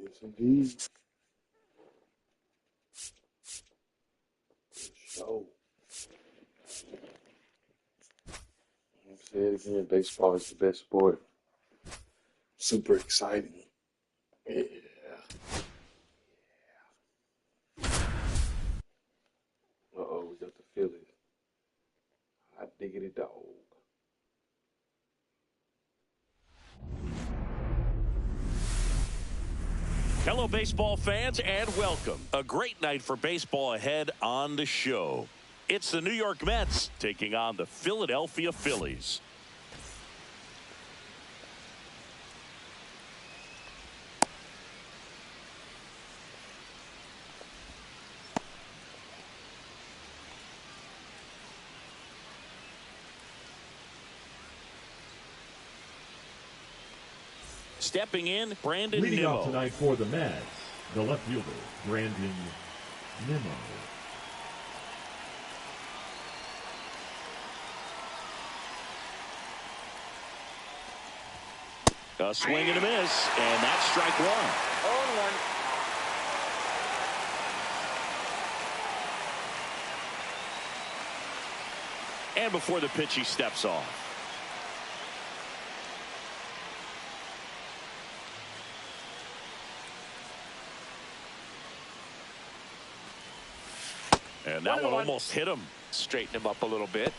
Yes, indeed. Show. I'll say it again. Baseball is the best sport. Super exciting. Yeah. Uh-oh, we got the Phillies. Hot diggity dog. Hello, baseball fans, and welcome. A great night for baseball ahead on the show. It's the New York Mets taking on the Philadelphia Phillies. Stepping in, Brandon Leading Nimmo. off tonight for the Mets, the left fielder, Brandon Nimmo. A swing and a miss, and that's strike one. 0-1. And before the pitch, he steps off. And that one almost hit him. Straighten him up a little bit.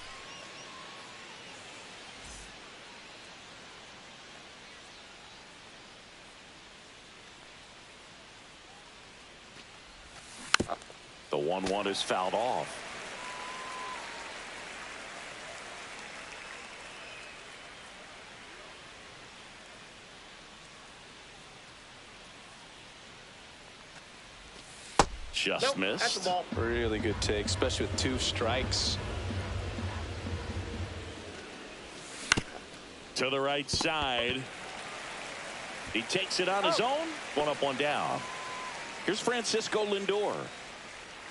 The 1-1 is fouled off. Just missed. That's the ball. Really good take, especially with 2 strikes. To the right side. He takes it on his own. 1 up, 1 down. Here's Francisco Lindor.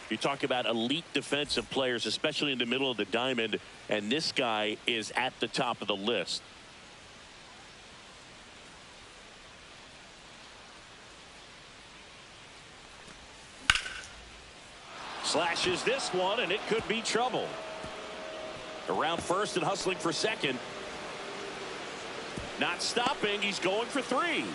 You talk about elite defensive players, especially in the middle of the diamond, and this guy is at the top of the list. Slashes this one, and it could be trouble. Around first and hustling for second. Not stopping. He's going for 3.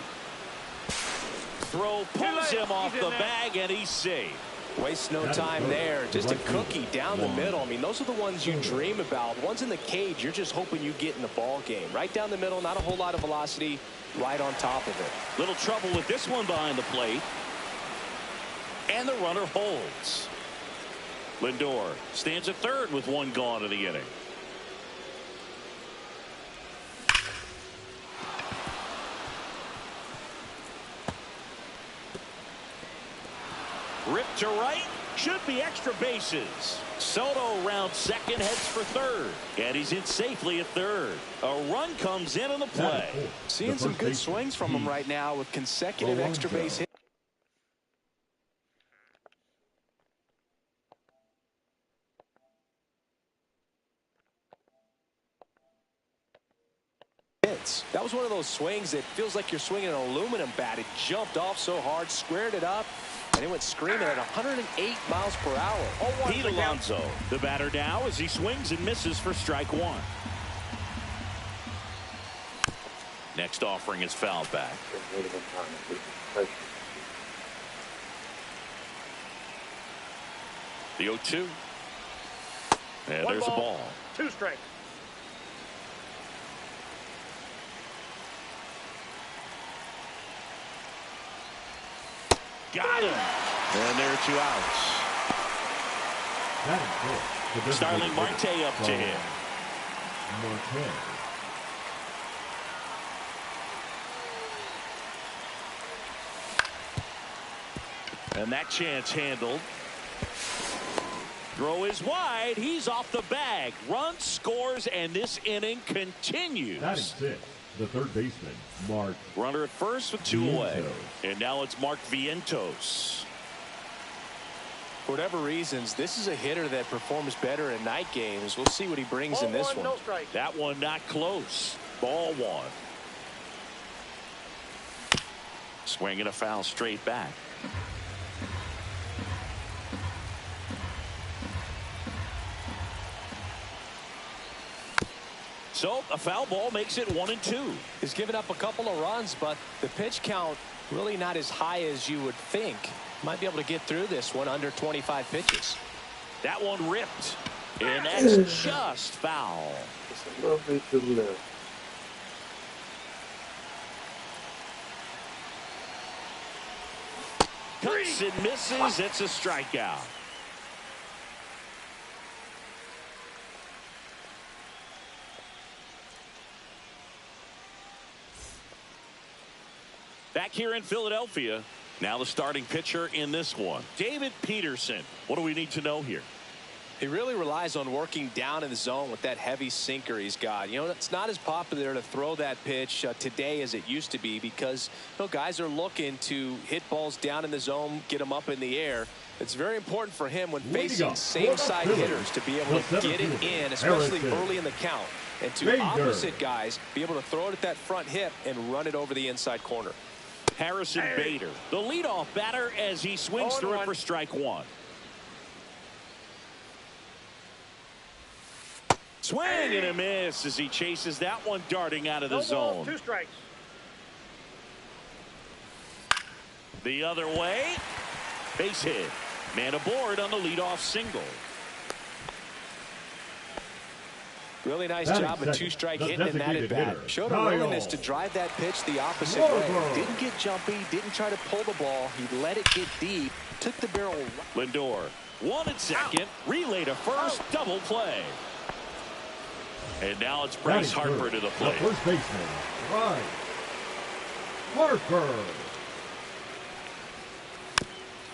Throw pulls him off the bag, and he's safe. Waste no time there. Just a cookie down the middle. I mean, those are the ones you dream about. Ones in the cage, you're just hoping you get in the ball game. Right down the middle, not a whole lot of velocity, right on top of it. Little trouble with this one behind the plate. And the runner holds. Lindor stands at third with 1 gone in the inning. Ripped to right. Should be extra bases. Soto round second, heads for third. And he's in safely at third. A run comes in on the play. Seeing some good swings from him right now with consecutive extra base hits. That was one of those swings that feels like you're swinging an aluminum bat. It jumped off so hard, squared it up, and it went screaming at 108 miles per hour. Pete Alonso, the batter now as he swings and misses for strike 1. Next offering is fouled back. The 0-2. And there's a ball. 2 strikes. Got him. And there are 2 outs. Starling Marte up to him. And that chance handled. Throw is wide. He's off the bag. Run scores, and this inning continues. That is it. The third baseman, Mark. Runner at first with 2 away. And now it's Mark Vientos. For whatever reasons, this is a hitter that performs better in night games. We'll see what he brings in this one. No strike. That one not close. Ball 1. Swing and a foul straight back. So a foul ball makes it 1-2. He's given up a couple of runs, but the pitch count really not as high as you would think. Might be able to get through this one under 25 pitches. That one ripped. And that's just foul. Just a little bit to the left. Cuts and misses. It's a strikeout. Back here in Philadelphia, now the starting pitcher in this one, David Peterson. What do we need to know here? He really relies on working down in the zone with that heavy sinker he's got. You know, it's not as popular to throw that pitch today as it used to be because, you know, guys are looking to hit balls down in the zone, get them up in the air. It's very important for him when facing same-side hitters to be able to get it in, especially early in the count. And to opposite guys, be able to throw it at that front hip and run it over the inside corner. Harrison Bader, the leadoff batter, as he swings through it for strike one. Swing and a miss as he chases that one darting out of the zone. 2 strikes. The other way. Base hit. Man aboard on the leadoff single. Really nice job of 2-strike hitting in that at bat. Showed a willingness to drive that pitch the opposite way. Didn't get jumpy, didn't try to pull the ball. He let it get deep, took the barrel. Lindor, 1 at second, relay to first, double play. And now it's Bryce Harper to the plate. First baseman, Bryce Harper.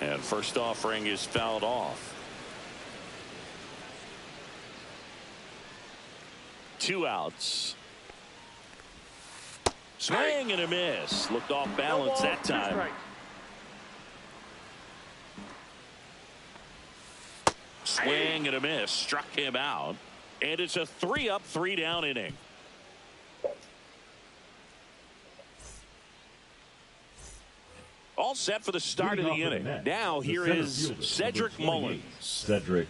And first offering is fouled off. 2 outs. Swing and a miss. Looked off balance that time. Swing and a miss. Struck him out. And it's a 3-up, 3-down inning. All set for the start of the inning. Now here is Cedric Mullins. Cedric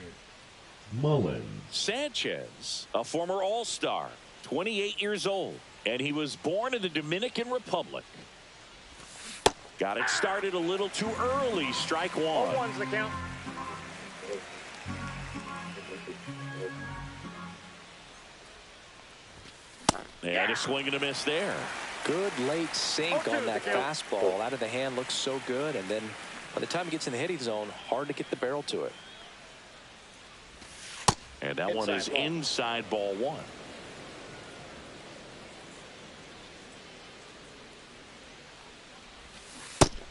Mullins. Sanchez, a former All-Star, 28 years old, and he was born in the Dominican Republic. Got it started a little too early. Strike one. 0-1's the count. And a swing and a miss there. Good late sink on that fastball. Out of the hand, looks so good. And then by the time it gets in the hitting zone, hard to get the barrel to it. And that one is inside ball 1.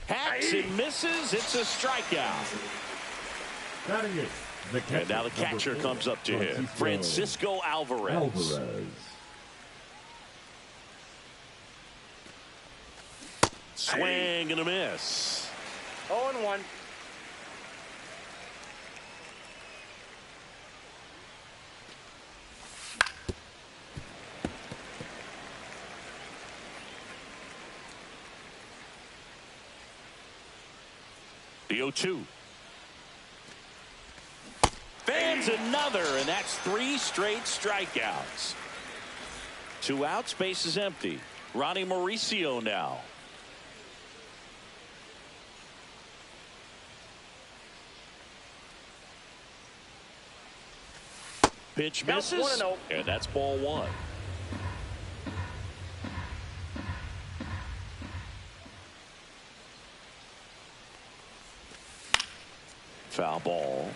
Hacks and misses. It's a strikeout. And now the catcher comes up to him. Francisco Alvarez. Swing and a miss. 0-1. The 0-2. Fans another, and that's 3 straight strikeouts. 2 outs, base is empty. Ronnie Mauricio now. Pitch misses, and that's ball 1. Foul ball.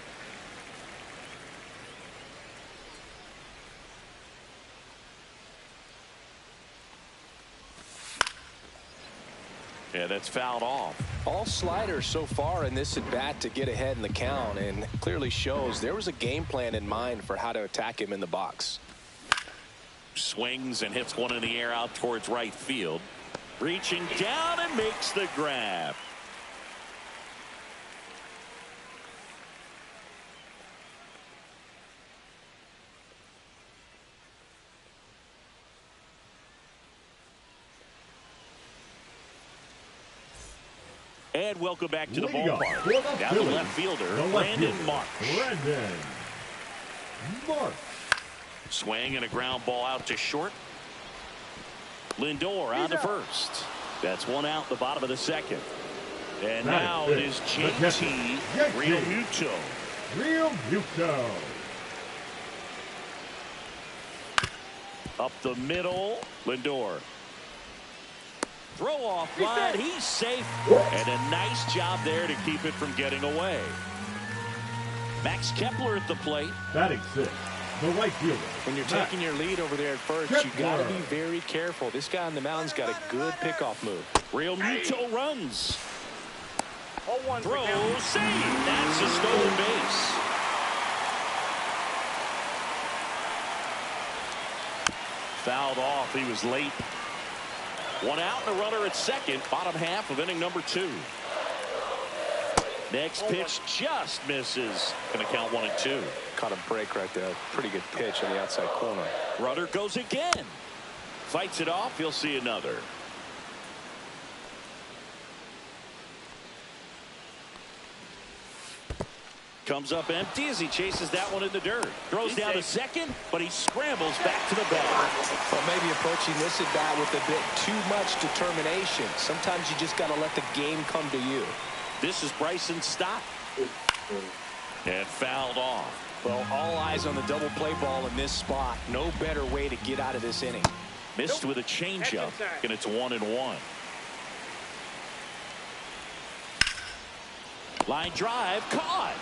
Yeah, that's fouled off. All sliders so far in this at bat to get ahead in the count, and clearly shows there was a game plan in mind for how to attack him in the box. Swings and hits one in the air out towards right field. Reaching down and makes the grab. And welcome back to the Leading up ballpark. for the Now the Phillies, left fielder, the left Brandon fielder, Marsh. Brandon Marsh. Swing and a ground ball out to short. Lindor on to first. That's one out the bottom of the second. And now it is JT Realmuto. Realmuto. Up the middle, Lindor. Throw off line, he's safe. And a nice job there to keep it from getting away. Max Kepler at the plate. Batting sixth, the right fielder. When you're taking your lead over there at first, you got to be very careful. This guy on the mound's got a good pickoff move. Realmuto runs. Throw, save. That's a stolen base. Fouled off. He was late. One out and a runner at second. Bottom half of inning number 2. Next pitch just misses. Going to count 1-2. Caught a break right there. Pretty good pitch on the outside corner. Runner goes again. Fights it off. He'll see another. Comes up empty as he chases that one in the dirt. Throws down to second, but he scrambles back to the bag. Well, maybe approaching this at bat with a bit too much determination. Sometimes you just got to let the game come to you. This is Bryson Stott. And fouled off. Well, all eyes on the double play ball in this spot. No better way to get out of this inning. Missed with a changeup, and it's 1-1. Line drive, caught.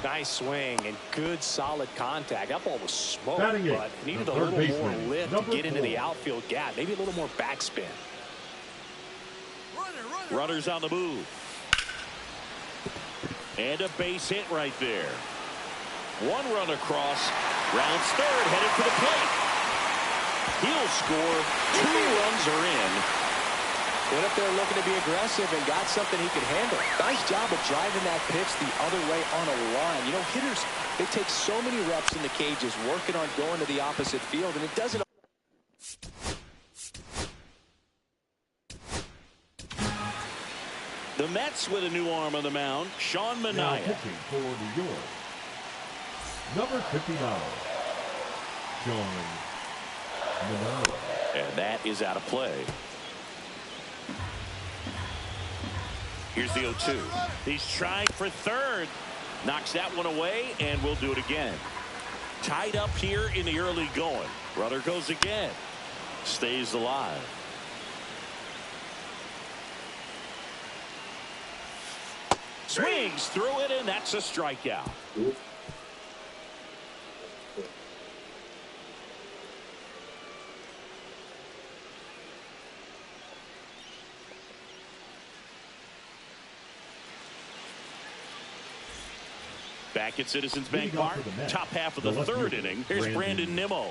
Nice swing and good solid contact. That ball was smoked, Batting eighth, but needed the a third little more baseman, lift to number get into 4. the outfield gap. Maybe a little more backspin. Runners on the move. And a base hit right there. One run across. Rounds third, headed for the plate. He'll score. 2 runs are in. Went up there looking to be aggressive and got something he could handle. Nice job of driving that pitch the other way on a line. You know, hitters, they take so many reps in the cages working on going to the opposite field, and it doesn't. The Mets with a new arm on the mound, Sean Now Manaea. pitching for New York, number 59, Sean Manaea. And that is out of play. Here's the 0-2. He's trying for third. Knocks that one away, and we'll do it again. Tied up here in the early going. Runner goes again. Stays alive. Swings through it, and that's a strikeout. Back at Citizens Bank Park, top half of the third inning. Here's Brandon Nimmo.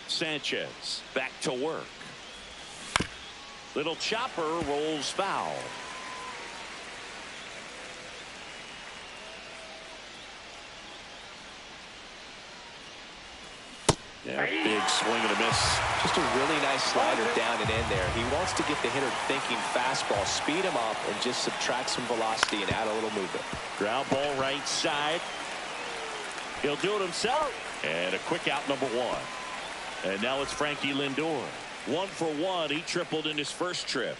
Sanchez back to work. Little chopper rolls foul. Yeah, big swing and a miss. Just a really nice slider down and in there. He wants to get the hitter thinking fastball, speed him up, and just subtract some velocity and add a little movement. Ground ball right side. He'll do it himself. And a quick out, number 1. And now it's Frankie Lindor. 1 for 1. He tripled in his first trip.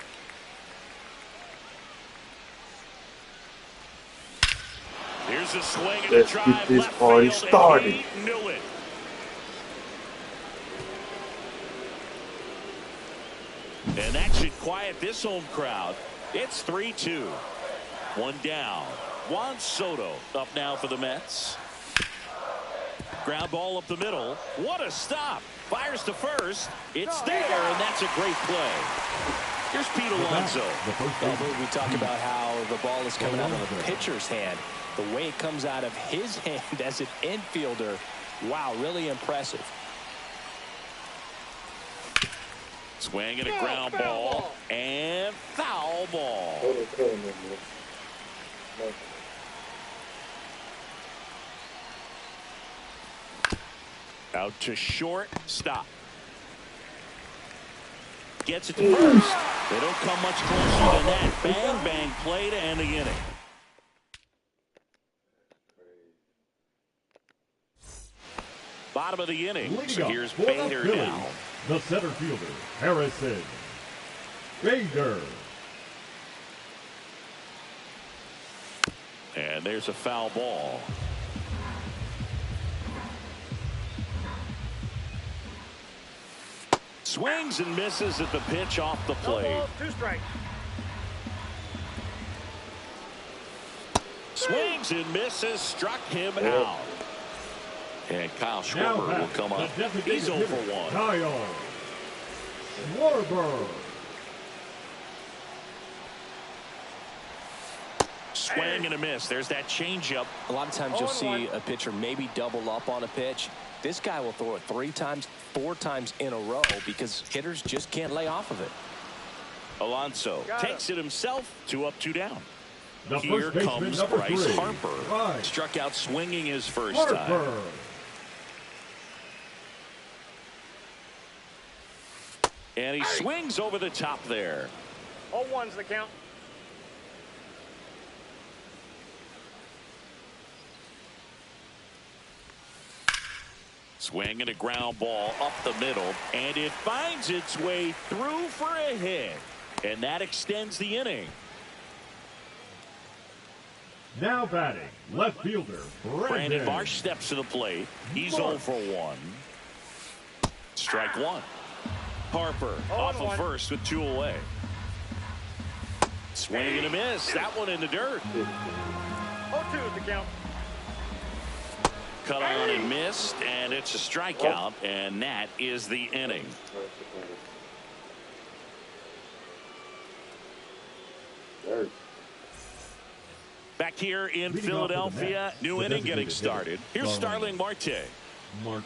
Here's a swing and a Let's drive. get this Left party field, started. and he knew it. And that should quiet this home crowd. It's 3-2. One down. Juan Soto up now for the Mets. Ground ball up the middle. What a stop. Fires to first. It's there, and that's a great play. Here's Pete Alonso. Well, we talk about how the ball is coming out of the pitcher's hand. The way it comes out of his hand as an infielder, wow, really impressive. Swing and a ground ball. And foul ball. Out to short. Stop. Gets it to first. They don't come much closer than that. Bang, bang play to end the inning. Bottom of the inning. So here's Bader now. The center fielder, Harrison Bader. And there's a foul ball. Swings and misses at the pitch off the plate. 2 strikes. Swings and misses, struck him out. And Kyle Schwarber will come up. He's 0 for 1. Kyle Schwarber. Swing and a miss. There's that changeup. A lot of times you'll see a pitcher maybe double up on a pitch. This guy will throw it 3 times, 4 times in a row because hitters just can't lay off of it. Alonso takes it himself. 2 up, 2 down. The Here first comes baseman, Bryce 3. Harper. Right. Struck out swinging his first Harper. time. And he swings over the top there. 0-1's the count. Swing and a ground ball up the middle, and it finds its way through for a hit, and that extends the inning. Now batting, left fielder, Brandon Marsh steps to the plate. He's 0 for 1. Strike 1. Harper off of first with 2 away. Swing and a miss. That one in the dirt. 0-2 is the count. Cut on and missed, and it's a strikeout, and that is the inning. Back here in Philadelphia, new inning getting started. Here's Starling Marte. Marte.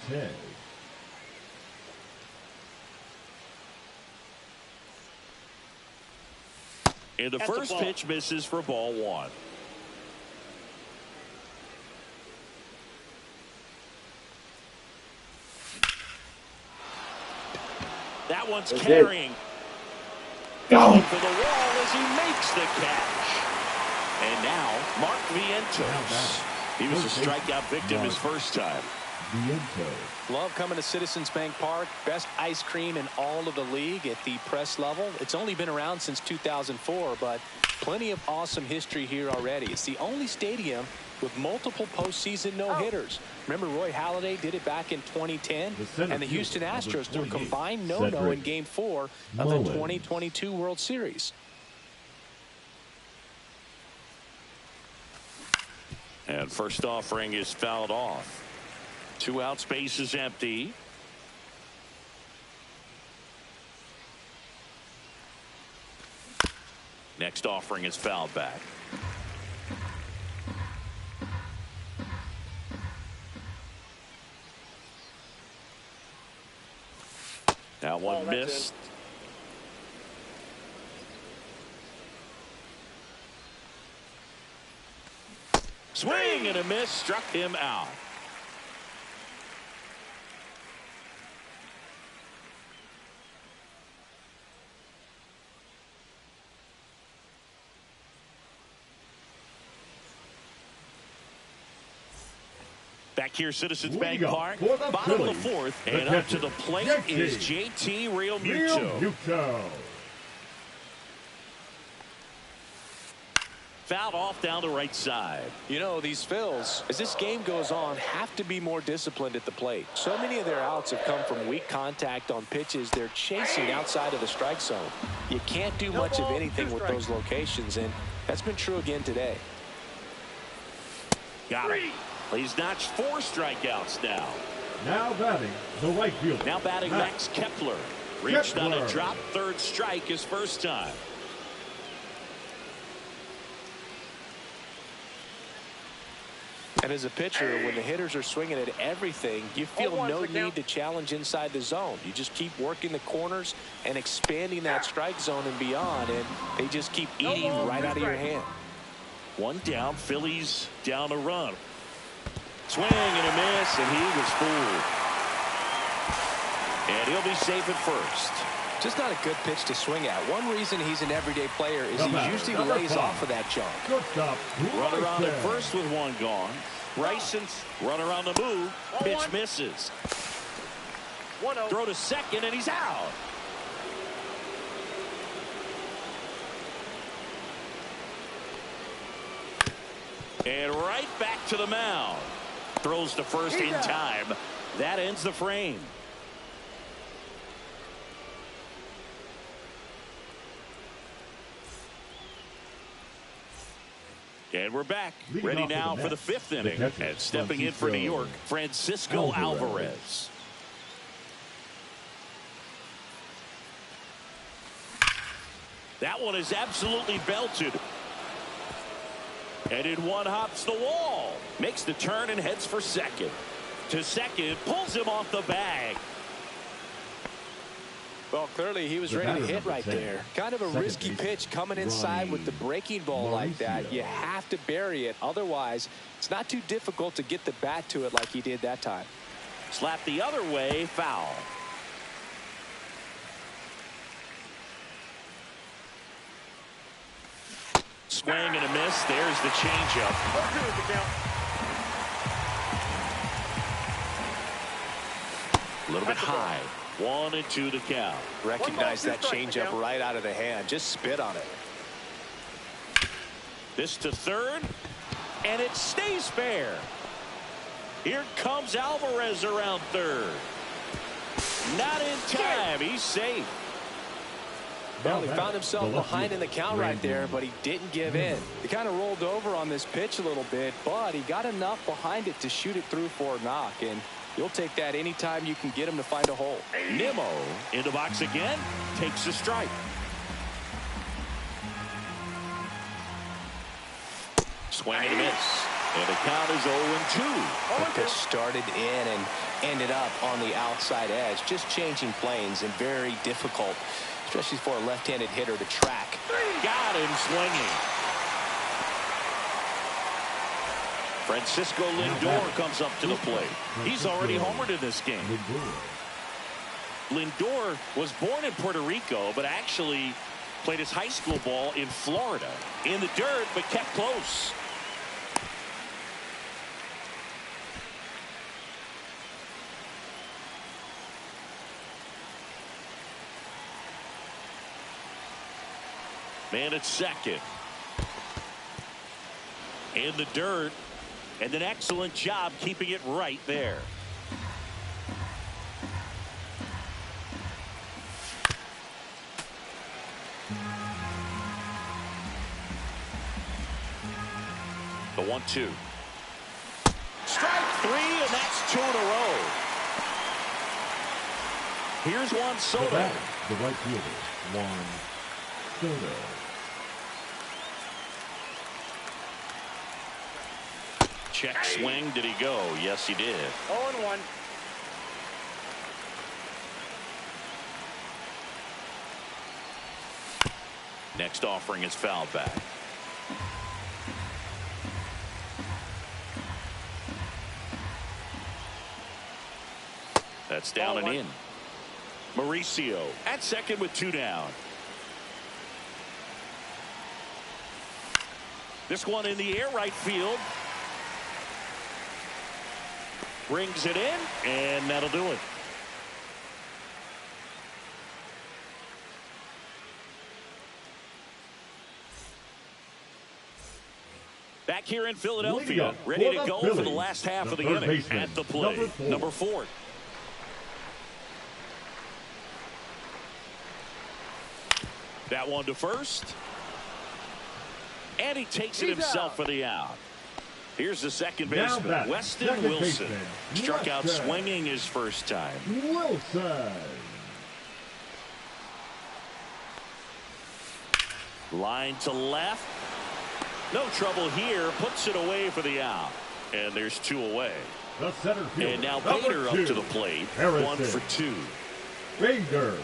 And the first pitch misses for ball 1. That one's carrying. Going for the wall as he makes the catch. And now, Mark Vientos. He was a strikeout victim his first time. Vientos. Love coming to Citizens Bank Park. Best ice cream in all of the league at the press level. It's only been around since 2004, but plenty of awesome history here already. It's the only stadium with multiple postseason no-hitters. Remember Roy Halladay did it back in 2010, and the Houston Astros threw a combined no-no in Game 4 of the 2022 World Series. And first offering is fouled off. 2 out, space is empty. Next offering is fouled back. That one missed. Swing and a miss, struck him out. Back here, Citizens Bank Park, bottom of the 4th, and up to the plate is JT Realmuto. Fouled off down the right side. You know, these Phils, as this game goes on, have to be more disciplined at the plate. So many of their outs have come from weak contact on pitches they're chasing outside of the strike zone. You can't do much of anything with those locations, and that's been true again today. Got it. He's notched 4 strikeouts now. Now batting, the right fielder. Now batting Max Kepler. Reached on a drop, 3rd strike his first time. And as a pitcher, when the hitters are swinging at everything, you feel no need to challenge inside the zone. You just keep working the corners and expanding that strike zone and beyond, and they just keep eating right out of your hand. 1 down, Phillies down a run. Swing and a miss, and he was fooled. And he'll be safe at first. Just not a good pitch to swing at. One reason he's an everyday player is he usually lays off of that jump. Runner on at first with one gone. Bryson's runner on the move. Pitch misses. 1-0. Throw to second, and he's out. And right back to the mound. Throws to first in time. That ends the frame. And we're back. Ready now for the fifth inning. And stepping in for New York, Francisco Alvarez. That one is absolutely belted. And in one hops the wall. Makes the turn and heads for second. To second, pulls him off the bag. Well, clearly he was ready to hit right there. Kind of a risky pitch coming inside with the breaking ball like that. You have to bury it. Otherwise, it's not too difficult to get the bat to it like he did that time. Slap the other way, foul. Swing and a miss. There's the changeup. 0-2 is the count. A little bit high. 1-2 the count. Recognize that changeup right out of the hand. Just spit on it. This to third, and it stays fair. Here comes Alvarez around third. Not in time. He's safe. Well, he found himself behind in the count right there, but he didn't give in. He kind of rolled over on this pitch a little bit, but he got enough behind it to shoot it through for a knock, and you'll take that anytime you can get him to find a hole. Nimmo in the box again, takes a strike. Swing and a miss. And the count is 0-2. The pitch started in and ended up on the outside edge, just changing planes and very difficult, especially for a left-handed hitter to track. Got him swinging. Francisco Lindor comes up to the plate. He's already homered in this game. Lindor was born in Puerto Rico, but actually played his high school ball in Florida. In the dirt, but kept close. Man at second. In the dirt. And an excellent job keeping it right there. The 1-2. Strike three, and that's 2 in a row. Here's Juan Soto. The right fielder, Juan Soto. Check swing. Did he go? Yes, he did. 0-1. Next offering is fouled back. That's down and in. Mauricio at second with 2 down. This one in the air, right field. Brings it in, and that'll do it. Back here in Philadelphia, ready to go for the last half of the inning. At the plate, number 4. That one to first. And he takes it himself for the out. Here's the second baseman, Weston Wilson. Struck out swinging his first time. Wilson. Line to left. No trouble here. Puts it away for the out. And there's 2 away. The center fielder, and now Bader up to the plate. Harrison. 1 for 2. Bader.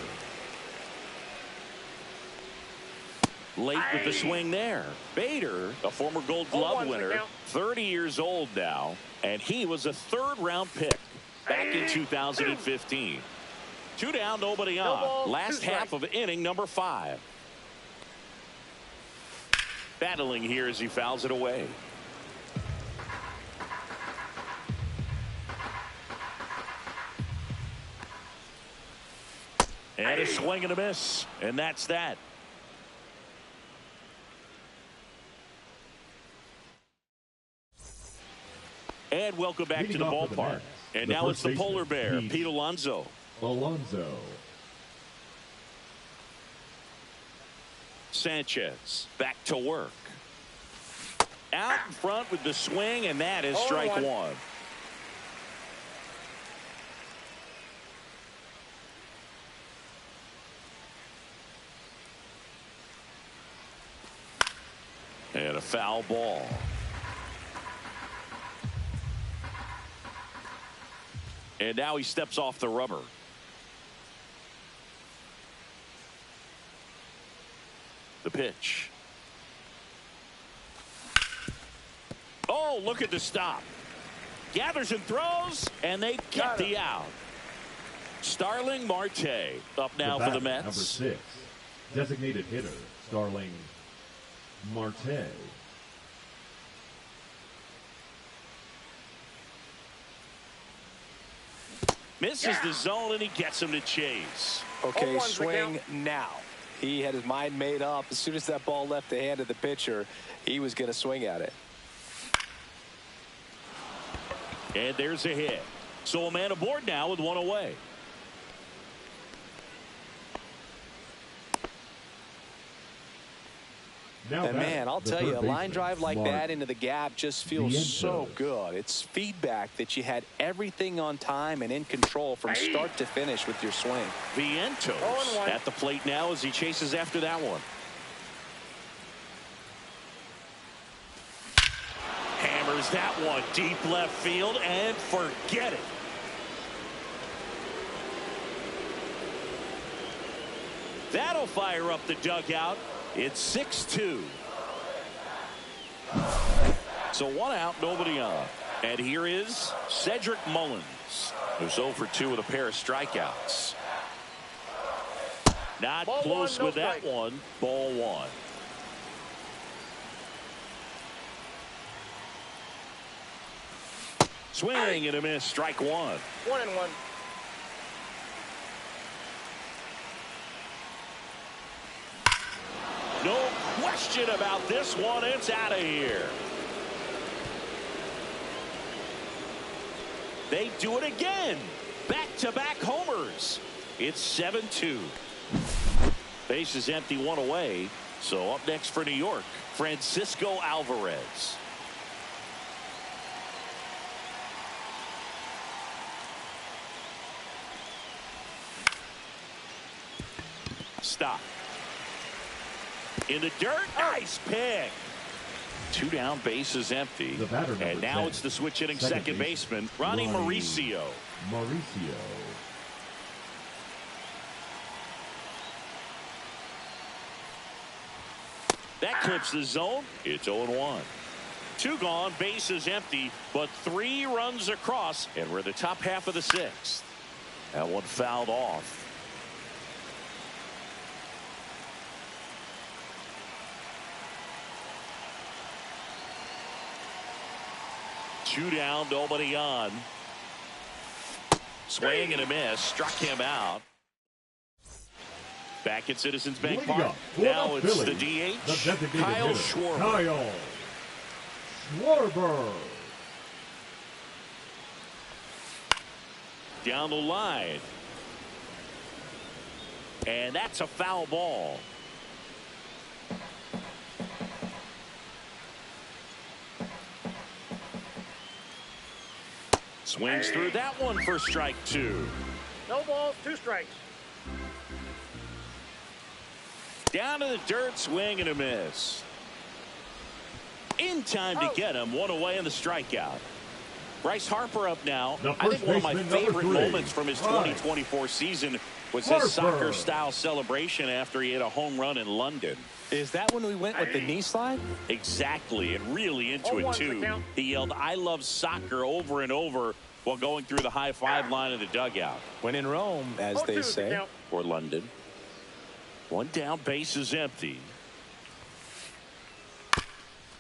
Late with the swing there. Bader, a former Gold Glove winner, 30 years old now, and he was a 3rd-round pick back in 2015. 2 down, nobody on. ball, Last 2 half strikes. of inning number 5. Battling here as he fouls it away. And a swing and a miss. And that's that. And welcome back to the ballpark. And now it's the polar bear, Pete Alonso. Sanchez back to work. Out in front with the swing, and that is strike 1. And a foul ball. And now he steps off the rubber. The pitch. Oh, look at the stop. Gathers and throws, and they get the out. Starling Marte up now for the Mets. Number 6, designated hitter, Starling Marte. Misses the zone, and he gets him to chase. Okay, 0-1's the swing count. now. He had his mind made up. As soon as that ball left the hand of the pitcher, he was going to swing at it. And there's a hit. So a man aboard now with 1 away. Now And man, I'll tell you, a line drive like Mark that into the gap just feels so good. It's feedback that you had everything on time and in control from start to finish with your swing. Vientos 0-1. at the plate now as he chases after that one. Hammers that one deep left field and forget it. That'll fire up the dugout. It's 6-2. So 1 out, nobody on. And here is Cedric Mullins, who's 0 for 2 with a pair of strikeouts. Not Ball close 1, no with that strike. one. Ball 1. Swing and a miss. Strike 1. 1-1. No question about this one. It's out of here. They do it again. Back-to-back homers. It's 7-2. Base is empty, 1 away. So up next for New York, Francisco Alvarez. Stop. In the dirt. Nice pick. 2 down, base is empty. The batter, number And now 10, it's the switch hitting second second baseman, baseman, Ronnie Ronnie Mauricio. That clips the zone. It's 0-1. 2 gone, base is empty, but 3 runs across, and we're the top half of the 6th. That one fouled off. Two down, nobody on. Swing and a miss, struck him out. Back at Citizens Bank Park. Now it's the DH, Kyle Schwarber. Kyle Schwarber. Down the line. And that's a foul ball. Swings through that one for strike 2. No balls, 2 strikes. Down to the dirt, swing and a miss. In time to get him, 1 away in the strikeout. Bryce Harper up now. The I think first one of my baseman, number favorite 3, moments from his Bryce 2024 season was Harper. his soccer-style celebration after he hit a home run in London. Is that when we went with the knee slide? Exactly, and really into it 0-1's the too. count. He yelled, "I love soccer," over and over while going through the high five line of the dugout. When in Rome, as they say. For London. One down, base is empty.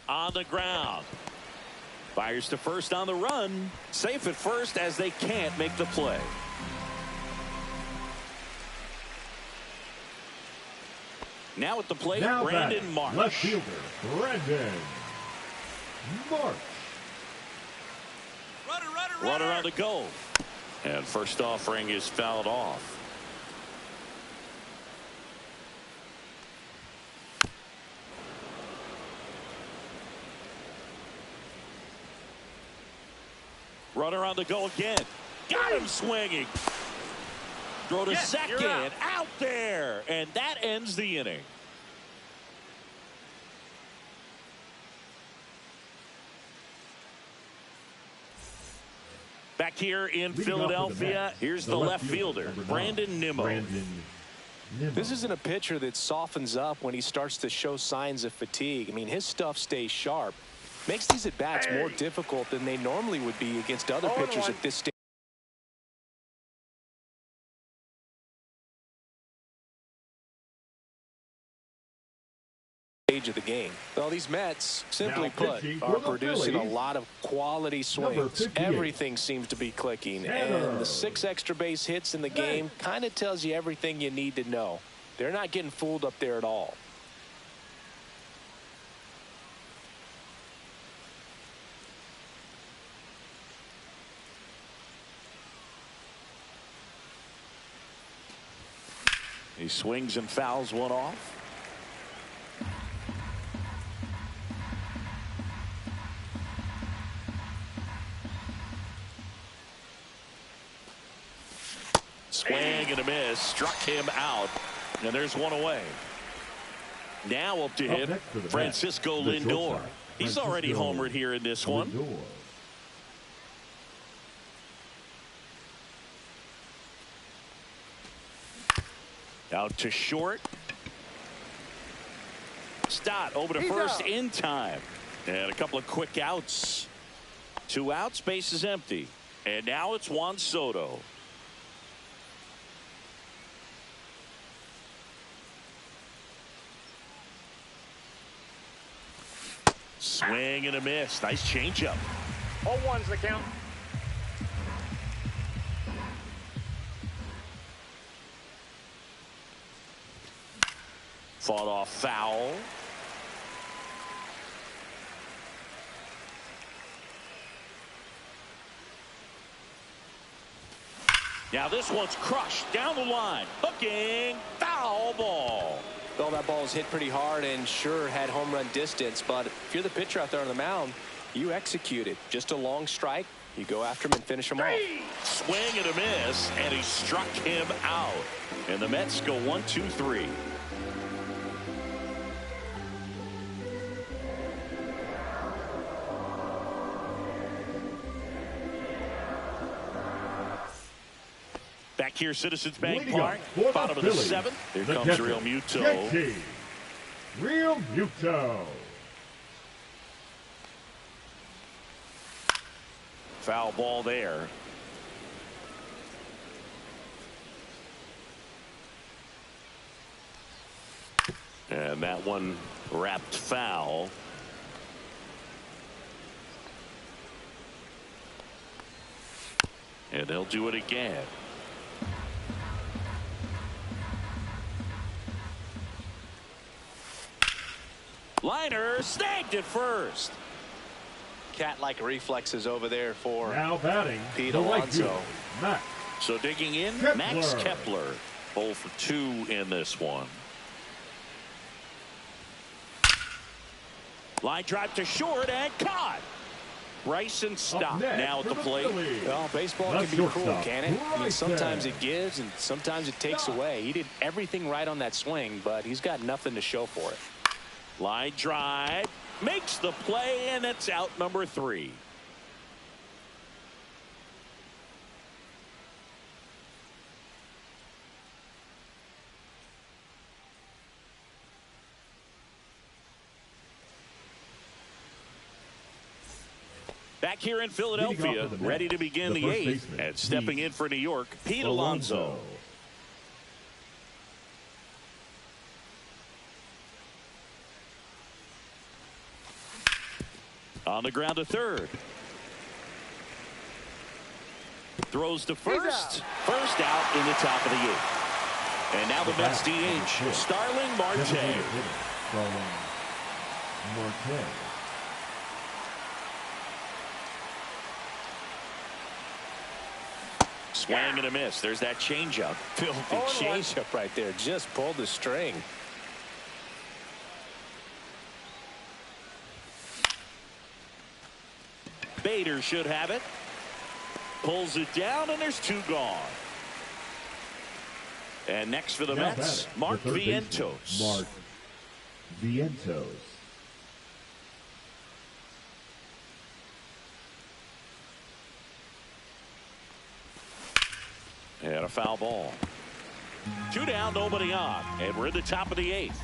On the ground. Fires to first on the run. Safe at first as they can't make the play. Now at the plate, Brandon Marsh. Left fielder, Brandon Marsh. Runner on the go. And first offering is fouled off. Runner on the go again. Got him swinging. Throw to second. Out there. And that ends the inning. Back here in Philadelphia, here's the left fielder, Brandon Nimmo. This isn't a pitcher that softens up when he starts to show signs of fatigue. I mean, his stuff stays sharp. Makes these at-bats more difficult than they normally would be against other pitchers at this stage of the game. Well, these Mets, simply put, are producing a lot of quality swings. Everything seems to be clicking, and the 6 extra base hits in the game kind of tells you everything you need to know. They're not getting fooled up there at all. He swings and fouls one off. Swing and a miss. Struck him out. And there's one away. Now up to hit Francisco Lindor. He's already homered here in this one. Out to short. Stott over to first in time. And a couple of quick outs. 2 outs, base is empty. And now it's Juan Soto. Swing and a miss. Nice changeup. 0-1's the count. Fought off foul. Now this one's crushed down the line. Hooking. Foul ball. Well, that ball was hit pretty hard and sure had home run distance, but if you're the pitcher out there on the mound, you execute it. Just a long strike. You go after him and finish him off. Swing and a miss, and he struck him out. And the Mets go 1-2-3. Back here, Citizens Bank Park, bottom of the 7th. Here comes Real Muto. Real Muto. Foul ball there. And that one wrapped foul. And they'll do it again. Liner snagged at first. Cat-like reflexes over there for now batting Pete Alonso. Max. So digging in, Kepler. Max Kepler. 0 for 2 in this one. Line drive to short and caught. Bryson Stott now at the plate. Well, baseball can be cruel, can it? I mean, sometimes it gives and sometimes it takes away. He did everything right on that swing, but he's got nothing to show for it. Line drive, makes the play, and it's out number 3. Back here in Philadelphia, ready to begin the eighth, and stepping in for New York, Pete Alonso. On the ground to third. Throws to first. First out in the top of the eighth. And now the Mets DH, Starling Marte. Swing and a miss. There's that changeup. Filthy changeup right there. Just pulled the string. Bader should have it. Pulls it down, and there's two gone. And next for the Mets, Mark Vientos. Mark Vientos. And a foul ball. Two down, nobody on. And we're in the top of the eighth.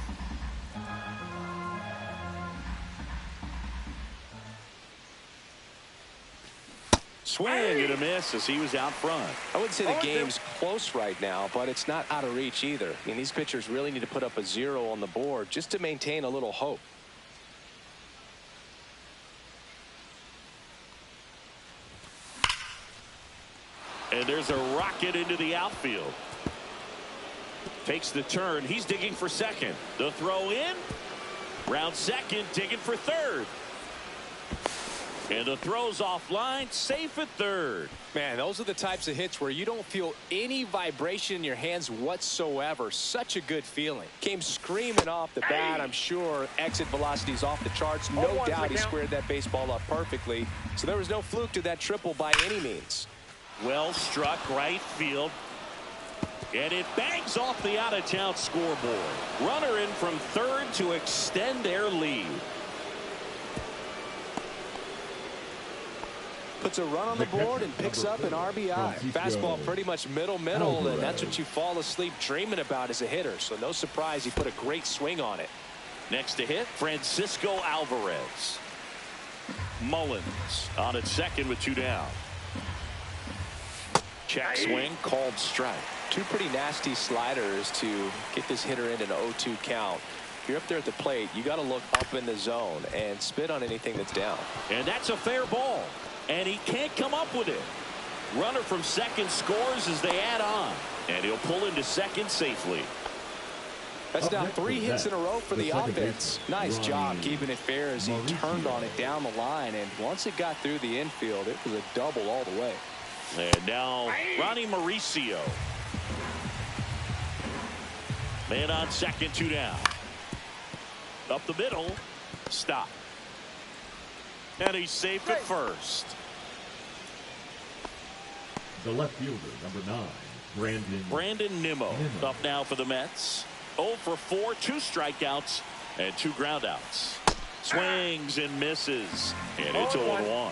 Swing and a miss as he was out front. I wouldn't say the game's close right now, but it's not out of reach either. I mean, these pitchers really need to put up a 0 on the board just to maintain a little hope. And there's a rocket into the outfield. Takes the turn. He's digging for second. The throw in. Round second, digging for third. And the throw's offline, safe at third. Man, those are the types of hits where you don't feel any vibration in your hands whatsoever. Such a good feeling. Came screaming off the bat, I'm sure. Exit velocity's off the charts. No doubt he squared that baseball up perfectly. So there was no fluke to that triple by any means. Well struck right field. And it bangs off the out-of-town scoreboard. Runner in from third to extend their lead. Puts a run on the board and picks up an RBI. Fastball pretty much middle, and that's what you fall asleep dreaming about as a hitter. So no surprise he put a great swing on it. Next to hit, Francisco Alvarez. Mullins on at second with two down. Check swing, called strike. Two pretty nasty sliders to get this hitter in an 0-2 count. If you're up there at the plate, you got to look up in the zone and spit on anything that's down. And that's a fair ball. And he can't come up with it. Runner from second scores as they add on. And he'll pull into second safely. That's now 3 hits in a row for the offense. Nice job keeping it fair as he turned on it down the line. And once it got through the infield, it was a double all the way. And now Ronnie Mauricio. Man on second, two down. Up the middle. Stop. And he's safe at first. The left fielder, number 9, Brandon Nimmo. Up now for the Mets. 0 for 4, 2 strikeouts, and 2 groundouts. Swings and misses. And it's 0-1.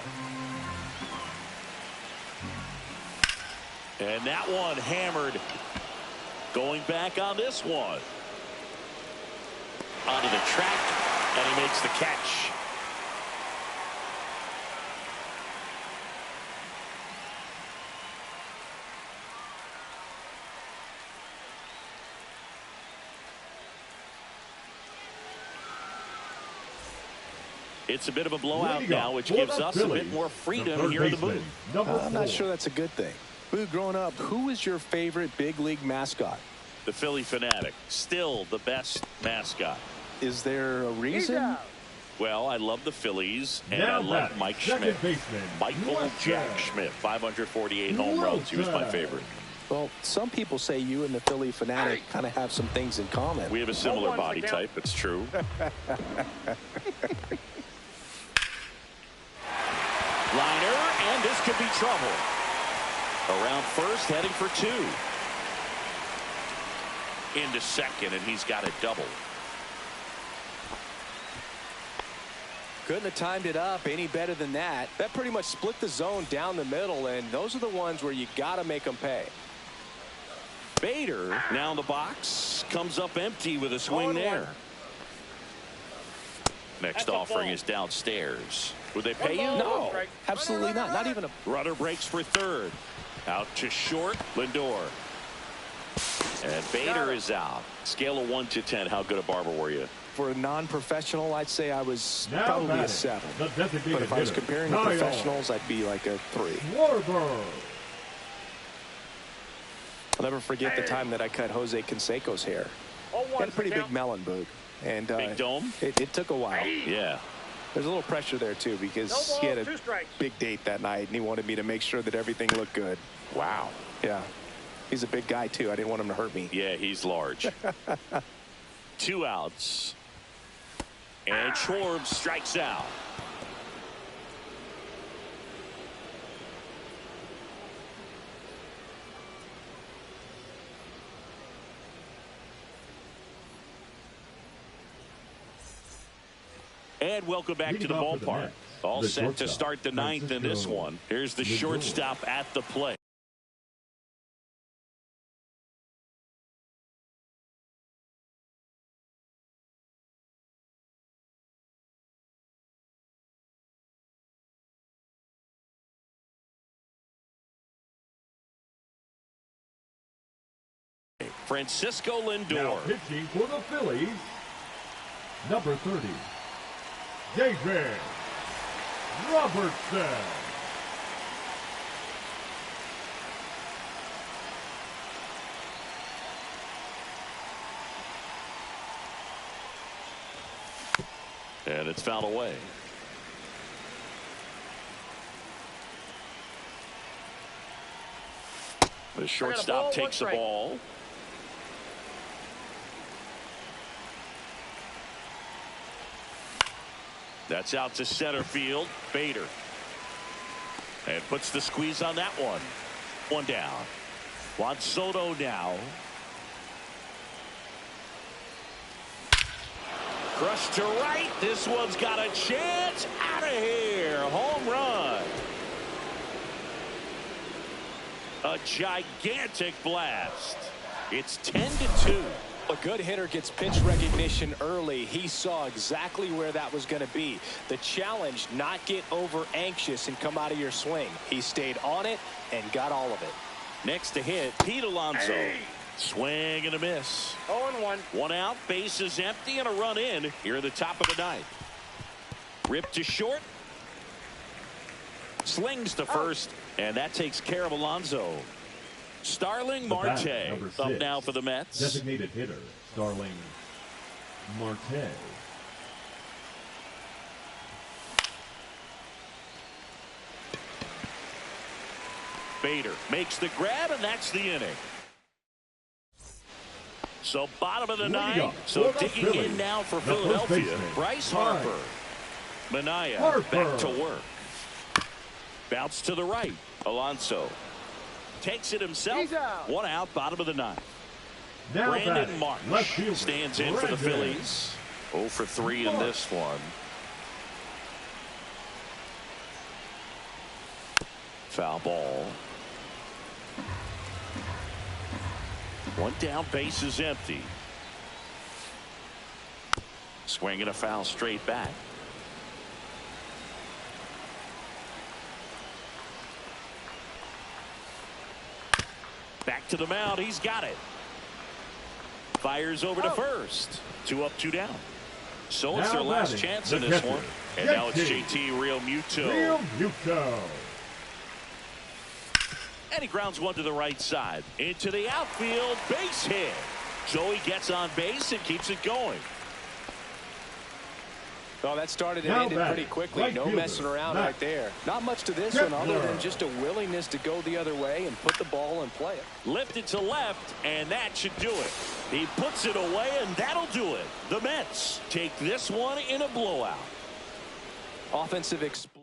And that one hammered. Going back on this one. Onto the track, and he makes the catch. It's a bit of a blowout now, which gives us a bit more freedom here in the booth. I'm not sure that's a good thing. Boo, growing up, who was your favorite big league mascot? The Philly Fanatic. Still the best mascot. Is there a reason? Well, I love the Phillies, and I love Mike Schmidt. Michael Jack Schmidt, 548 home runs. He was my favorite. Well, some people say you and the Philly Fanatic kind of have some things in common. We have a similar body type. It's true. Liner, and this could be trouble. Around first, heading for 2. Into second, and he's got a double. Couldn't have timed it up any better than that. That pretty much split the zone down the middle, and those are the ones where you got to make them pay. Bader now in the box, comes up empty with a swing there. Next offering is downstairs. Would they pay you? No, absolutely not. Not even a... Runner breaks for third. Out to short, Lindor. And Bader is out. Scale of 1 to 10, how good a barber were you? For a non-professional, I'd say I was Now probably batting, a 7. the designated But if I was hitter, comparing to Kyle professionals, I'd be like a 3. Schwarber. I'll never forget the time that I cut Jose Canseco's hair. He had a pretty big melon, Boog. And Big dome? It took a while. Yeah. There's a little pressure there, too, because he had a big date that night, and he wanted me to make sure that everything looked good. Wow. Yeah. He's a big guy, too. I didn't want him to hurt me. Yeah, he's large. 2 outs. And Schwarber strikes out. And welcome back to the ballpark. All set to start the 9th in this one. Here's the shortstop at the plate. Francisco Now Lindor. pitching for the Phillies, number 30, David Robertson. And it's fouled away. The shortstop takes the ball. That's out to center field. Bader. And puts the squeeze on that one. 1 down. Juan Soto now. Crushed to right. This one's got a chance. Out of here. Home run. A gigantic blast. It's 10-2. A good hitter gets pitch recognition early. He saw exactly where that was going to be. The challenge, not get over anxious and come out of your swing. He stayed on it and got all of it. Next to hit, Pete Alonso. Swing and a miss. 0-1. 1 out, base is empty, and a run in here at the top of the 9th. Rip to short. Slings to first, and that takes care of Alonso. Starling Marte up now for the Mets. Designated hitter, Starling Marte. Bader makes the grab, and that's the inning. So bottom of the 9th. So digging in now for Philadelphia. Bryce Harper. Manaea back to work. Bounce to the right. Alonso takes it himself. 1 out, bottom of the 9th. Now Brandon Marsh stands in for the Phillies. 0 for 3 in this one. Foul ball. 1 down, base is empty. Swing and a foul straight back. Back to the mound. He's got it. Fires over to first. 2 up, 2 down. So it's their last chance in this one. And now it's JT Realmuto. And he grounds one to the right side. Into the outfield. Base hit. So he gets on base and keeps it going. Oh, that started and ended pretty quickly. No messing around right there. Not much to this one other than just a willingness to go the other way and put the ball in play. Lifted to left, and that should do it. He puts it away, and that'll do it. The Mets take this one in a blowout. Offensive explosion.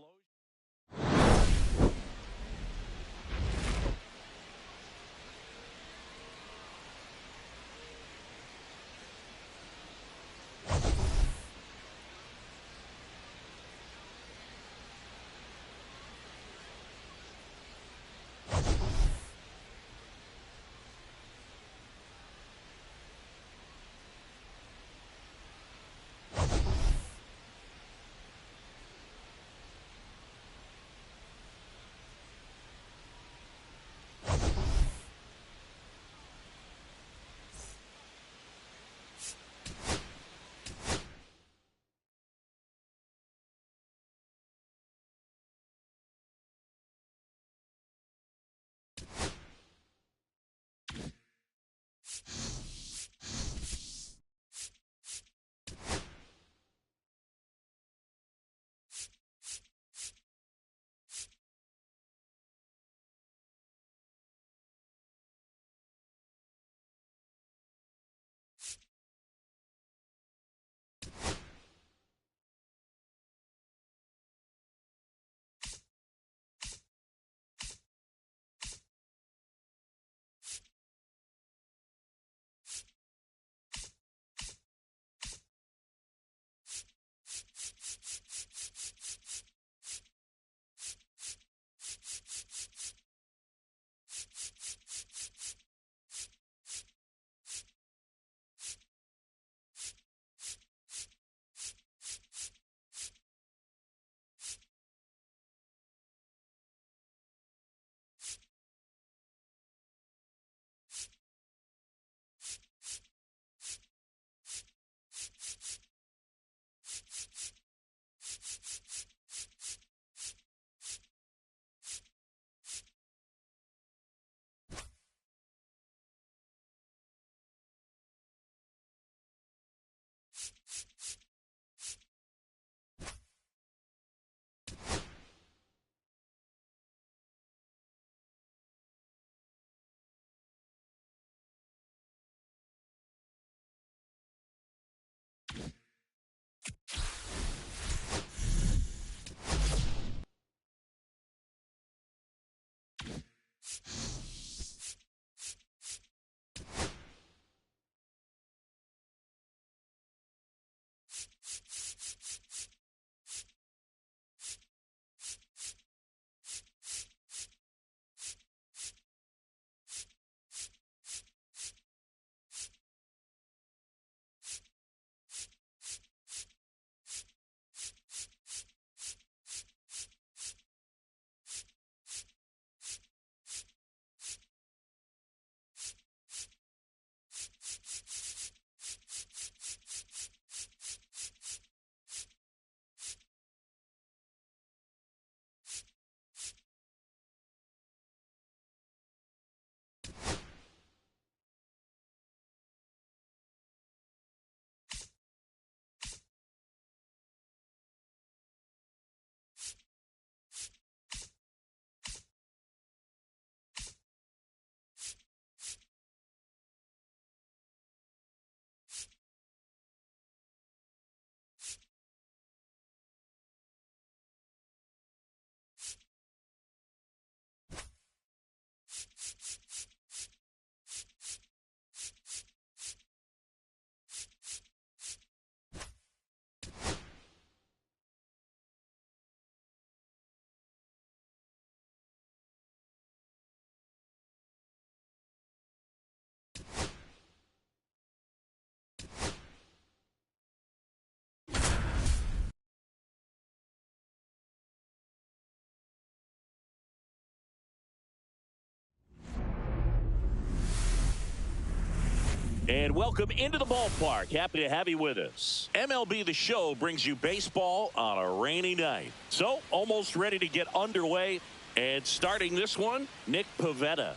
And welcome into the ballpark. Happy to have you with us. MLB The Show brings you baseball on a rainy night. So, almost ready to get underway. And starting this one, Nick Pivetta.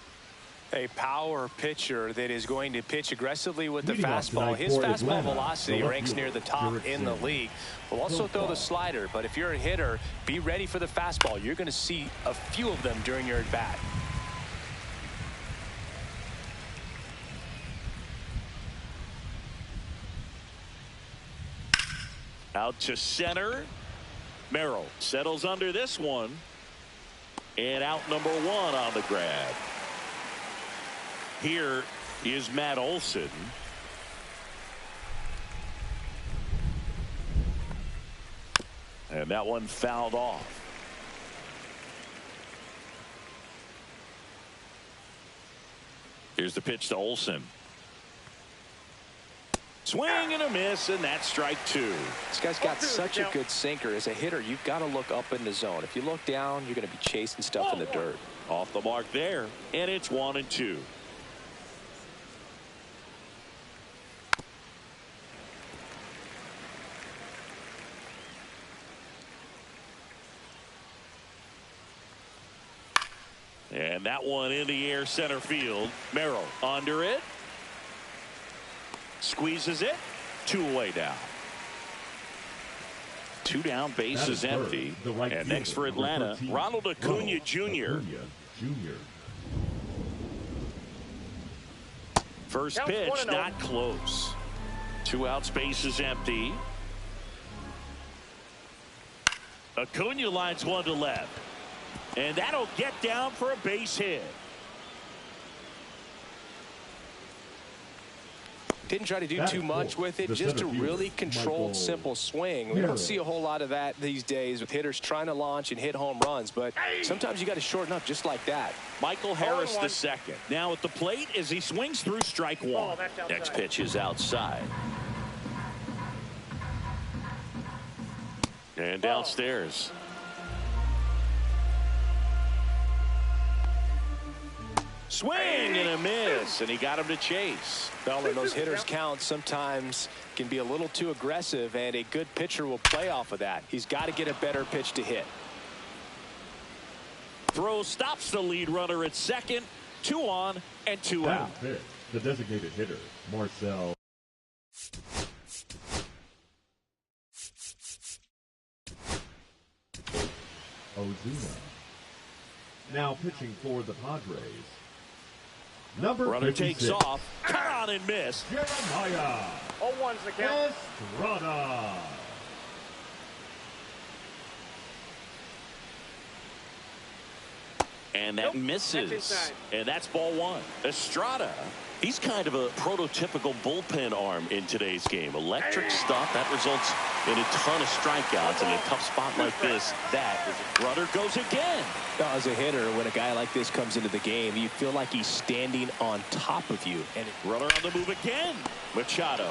A power pitcher that is going to pitch aggressively with the fastball. His fastball velocity ranks near the top in the league. Will also throw the slider, but if you're a hitter, be ready for the fastball. You're going to see a few of them during your at-bat. Out to center. Merrill settles under this one. And out number one on the grab. Here is Matt Olson. And that one fouled off. Here's the pitch to Olson. Swing and a miss, and that's strike two. This guy's got such a good sinker. As a hitter, you've got to look up in the zone. If you look down, you're going to be chasing stuff in the dirt. Off the mark there, and it's 1-2. And that one in the air center field. Merrill under it. Squeezes it. Two away now. Two down, base is empty. And next for Atlanta, Ronald Acuna Jr. First pitch, not close. 2 outs, base is empty. Acuna lines one to left. And that'll get down for a base hit. Didn't try to do too much with it, just a really controlled, simple swing. We don't see a whole lot of that these days with hitters trying to launch and hit home runs, but sometimes you got to shorten up just like that. Michael Harris the second. Now at the plate as he swings through strike one. Next pitch is outside. And downstairs. Swing and a miss, and he got him to chase. Well, and those hitters count sometimes can be a little too aggressive, and a good pitcher will play off of that. He's got to get a better pitch to hit. Throw stops the lead runner at second. 2 on and 2 out. The designated hitter, Marcel. Ozuna. Now pitching for the Padres, number Runner 56. takes off. Cut on and miss. Jeremiah 0-1's the count. Estrada. And that misses. That's inside. And that's ball one. Estrada, he's kind of a prototypical bullpen arm in today's game. Electric stuff that results in a ton of strikeouts in a tough spot like this. That is runner goes again. Now, as a hitter, when a guy like this comes into the game, you feel like he's standing on top of you. And Runner on the move again. Machado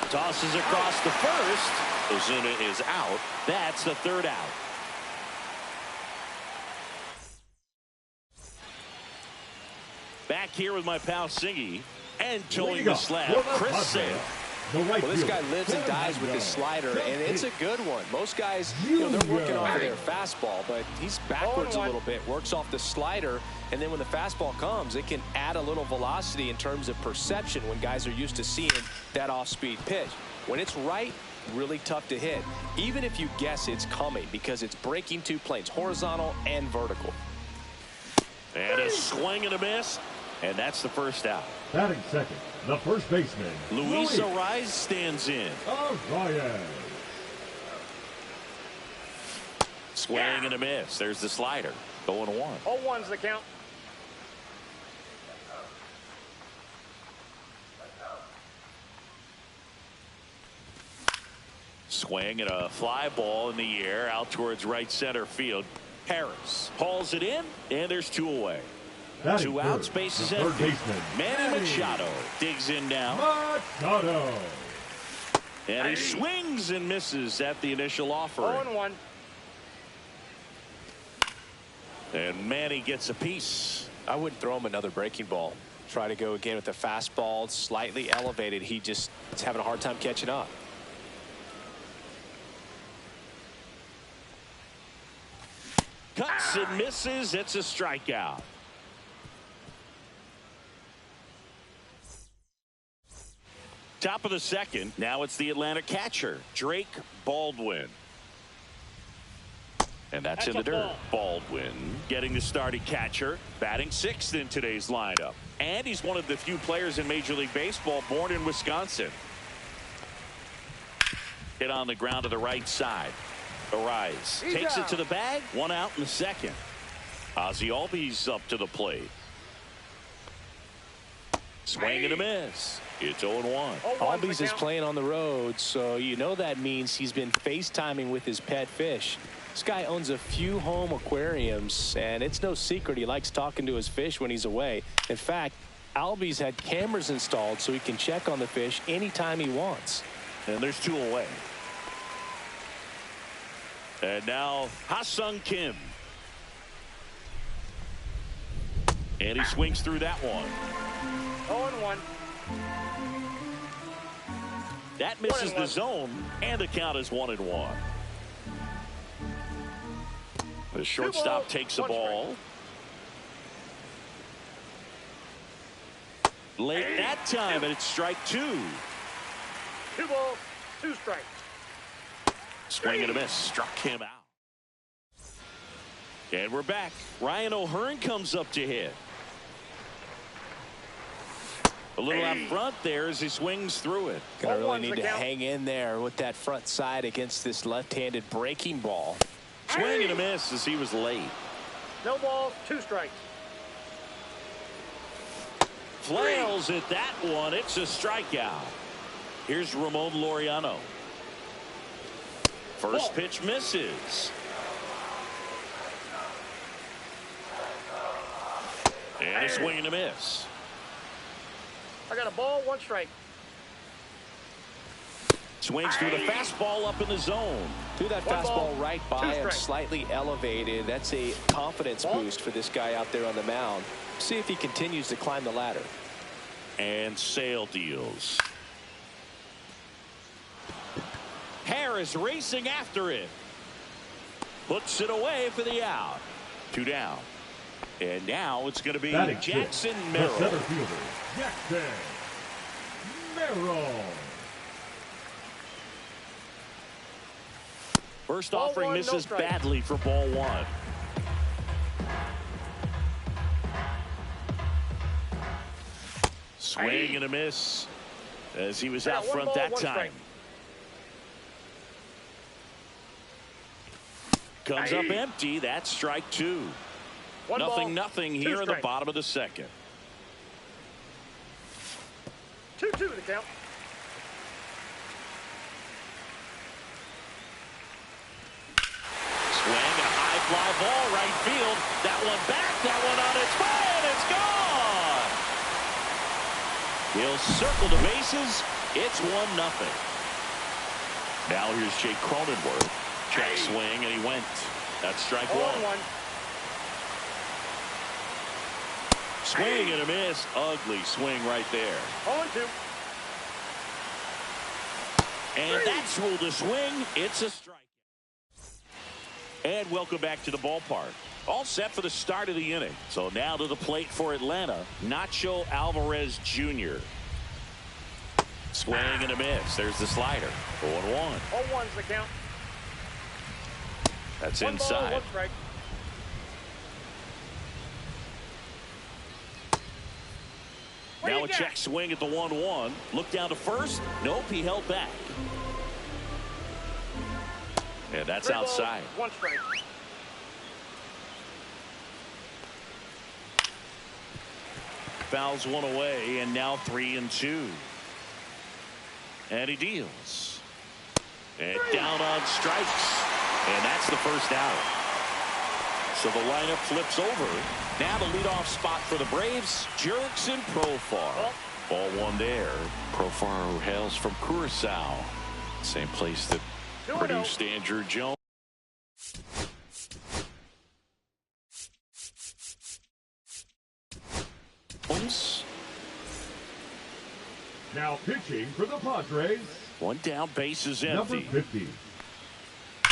tosses across the first. Ozuna is out. That's the third out. Back here with my pal Singy and towing the slab, Chris Sale. well, this guy lives and dies with his slider, and it's a good one. Most guys, they're working off of their fastball, but he's backwards a little bit, works off the slider, and then when the fastball comes, it can add a little velocity in terms of perception when guys are used to seeing that off-speed pitch. When it's right, really tough to hit, even if you guess it's coming, because it's breaking two planes, horizontal and vertical. And a swing and a miss, and that's the first out. Batting second, the first baseman, Luis Ariz stands in. Ariz. Swing and a miss. There's the slider. 0-1. 0-1's the count. Swing and a fly ball in the air out towards right center field. Harris hauls it in, and there's two away. Two outs, bases empty. Manny Machado digs in now. Machado. And he swings and misses at the initial offering. 0-1. And Manny gets a piece. I wouldn't throw him another breaking ball. Try to go again with the fastball, slightly elevated. He just is having a hard time catching up. Cuts and misses. It's a strikeout. Top of the second. Now it's the Atlanta catcher, Drake Baldwin. And that's in the dirt. Baldwin getting the starting catcher, batting sixth in today's lineup. And he's one of the few players in Major League Baseball born in Wisconsin. Hit on the ground to the right side. Ariz takes it to the bag. One out in the second. Ozzie Albies up to the plate. Swing and a miss. It's 0-1. Albies is playing on the road, so you know that means he's been FaceTiming with his pet fish. This guy owns a few home aquariums, and it's no secret he likes talking to his fish when he's away. In fact, Albies had cameras installed so he can check on the fish anytime he wants. And there's two away. And now Ha-Sung Kim. And he swings through that one. 0-1. That misses the zone, and the count is 1-1. The shortstop takes the ball. Late that time, and it's strike two. 2 balls, 2 strikes. Swing and a miss. Struck him out. And we're back. Ryan O'Hearn comes up to hit. A little out front there as he swings through it. Gonna really need to hang in there with that front side against this left-handed breaking ball. Swing and a miss as he was late. No balls, 2 strikes. Flails at that one. It's a strikeout. Here's Ramon Laureano. First pitch misses. And a swing and a miss. I got a ball, 1 strike. Swings through the fastball up in the zone. Threw that fastball right by him, slightly elevated. That's a confidence boost for this guy out there on the mound. See if he continues to climb the ladder. And Sale deals. Harris racing after it. Puts it away for the out. 2 down. And now it's going to be Jackson Merrill. The center fielder, Jackson Merrill. First Ball offering one, no misses strike. badly for ball one. Swing and a miss as he was out front that time. Comes up empty. That's strike two. Nothing here in the bottom of the second. 2-2 the count. Swing and a high fly ball right field. That one back. That one on its way, and it's gone. He'll circle the bases. It's 1-0. Now here's Jake Cronenworth. Check swing, and he went. That's strike one. 0-1. Swing and a miss. Ugly swing right there. 0-2. And that's ruled a swing. It's a strike. And welcome back to the ballpark. All set for the start of the inning. So now to the plate for Atlanta, Nacho Alvarez Jr. Swing and a miss. There's the slider. 0-1. 0-1's the count. That's One inside. ball, one strike. Now a check swing at the 1-1. Look down to first. Nope, he held back. And that's outside. One strike. Fouls one away, and now 3-2. And he deals. And down on strikes. And that's the first out. So the lineup flips over. Now the leadoff spot for the Braves, Jurickson Profar. Ball one there. Profar, who hails from Curacao. Same place that produced Andrew Jones. Now pitching for the Padres. One down, base is Number empty. 50.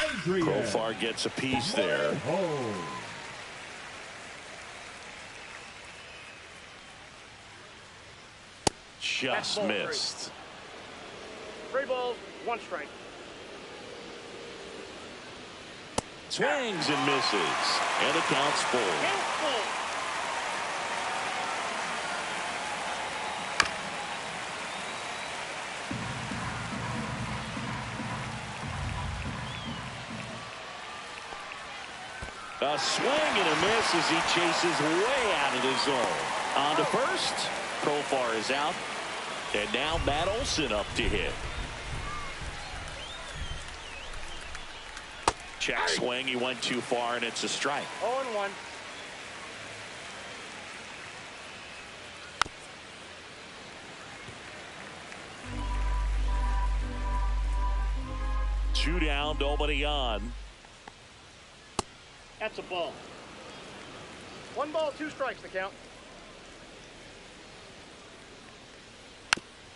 Adrian. Profar gets a piece there. Oh. Just missed. 3 balls, 1 strike. Swings and misses. And the count's full. A swing and a miss as he chases way out of the zone. On to first. Profar is out. And now Matt Olson up to hit. Check swing. He went too far, and it's a strike. 0-1. Two down, nobody on. That's a ball. 1 ball, 2 strikes the count.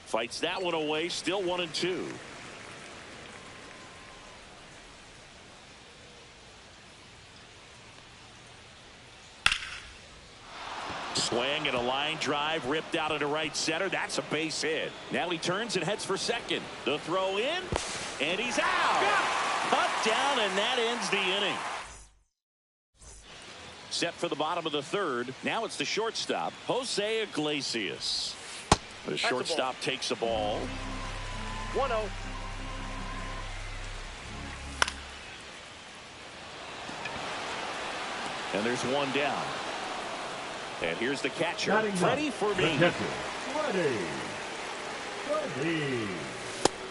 Fights that one away. Still 1-2. Swing and a line drive ripped out into right center. That's a base hit. Now he turns and heads for second. The throw in, and he's out. Cut down, and that ends the inning. Set for the bottom of the third. Now it's the shortstop, Jose Iglesias. The shortstop takes the ball. 1-0. And there's one down. And here's the catcher, Batting Freddie up, for the me. catcher, Freddie.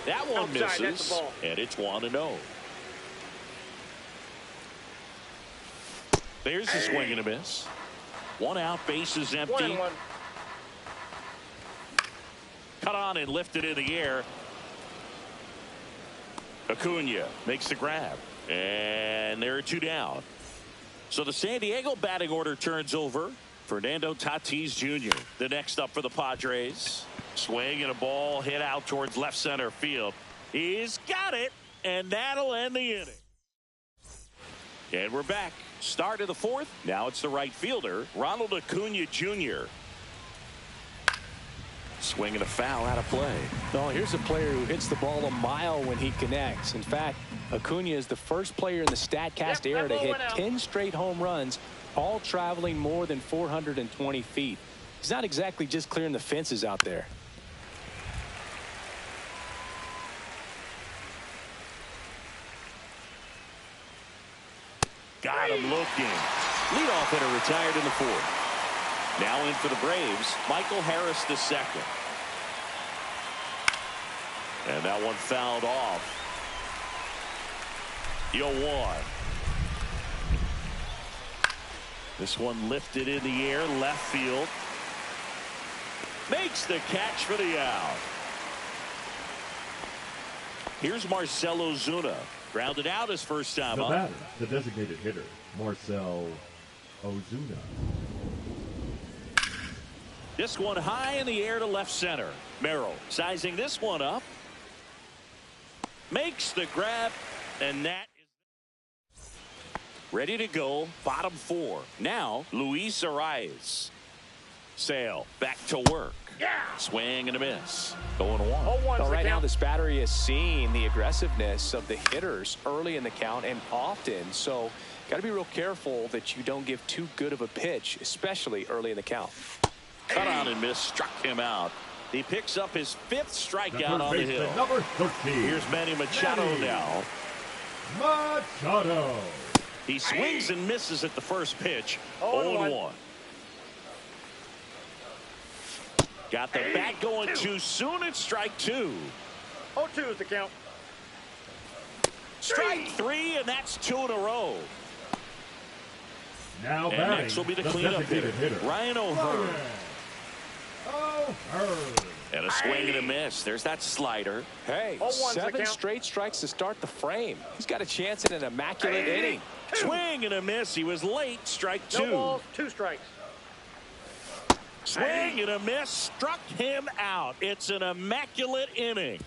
That one Outside, that's misses, the ball. and it's 1-0. There's the swing and a miss. One out, base is empty. 1-1. Cut on and lifted in the air. Acuna makes the grab. And there are 2 down. So the San Diego batting order turns over. Fernando Tatis Jr. the next up for the Padres. Swing and a ball hit out towards left center field. He's got it, and that'll end the inning. And we're back. Start of the fourth. Now it's the right fielder, Ronald Acuna Jr. Swing and a foul out of play. Well, here's a player who hits the ball a mile when he connects. In fact, Acuna is the first player in the StatCast era to hit 10 straight home runs, all traveling more than 420 feet. He's not exactly just clearing the fences out there. Got him looking. Leadoff hitter retired in the fourth. Now in for the Braves, Michael Harris the second. And that one fouled off. 0-1. This one lifted in the air, left field. Makes the catch for the out. Here's Marcell Ozuna. Grounded out his first time The up. batter, the designated hitter, Marcell Ozuna. This one high in the air to left center. Merrill sizing this one up. Makes the grab, and that is ready to go. Bottom four. Now Luis Arias. Sale back to work. Yeah. Swing and a miss. 0-1. Well, right now this battery is seeing the aggressiveness of the hitters early in the count and often. So got to be real careful that you don't give too good of a pitch, especially early in the count. Cut on and miss. Struck him out. He picks up his fifth strikeout on the hill. Number 13. Here's Manny Machado now. Machado. He swings and misses at the first pitch. 0-1. 0-1. Got the bat going too soon. It's strike two. 0-2 is the count. Strike three, and that's two in a row. Now And batting, next will be the cleanup hitter, Ryan O'Hearn. And a swing and a miss. There's that slider. Hey, 0-1's the 7 count. straight strikes to start the frame. He's got a chance at an immaculate inning. Swing and a miss. He was late. Strike No two. balls, 2 strikes. Swing and a miss. Struck him out. It's an immaculate inning.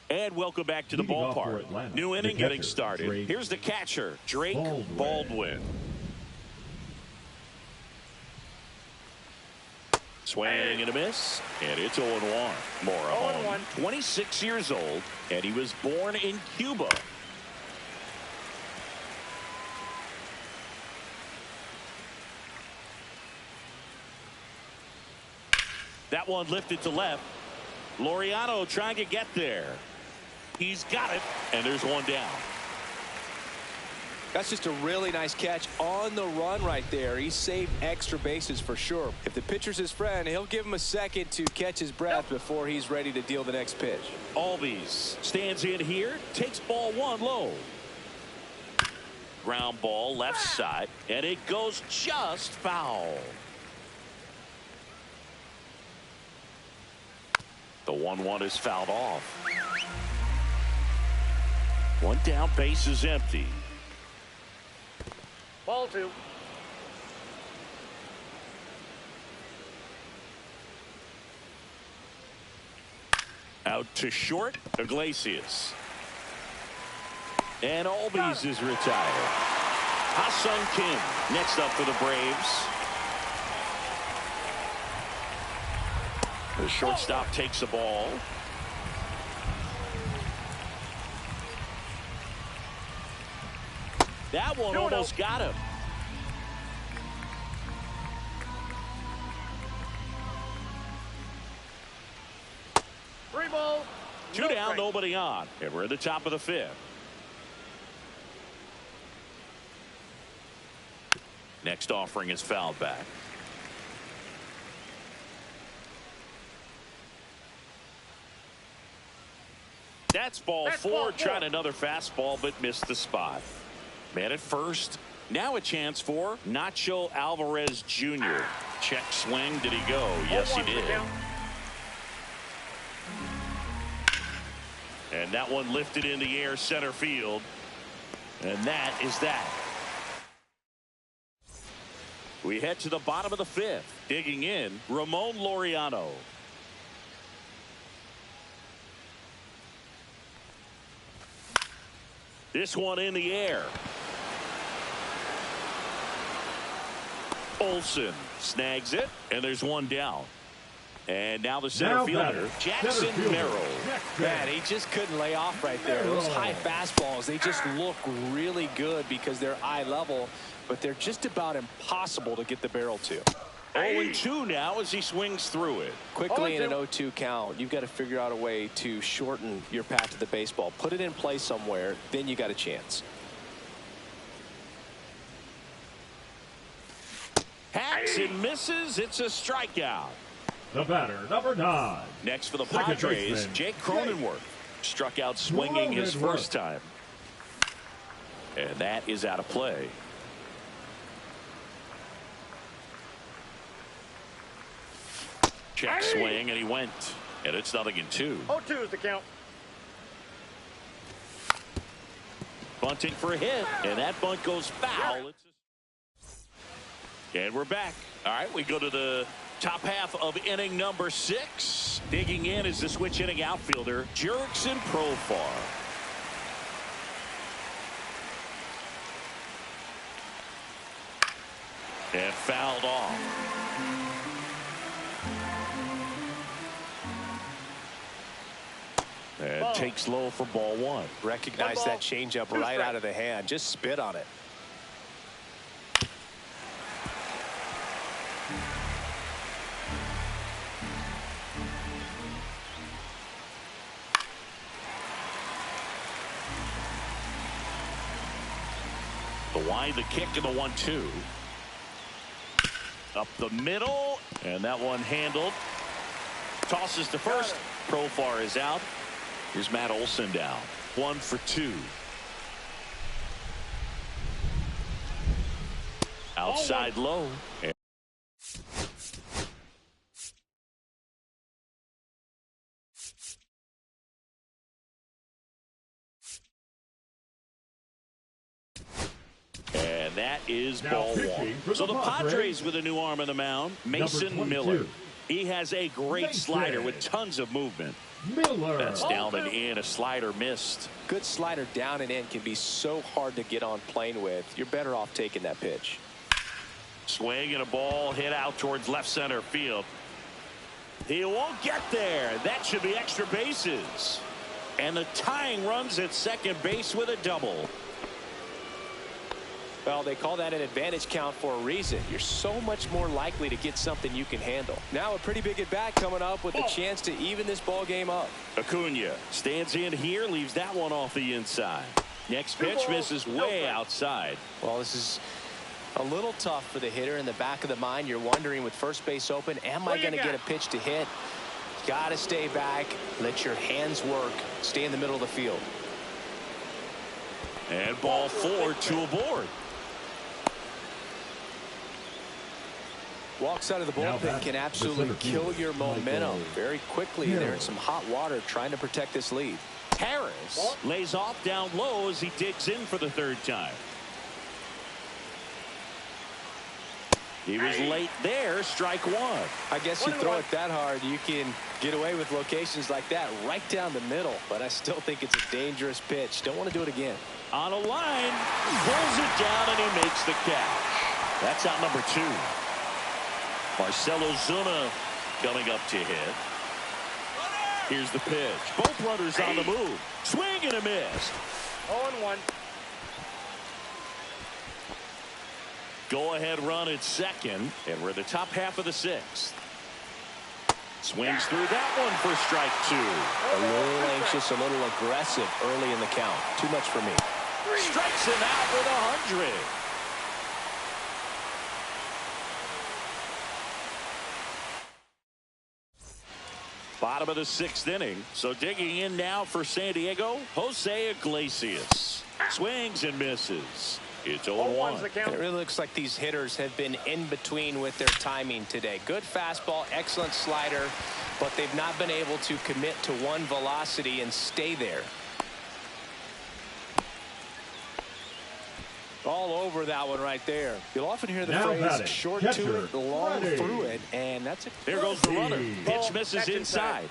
And welcome back to the Leading off for ballpark. Atlanta, New inning the getting catcher, started. Drake Here's the catcher, Drake Baldwin. Baldwin. Swing and a miss, and it's 0-1. Morejon, 26 years old, and he was born in Cuba. That one lifted to left. Laureano trying to get there. He's got it, and there's one down. That's just a really nice catch on the run right there. He saved extra bases for sure. If the pitcher's his friend, he'll give him a second to catch his breath before he's ready to deal the next pitch. Albies stands in here, takes ball one low. Ground ball left side, and it goes just foul. The 1-1 is fouled off. One down, base is empty. Ball 2. Out to short, Iglesias. And Albies is retired. Ha-Sung Kim next up for the Braves. The shortstop takes the ball. That one almost got him. Three balls. Two no down, strike. nobody on. And we're at the top of the fifth. Next offering is fouled back. That's ball four. Trying another fastball, but missed the spot. Man at first. Now a chance for Nacho Alvarez Jr. Check swing. Did he go? Yes, he did. And that one lifted in the air center field. And that is that. We head to the bottom of the fifth. Digging in, Ramon Laureano. This one in the air. Olsen snags it, and there's one down. And now the center fielder, Jackson Merrill. Man, he just couldn't lay off right there. Those high fastballs, they just look really good because they're eye level, but they're just about impossible to get the barrel to. 0-2 now as he swings through it. Quickly in an 0-2 count, you've got to figure out a way to shorten your path to the baseball. Put it in play somewhere, then you got a chance. Hacks and misses. It's a strikeout. The batter, number 9. Next for the Padres, Jake Cronenworth. Struck out swinging his first time. And that is out of play. Check swing, and he went. And it's 0-2. 0-2 is the count. Bunting for a hit, and that bunt goes foul. And we're back. All right, we go to the top half of inning number 6. Digging in is the switch inning outfielder, Jurickson Profar. And fouled off. And takes low for ball 1. Recognize that changeup right out of the hand. Just spit on it. The wind, the kick, and the 1-2. Up the middle, and that one handled. Tosses to first. Profar is out. Here's Matt Olson down. 1 for 2. Outside low. And that is ball 1. So the Padres with a new arm on the mound, Mason Miller. He has a great slider with tons of movement. That's down and in. A slider missed. Good slider down and in can be so hard to get on plane with. You're better off taking that pitch. Swing and a ball hit out towards left center field. He won't get there. That should be extra bases. And the tying runs at second base with a double. Well, they call that an advantage count for a reason. You're so much more likely to get something you can handle. Now a pretty big at bat coming up with a chance to even this ball game up. Acuna stands in here, leaves that one off the inside. Next pitch misses way outside. Well, this is a little tough for the hitter. In the back of the mind, you're wondering with first base open, am I going to get a pitch to hit? Got to stay back, let your hands work, stay in the middle of the field. And ball 4, 2 aboard. Walks out of the bullpen can absolutely kill your momentum very quickly. They're in some hot water trying to protect this lead. Harris lays off down low as he digs in for the 3rd time. He was late there. Strike 1. I guess you throw it that hard, you can get away with locations like that right down the middle. But I still think it's a dangerous pitch. Don't want to do it again. On a line, pulls it down, and he makes the catch. That's out number 2. Marcell Ozuna coming up to hit. Here's the pitch. Both runners on the move. Swing and a miss. 0-1. Go-ahead run at second, and we're at the top half of the 6th. Swings through that one for strike 2. A little anxious, a little aggressive early in the count. Too much for me. Strikes him out with 100. Bottom of the 6th inning. So digging in now for San Diego, Jose Iglesias. Swings and misses. It's 0-1. It really looks like these hitters have been in between with their timing today. Good fastball, excellent slider, but they've not been able to commit to one velocity and stay there. All over that one right there. You'll often hear the phrase short to it, long through it, and that's a... There goes the runner. Pitch misses inside.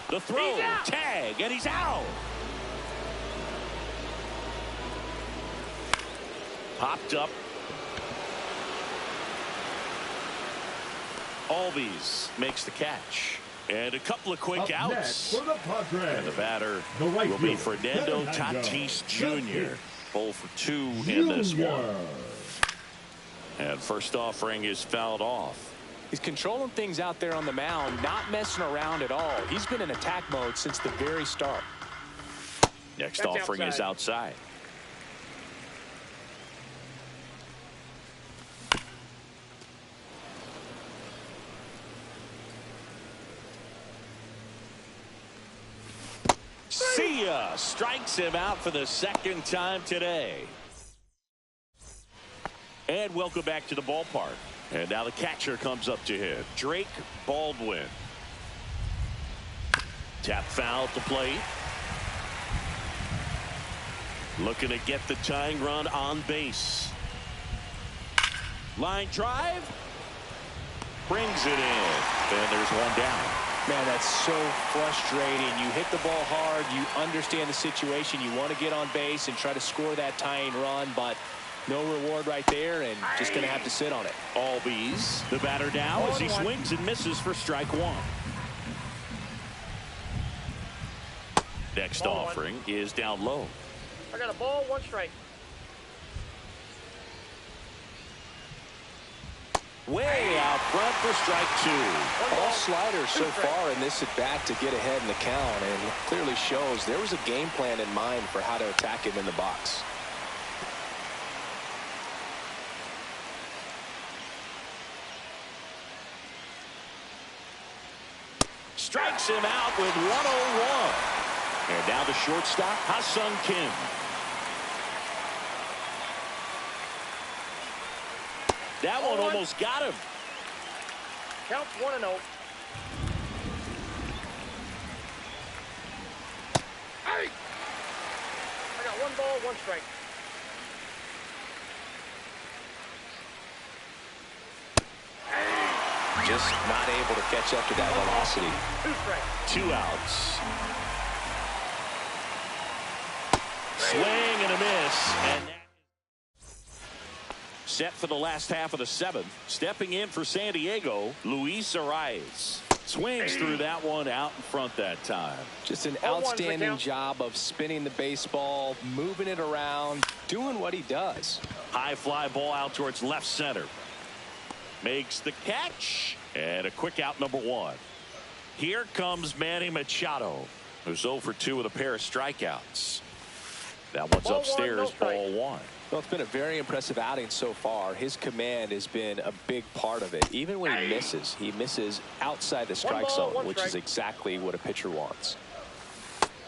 The throw, tag, and he's out. Popped up. Albies makes the catch. And a couple of quick Up next outs. for the Padres, And the batter the right will be fielder, Fernando Fernando Tatis Jr. 0 for 2 in this Jr. one. And first offering is fouled off. He's controlling things out there on the mound, not messing around at all. He's been in attack mode since the very start. Next That's offering is outside. See ya. Strikes him out for the second time today. And welcome back to the ballpark. And now the catcher comes up to hit. Drake Baldwin. Tap foul at the plate. Looking to get the tying run on base. Line drive. Brings it in. And there's one down. Man, that's so frustrating. You hit the ball hard. You understand the situation. You want to get on base and try to score that tying run, but no reward right there, and just going to have to sit on it. Albies, the batter now as he swings and misses for strike one. Next offering is down low. I got a ball, 1 strike. Way out front for strike 2. All sliders so far in this at bat to get ahead in the count, and it clearly shows there was a game plan in mind for how to attack him in the box. Strikes him out with 101. And now the shortstop, Ha-Sung Kim. That one almost got him. Counts 1-0. Hey! I got 1 ball, 1 strike. Just not able to catch up to that velocity. 2 strikes. 2 outs. Swing and a miss. And set for the last half of the 7th. Stepping in for San Diego, Luis Arraez. Swings through that one out in front that time. Just an outstanding job of spinning the baseball, moving it around, doing what he does. High fly ball out towards left center. Makes the catch. And a quick out, number 1. Here comes Manny Machado, who's 0 for 2 with a pair of strikeouts. That one's upstairs, ball 1. Well, it's been a very impressive outing so far. His command has been a big part of it. Even when he misses outside the strike zone, which is exactly what a pitcher wants.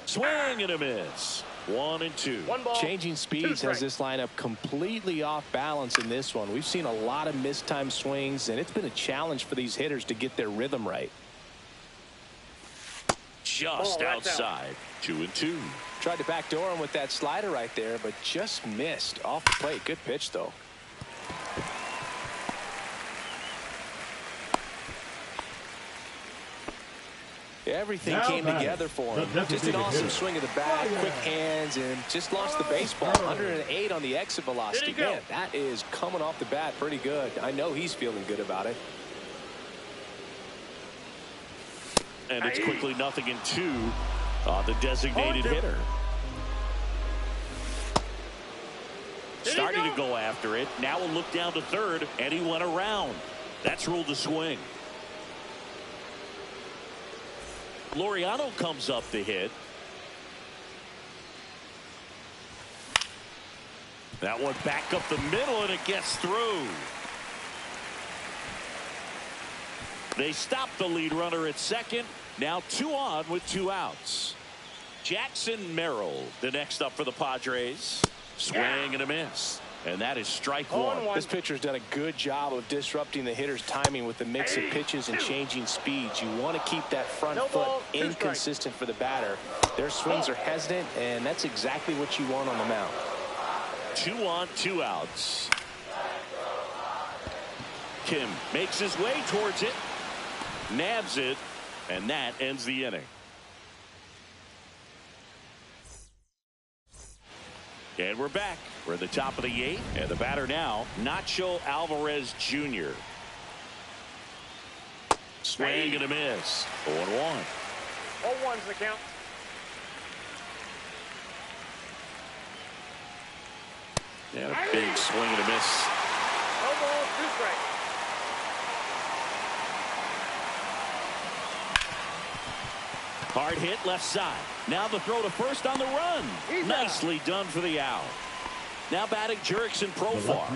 Swing and a miss. 1 and 2. Changing speeds has this lineup completely off balance in this one. We've seen a lot of mistimed swings, and it's been a challenge for these hitters to get their rhythm right. Just outside. 2 and 2. Tried to backdoor him with that slider right there, but just missed off the plate. Good pitch, though. Everything came together for him. Just an awesome swing of the bat, quick hands, and just lost the baseball. 108 on the exit velocity. Man, that is coming off the bat pretty good. I know he's feeling good about it. And it's quickly 0-2 on the designated hitter. Starting to go after it. Now we'll look down to third, and he went around. That's ruled a swing. Laureano comes up to hit. That one back up the middle, and it gets through. They stop the lead runner at second. Now 2 on with 2 outs. Jackson Merrill, the next up for the Padres. Swing and a miss. And that is strike 1. This pitcher's done a good job of disrupting the hitter's timing with the mix of pitches and changing speeds. You want to keep that front foot inconsistent for the batter. Their swings are hesitant, and that's exactly what you want on the mound. 2 on, 2 outs. Kim makes his way towards it. Nabs it. And that ends the inning. And we're back. We're at the top of the 8th. And the batter now, Nacho Alvarez Jr. Swing and a miss. 0-1. 0-1's the count. And a big swing and a miss. No ball, 2 strikes. Hard hit left side. Now the throw to first on the run. Nicely done for the out. Now batting Jurickson Profar.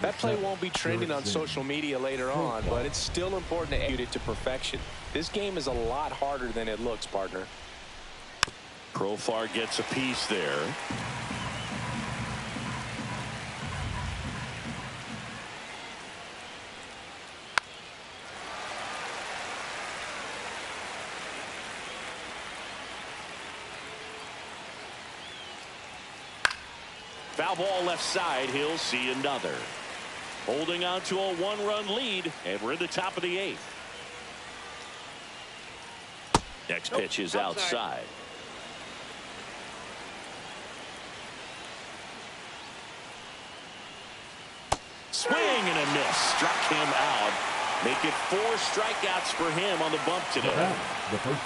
That play won't be trending on social media later on, but it's still important to execute it to perfection. This game is a lot harder than it looks, partner. Profar gets a piece there. Foul ball left side. He'll see another. Holding on to a 1-run lead, and we're in the top of the 8th. Next pitch is outside. Swing and a miss. Struck him out. Make it 4 strikeouts for him on the bump today.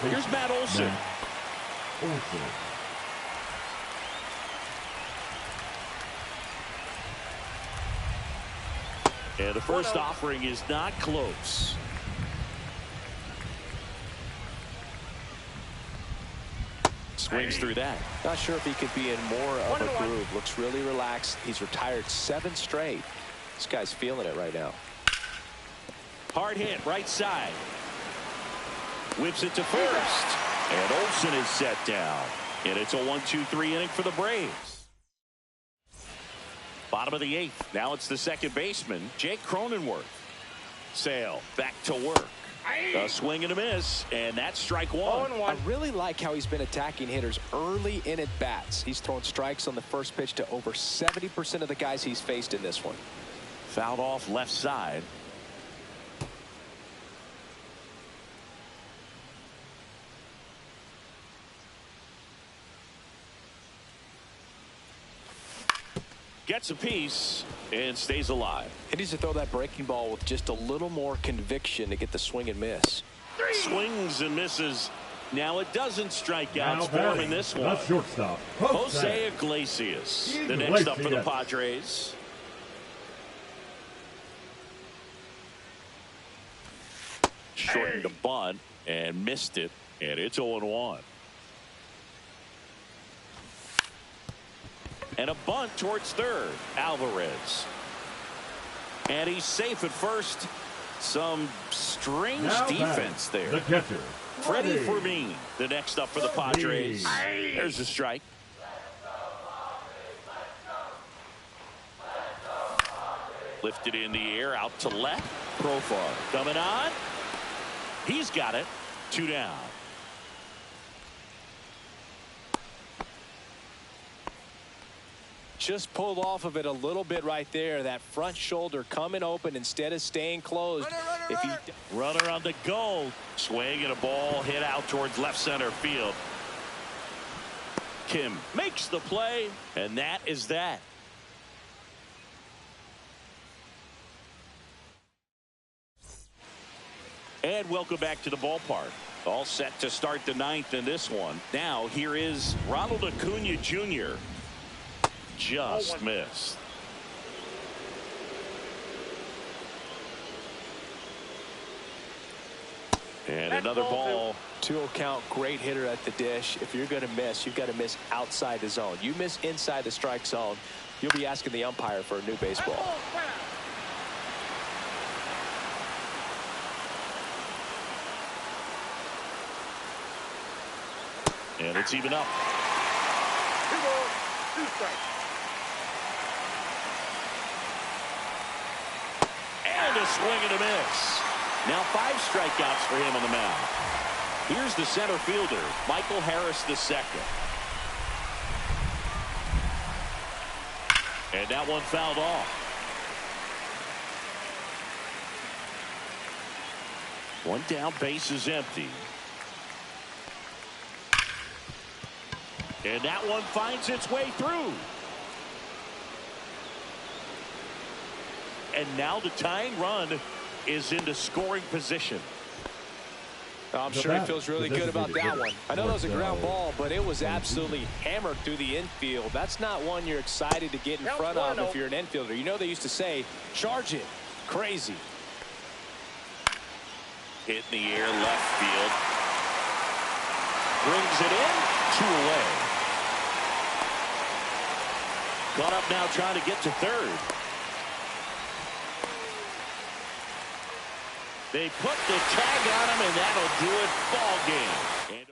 Here's Matt Olson. And the first offering is not close. Swings through that. Not sure if he could be in more of a groove. Looks really relaxed. He's retired 7 straight. This guy's feeling it right now. Hard hit right side. Whips it to first. And Olson is set down. And it's a 1-2-3 inning for the Braves. Bottom of the 8th. Now it's the second baseman, Jake Cronenworth. Sale back to work. A swing and a miss, and that's strike 1. I really like how he's been attacking hitters early in at bats. He's thrown strikes on the first pitch to over 70% of the guys he's faced in this one. Fouled off left side. Gets a piece and stays alive. He needs to throw that breaking ball with just a little more conviction to get the swing and miss. Swings and misses. Now it doesn't strike out for him in this one. That's shortstop. Jose Iglesias, the next up for the Padres. Shortened the bunt and missed it, and it's 0-1. And a bunt towards third. Alvarez. And he's safe at first. Some strange defense there. The catcher. Freddie Fermin, the next up for the Padres. There's a strike. Lifted in the air, out to left. Profar coming on. He's got it. 2 down. Just pulled off of it a little bit right there. That front shoulder coming open instead of staying closed. Runner on the goal. Swing and a ball hit out towards left center field. Kim makes the play, and that is that. And welcome back to the ballpark. All set to start the 9th in this one. Now here is Ronald Acuna Jr. Just missed. And another ball. 2-0 count. Great hitter at the dish. If you're going to miss, you've got to miss outside the zone. You miss inside the strike zone, you'll be asking the umpire for a new baseball. And it's even up. 2 balls, 2 strikes. And a swing and a miss. Now 5 strikeouts for him on the mound. Here's the center fielder, Michael Harris II. And that one fouled off. One down, base is empty. And that one finds its way through. And now the tying run is into scoring position. I'm sure he feels really good about that one. I know that was a ground ball, but it was absolutely hammered through the infield. That's not one you're excited to get in front of if you're an infielder. You know they used to say, charge it. Crazy. Hit in the air, left field. Brings it in, 2 away. Caught up now trying to get to third. They put the tag on him, and that'll do it. Ball game. And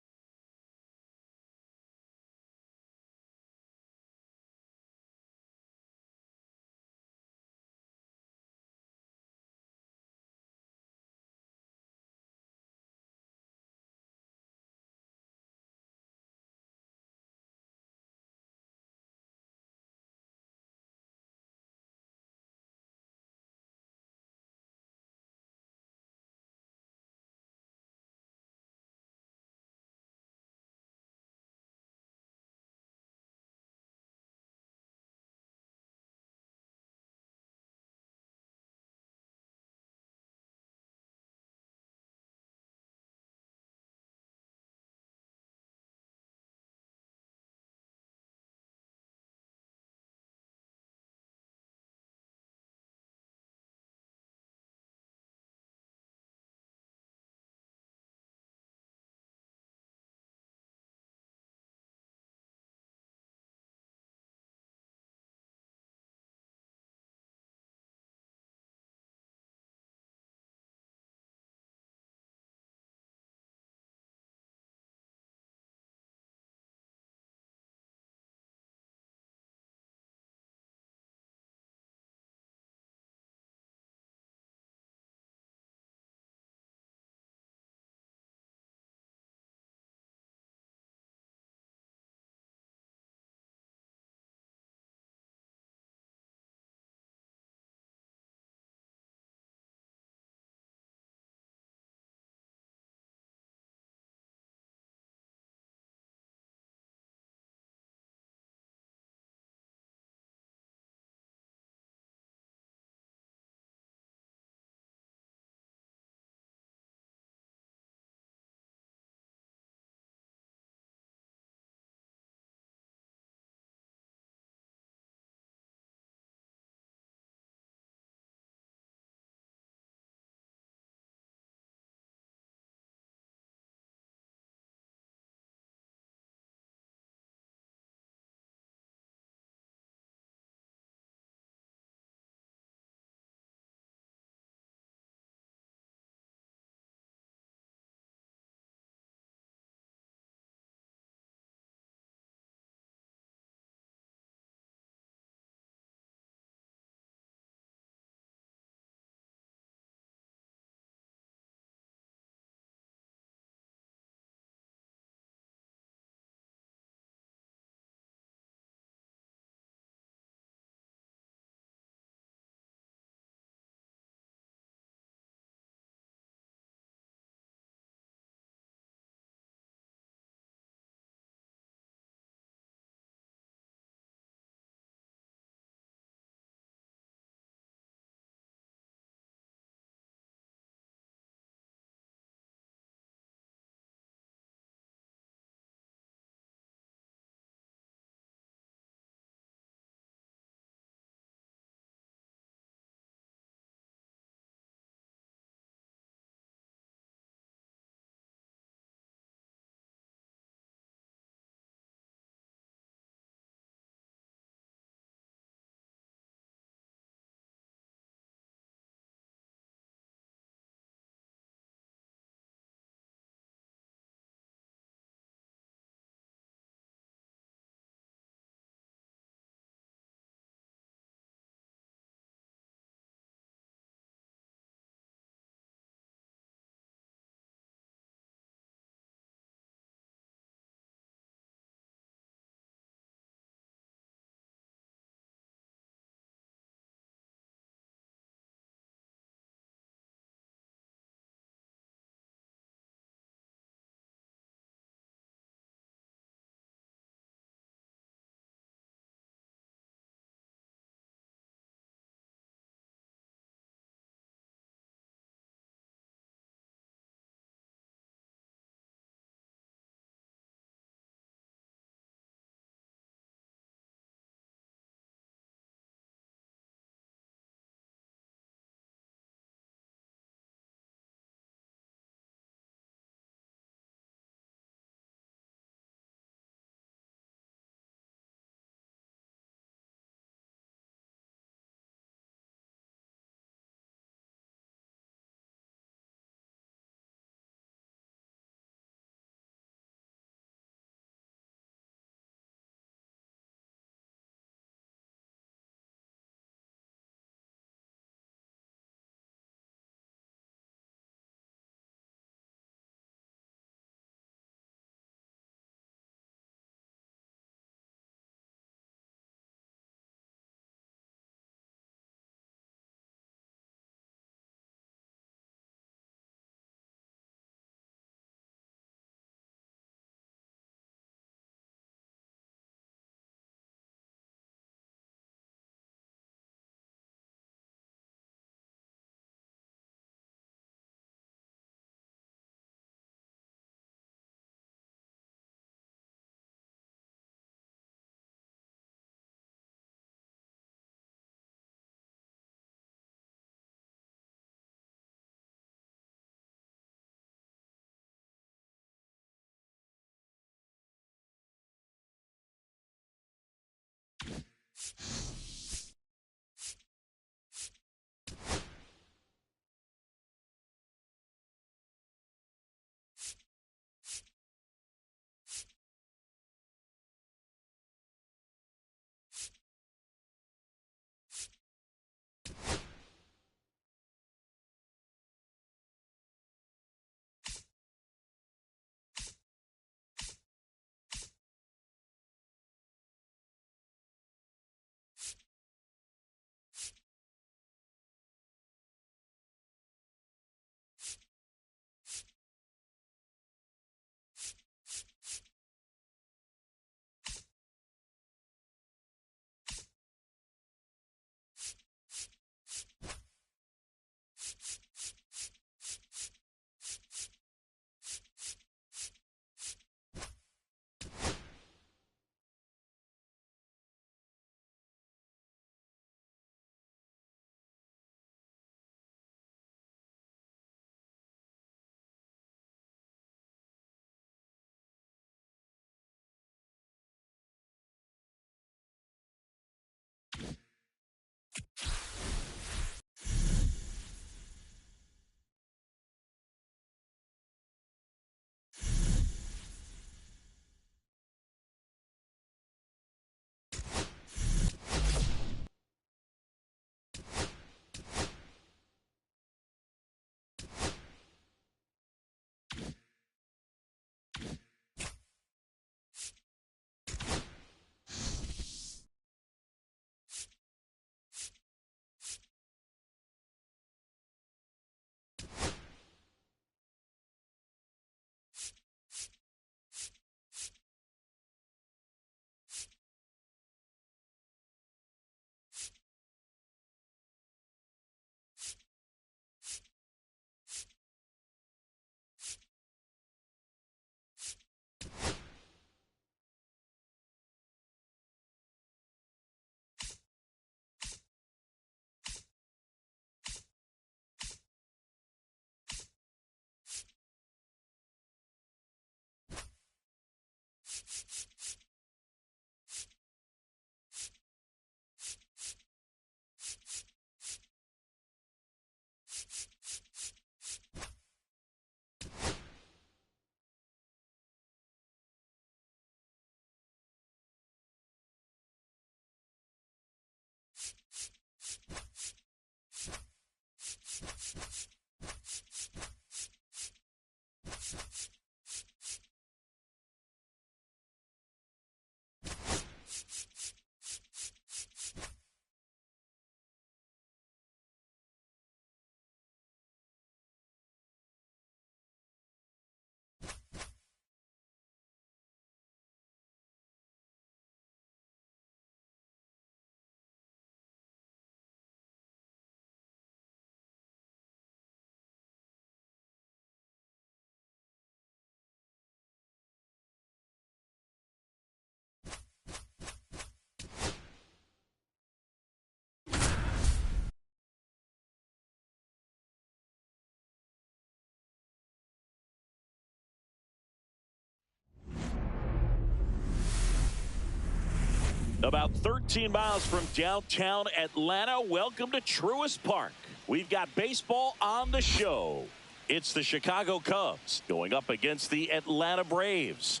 About 13 miles from downtown Atlanta. Welcome to Truist Park. We've got baseball on the show. It's the Chicago Cubs going up against the Atlanta Braves.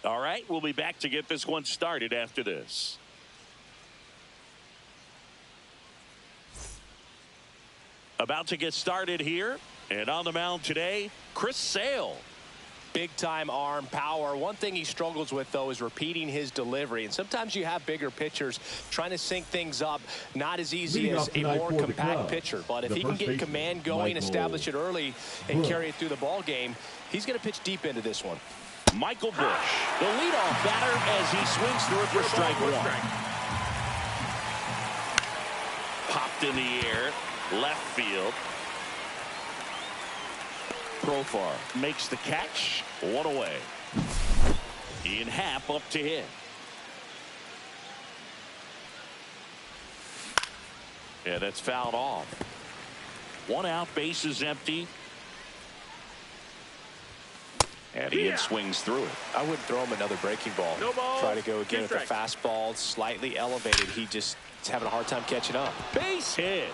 All right, we'll be back to get this one started after this. About to get started here. And on the mound today, Chris Sale. Big time arm power. One thing he struggles with, though, is repeating his delivery. And sometimes you have bigger pitchers trying to sync things up. Not as easy as a more compact pitcher. But if he can get command going, establish it early, and carry it through the ball game, he's going to pitch deep into this one. Michael Busch, the leadoff batter, as he swings through it for strike one. Popped in the air, left field. Profar makes the catch. One away. Ian Happ up to hit. Yeah, that's fouled off. One out, base is empty. And Ian swings through it. I wouldn't throw him another breaking ball. No ball. Try to go again with the fastball, slightly elevated. He just is having a hard time catching up. Base hit.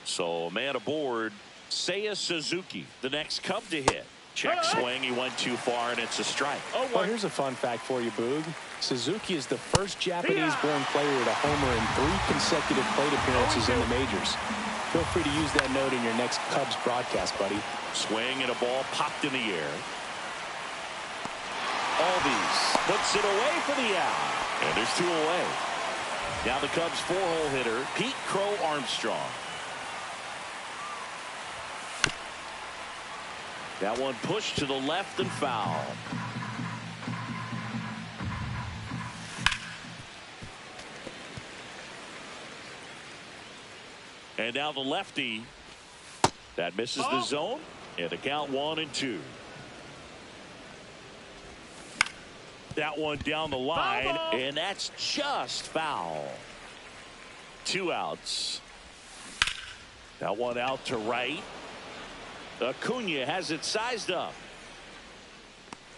So man aboard, Seiya Suzuki, the next Cub to hit. Check swing, he went too far, and it's a strike. Well, here's a fun fact for you, Boog. Suzuki is the first Japanese-born player to homer in 3 consecutive plate appearances in the majors. Feel free to use that note in your next Cubs broadcast, buddy. Swing and a ball popped in the air. Albies puts it away for the out. And there's 2 away. Now the Cubs 4-hole hitter, Pete Crow Armstrong. That one pushed to the left and foul. And now the lefty. That misses the zone. And the count 1-2. That one down the line. And that's just foul. 2 outs. That one out to right. Acuna has it sized up.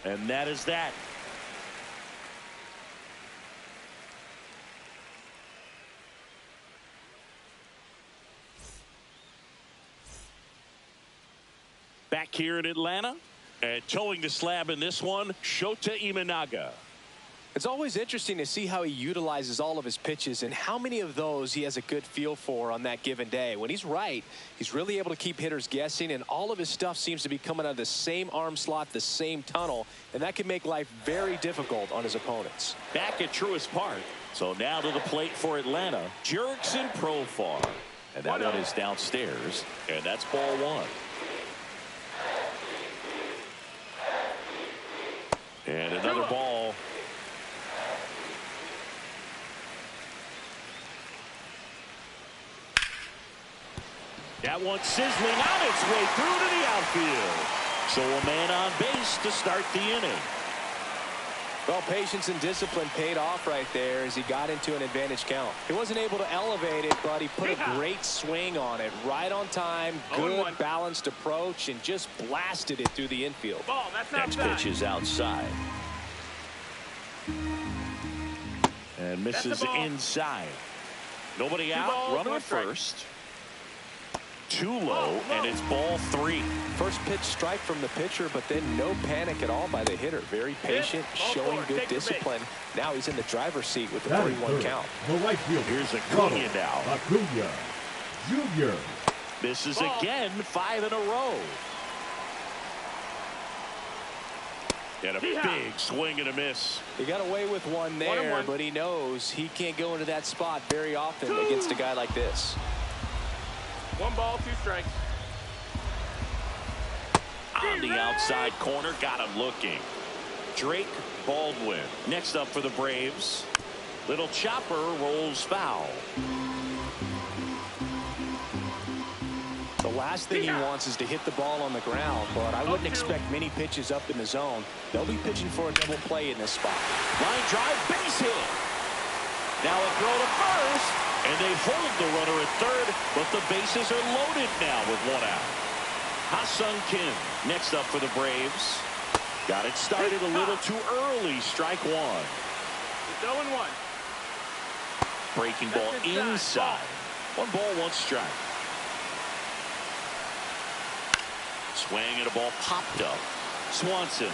And that is that. Back here in Atlanta, and towing the slab in this one, Shota Imanaga. It's always interesting to see how he utilizes all of his pitches and how many of those he has a good feel for on that given day. When he's right, he's really able to keep hitters guessing, and all of his stuff seems to be coming out of the same arm slot, the same tunnel, and that can make life very difficult on his opponents. Back at Truist Park. So now to the plate for Atlanta, Jurickson Profar. And that one is downstairs, and that's ball 1. And another ball. That one sizzling on its way through to the outfield. So a man on base to start the inning. Well, patience and discipline paid off right there as he got into an advantage count. He wasn't able to elevate it, but he put a great swing on it. Right on time, good balanced approach, and just blasted it through the infield. Ball, that's Next pitch is outside. And misses inside. Nobody out. Runner at first. Too low, and it's ball 3. First pitch strike from the pitcher, but then no panic at all by the hitter. Very patient, showing good discipline. Now he's in the driver's seat with the 3-1 count. The right fielder. Here's Acuna now. Acuna Jr. Misses again, 5 in a row. And a big swing and a miss. He got away with one there, but he knows he can't go into that spot very often against a guy like this. 1 ball, 2 strikes. On the outside corner, got him looking. Drake Baldwin next up for the Braves. Little chopper rolls foul. The last thing he wants is to hit the ball on the ground, but I wouldn't expect many pitches up in the zone. They'll be pitching for a double play in this spot. Line drive, base hit. Now a throw to first, and they hold the runner at third, but the bases are loaded now with 1 out. Ha-Sung Kim next up for the Braves. Got it started a little too early. Strike 1. It's 0-1. Breaking ball inside. 1 ball, 1 strike. Swing and a ball popped up. Swanson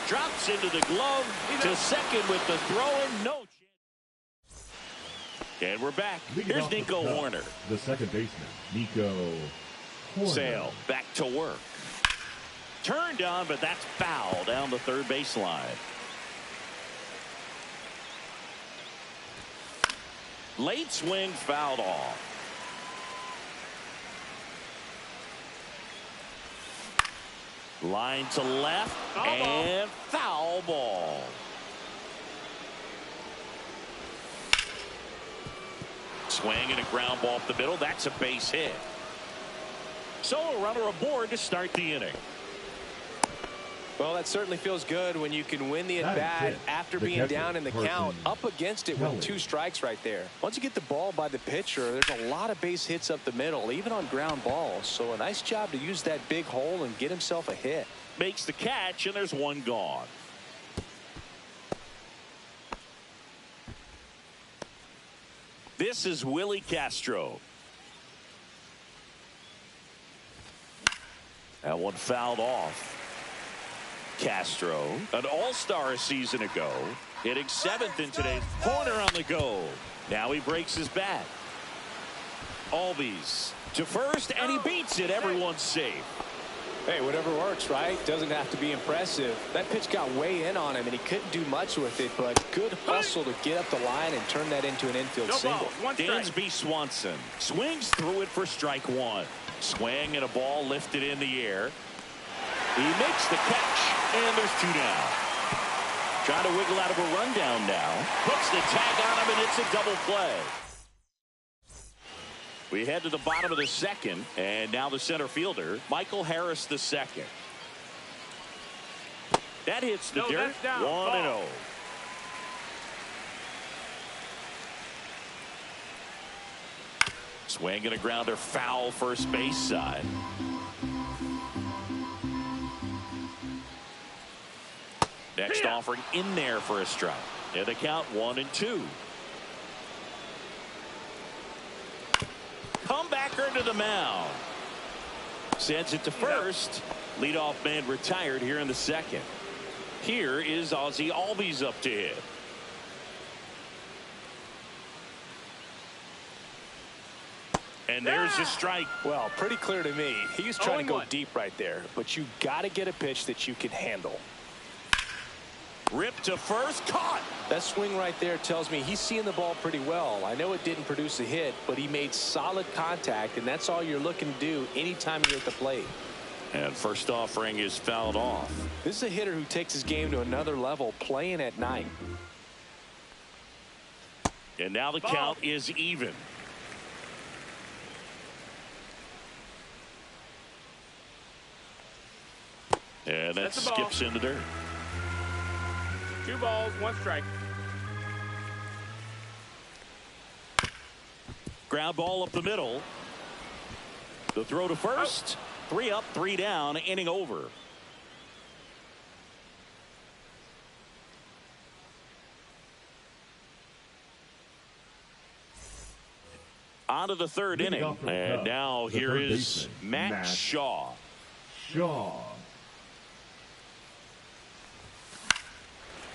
drops into the glove to second with the throw and no chance. And we're back. Here's Nico Horner. The second baseman, Nico Horner. Sale back to work. Turned on, but that's foul down the third baseline. Late swing fouled off. Line to left and foul ball. Swing and a ground ball up the middle. That's a base hit. So a runner aboard to start the inning. Well, that certainly feels good when you can win the at-bat after being down in the count, up against it with 2 strikes right there. Once you get the ball by the pitcher, there's a lot of base hits up the middle, even on ground balls. So a nice job to use that big hole and get himself a hit. Makes the catch, and there's 1 gone. This is Willie Castro. That one fouled off. Castro, an all-star a season ago, hitting 7th in today's. Corner on the go. Now he breaks his bat. Albies to first, and he beats it. Everyone's safe. Hey, whatever works, right? Doesn't have to be impressive. That pitch got way in on him, and he couldn't do much with it, but good hustle to get up the line and turn that into an infield single. Dansby Swanson swings through it for strike 1. Swing and a ball lifted in the air. He makes the catch, and there's 2 down. Trying to wiggle out of a rundown now. Puts the tag on him, and it's a double play. We head to the bottom of the 2nd, and now the center fielder, Michael Harris the 2nd. That hits the dirt. 1-0. Swing and a grounder foul first base side. Next offering in there for a strike. And the count 1-2. Comebacker to the mound. Sends it to first. Leadoff man retired here in the 2nd. Here is Ozzie Albies up to hit. And there's a strike. Well, pretty clear to me. He was trying to go deep right there, but you got to get a pitch that you can handle. Ripped to first, caught. That swing right there tells me he's seeing the ball pretty well. I know it didn't produce a hit, but he made solid contact, and that's all you're looking to do anytime you're at the plate. And first offering is fouled off. This is a hitter who takes his game to another level, playing at night. And now the count is even. And that skips into dirt. 2 balls, 1 strike. Ground ball up the middle. The throw to first. 3 up, 3 down, inning over. On to the third inning. And now here is Matt Shaw.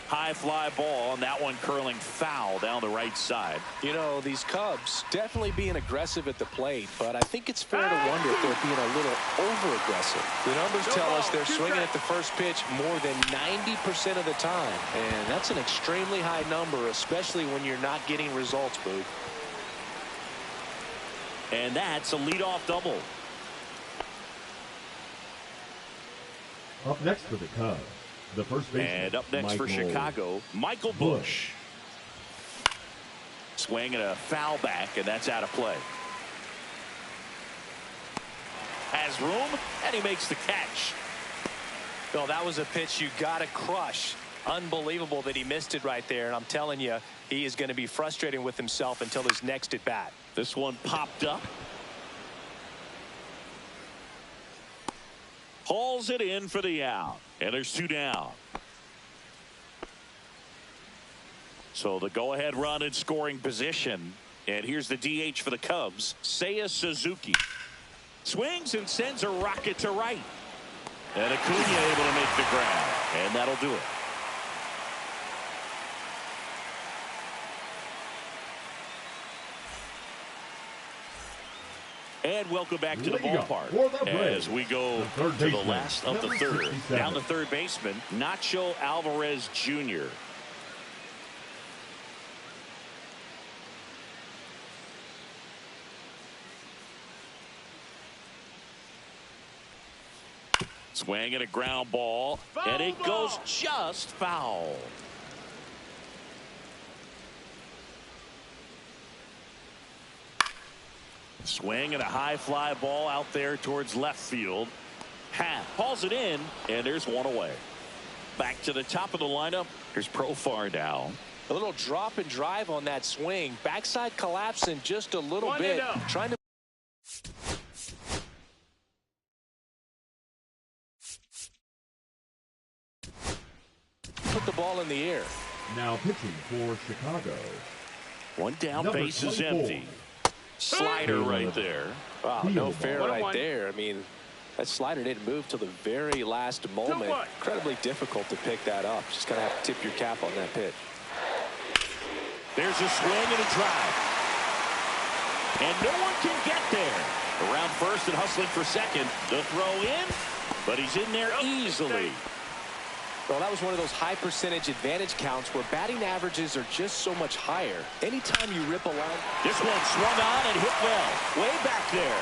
High fly ball, and that one curling foul down the right side. You know, these Cubs definitely being aggressive at the plate, but I think it's fair to wonder if they're being a little over-aggressive. The numbers tell us they're swinging at the first pitch more than 90% of the time, and that's an extremely high number, especially when you're not getting results, Boog. And that's a leadoff double. Up next for the Cubs, the first baseman. And up next for Chicago, Michael Busch. Swing and a foul back, and that's out of play. Has room, and he makes the catch. No, that was a pitch you got to crush. Unbelievable that he missed it right there, and I'm telling you, he is going to be frustrated with himself until his next at bat. This one popped up. Hauls it in for the out. And there's 2 down. So the go-ahead run in scoring position. And here's the DH for the Cubs, Seiya Suzuki. Swings and sends a rocket to right. And Acuna able to make the grab. And that'll do it. And welcome back to the ballpark as we go to the last of the third. Down the third baseman, Nacho Alvarez Jr. Swing and a ground ball, and it goes just foul. Swing and a high fly ball out there towards left field. Happ hauls it in, and there's one away. Back to the top of the lineup. Here's Profar now. A little drop and drive on that swing. Backside collapsing just a little bit. Trying to put the ball in the air. Now pitching for Chicago. One down, base is empty. Slider right there. Wow, no fair right there. I mean, that slider didn't move till the very last moment. Incredibly difficult to pick that up. Just gonna have to tip your cap on that pitch. There's a swing and a drive. And no one can get there. Around first and hustling for second. The throw in, but he's in there easily. Well, that was one of those high percentage advantage counts where batting averages are just so much higher. Anytime you rip a line. This one swung on and hit well. Way back there.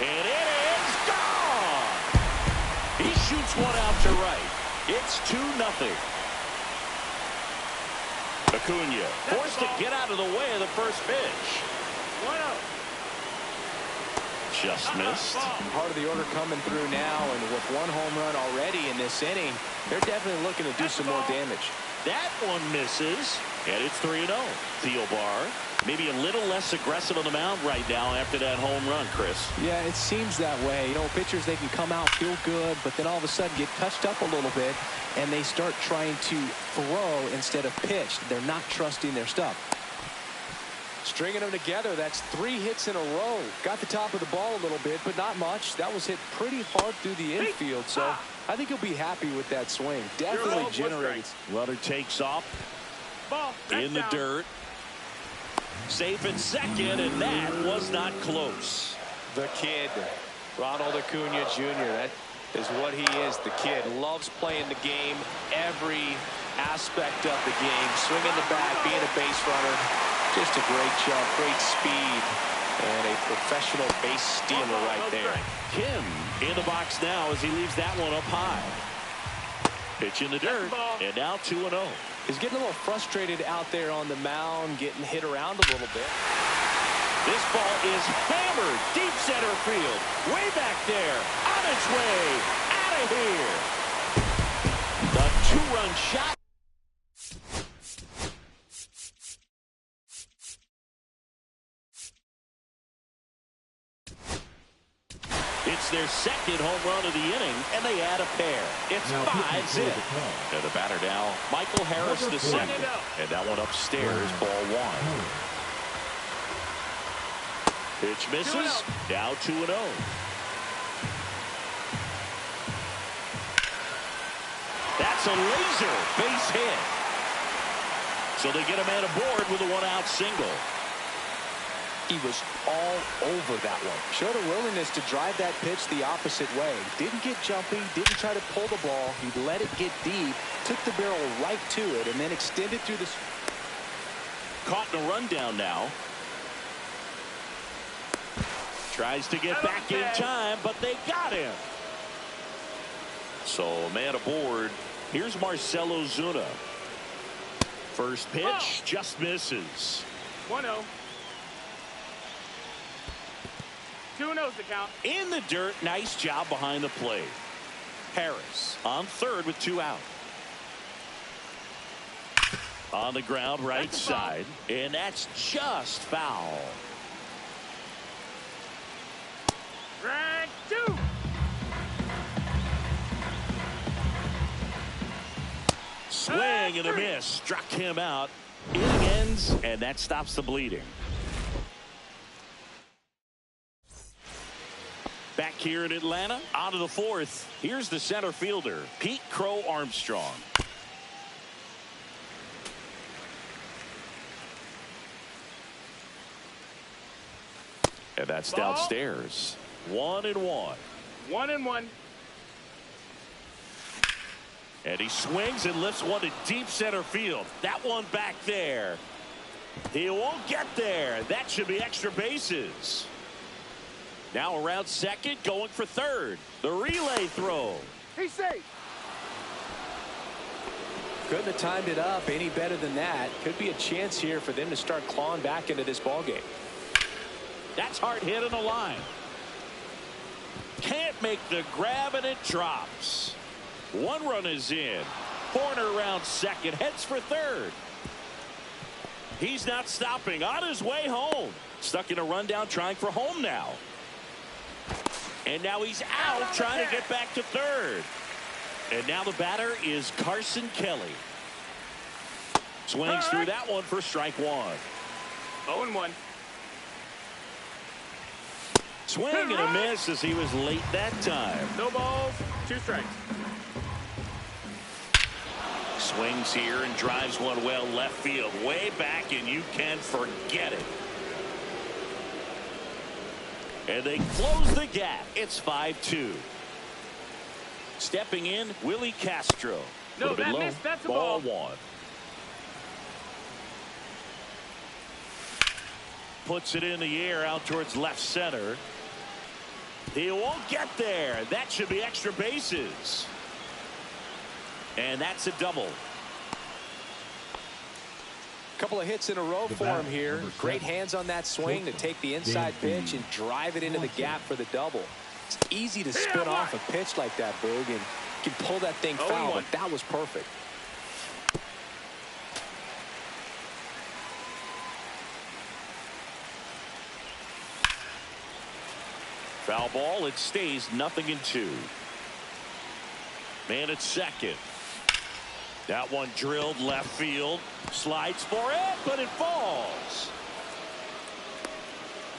And it is gone. He shoots one out to right. It's 2-0. Acuna forced to get out of the way of the first pitch. 1-0. Just missed. Part of the order coming through now, and with 1 home run already in this inning, they're definitely looking to do some more damage. That one misses, and it's 3-0. Thielbar maybe a little less aggressive on the mound right now after that home run, Chris. Yeah, it seems that way. You know, pitchers, they can come out, feel good, but then all of a sudden get touched up a little bit, and they start trying to throw instead of pitch. They're not trusting their stuff. Stringing them together, that's 3 hits in a row. Got the top of the ball a little bit, but not much. That was hit pretty hard through the infield, so I think he'll be happy with that swing. Definitely generates. Runner takes off in the dirt. Safe at second, and that was not close. The kid, Ronald Acuna Jr., that is what he is. The kid loves playing the game, every aspect of the game. Swinging the bat, being a base runner. Just a great jump, great speed, and a professional base stealer right there. Kim in the box now as he leaves that one up high. Pitch in the dirt, and now 2-0. He's getting a little frustrated out there on the mound, getting hit around a little bit. This ball is hammered deep center field, way back there, on its way out of here. The 2-run shot. hits their second home run of the inning, and they add a pair. It's 5-zip. And the batter now, Michael Harris the second. And that one upstairs, ball one. Pitch misses. Now 2-0. That's a laser base hit. So they get a man aboard with a one-out single. He was all over that one. Showed a willingness to drive that pitch the opposite way. Didn't get jumpy, didn't try to pull the ball. He let it get deep, took the barrel right to it, and then extended through the... Caught in a rundown now. Tries to get back in time, but they got him. So a man aboard. Here's Marcell Ozuna. First pitch just misses. 1-0. 2-0's the count. In the dirt. Nice job behind the plate. Harris on third with 2 out. On the ground right side. And that's just foul. Drag 2. Swing and a miss. Struck him out. Inning ends, and that stops the bleeding. Back here in Atlanta, out of the fourth. Here's the center fielder, Pete Crow Armstrong. And that's downstairs. 1-1. 1-1. And he swings and lifts one to deep center field. That one back there. He won't get there. That should be extra bases. Now around second, going for third. The relay throw. He's safe. Couldn't have timed it up any better than that. Could be a chance here for them to start clawing back into this ball game. That's hard hit on the line. Can't make the grab, and it drops. 1 run is in. Corner around second, heads for third. He's not stopping. On his way home. Stuck in a rundown, trying for home now. And now he's out, trying to get back to third. And now the batter is Carson Kelly. Swings through that one for strike 1. 0-1. Swing and a miss as he was late that time. No balls, 2 strikes. Swings here and drives one well left field, way back, and you can forget it. And they close the gap. It's 5-2. Stepping in, Willie Castro. No, that missed. That's a ball. ball. 1. Puts it in the air out towards left center. He won't get there. That should be extra bases. And that's a double. Couple of hits in a row for him here. Great hands on that swing to take the inside pitch and drive it into the gap for the double. It's easy to spin off a pitch like that, Boog, and you can pull that thing foul, but that was perfect. Foul ball. It stays 0-2. Man at second. That one drilled left field. Slides for it, but it falls.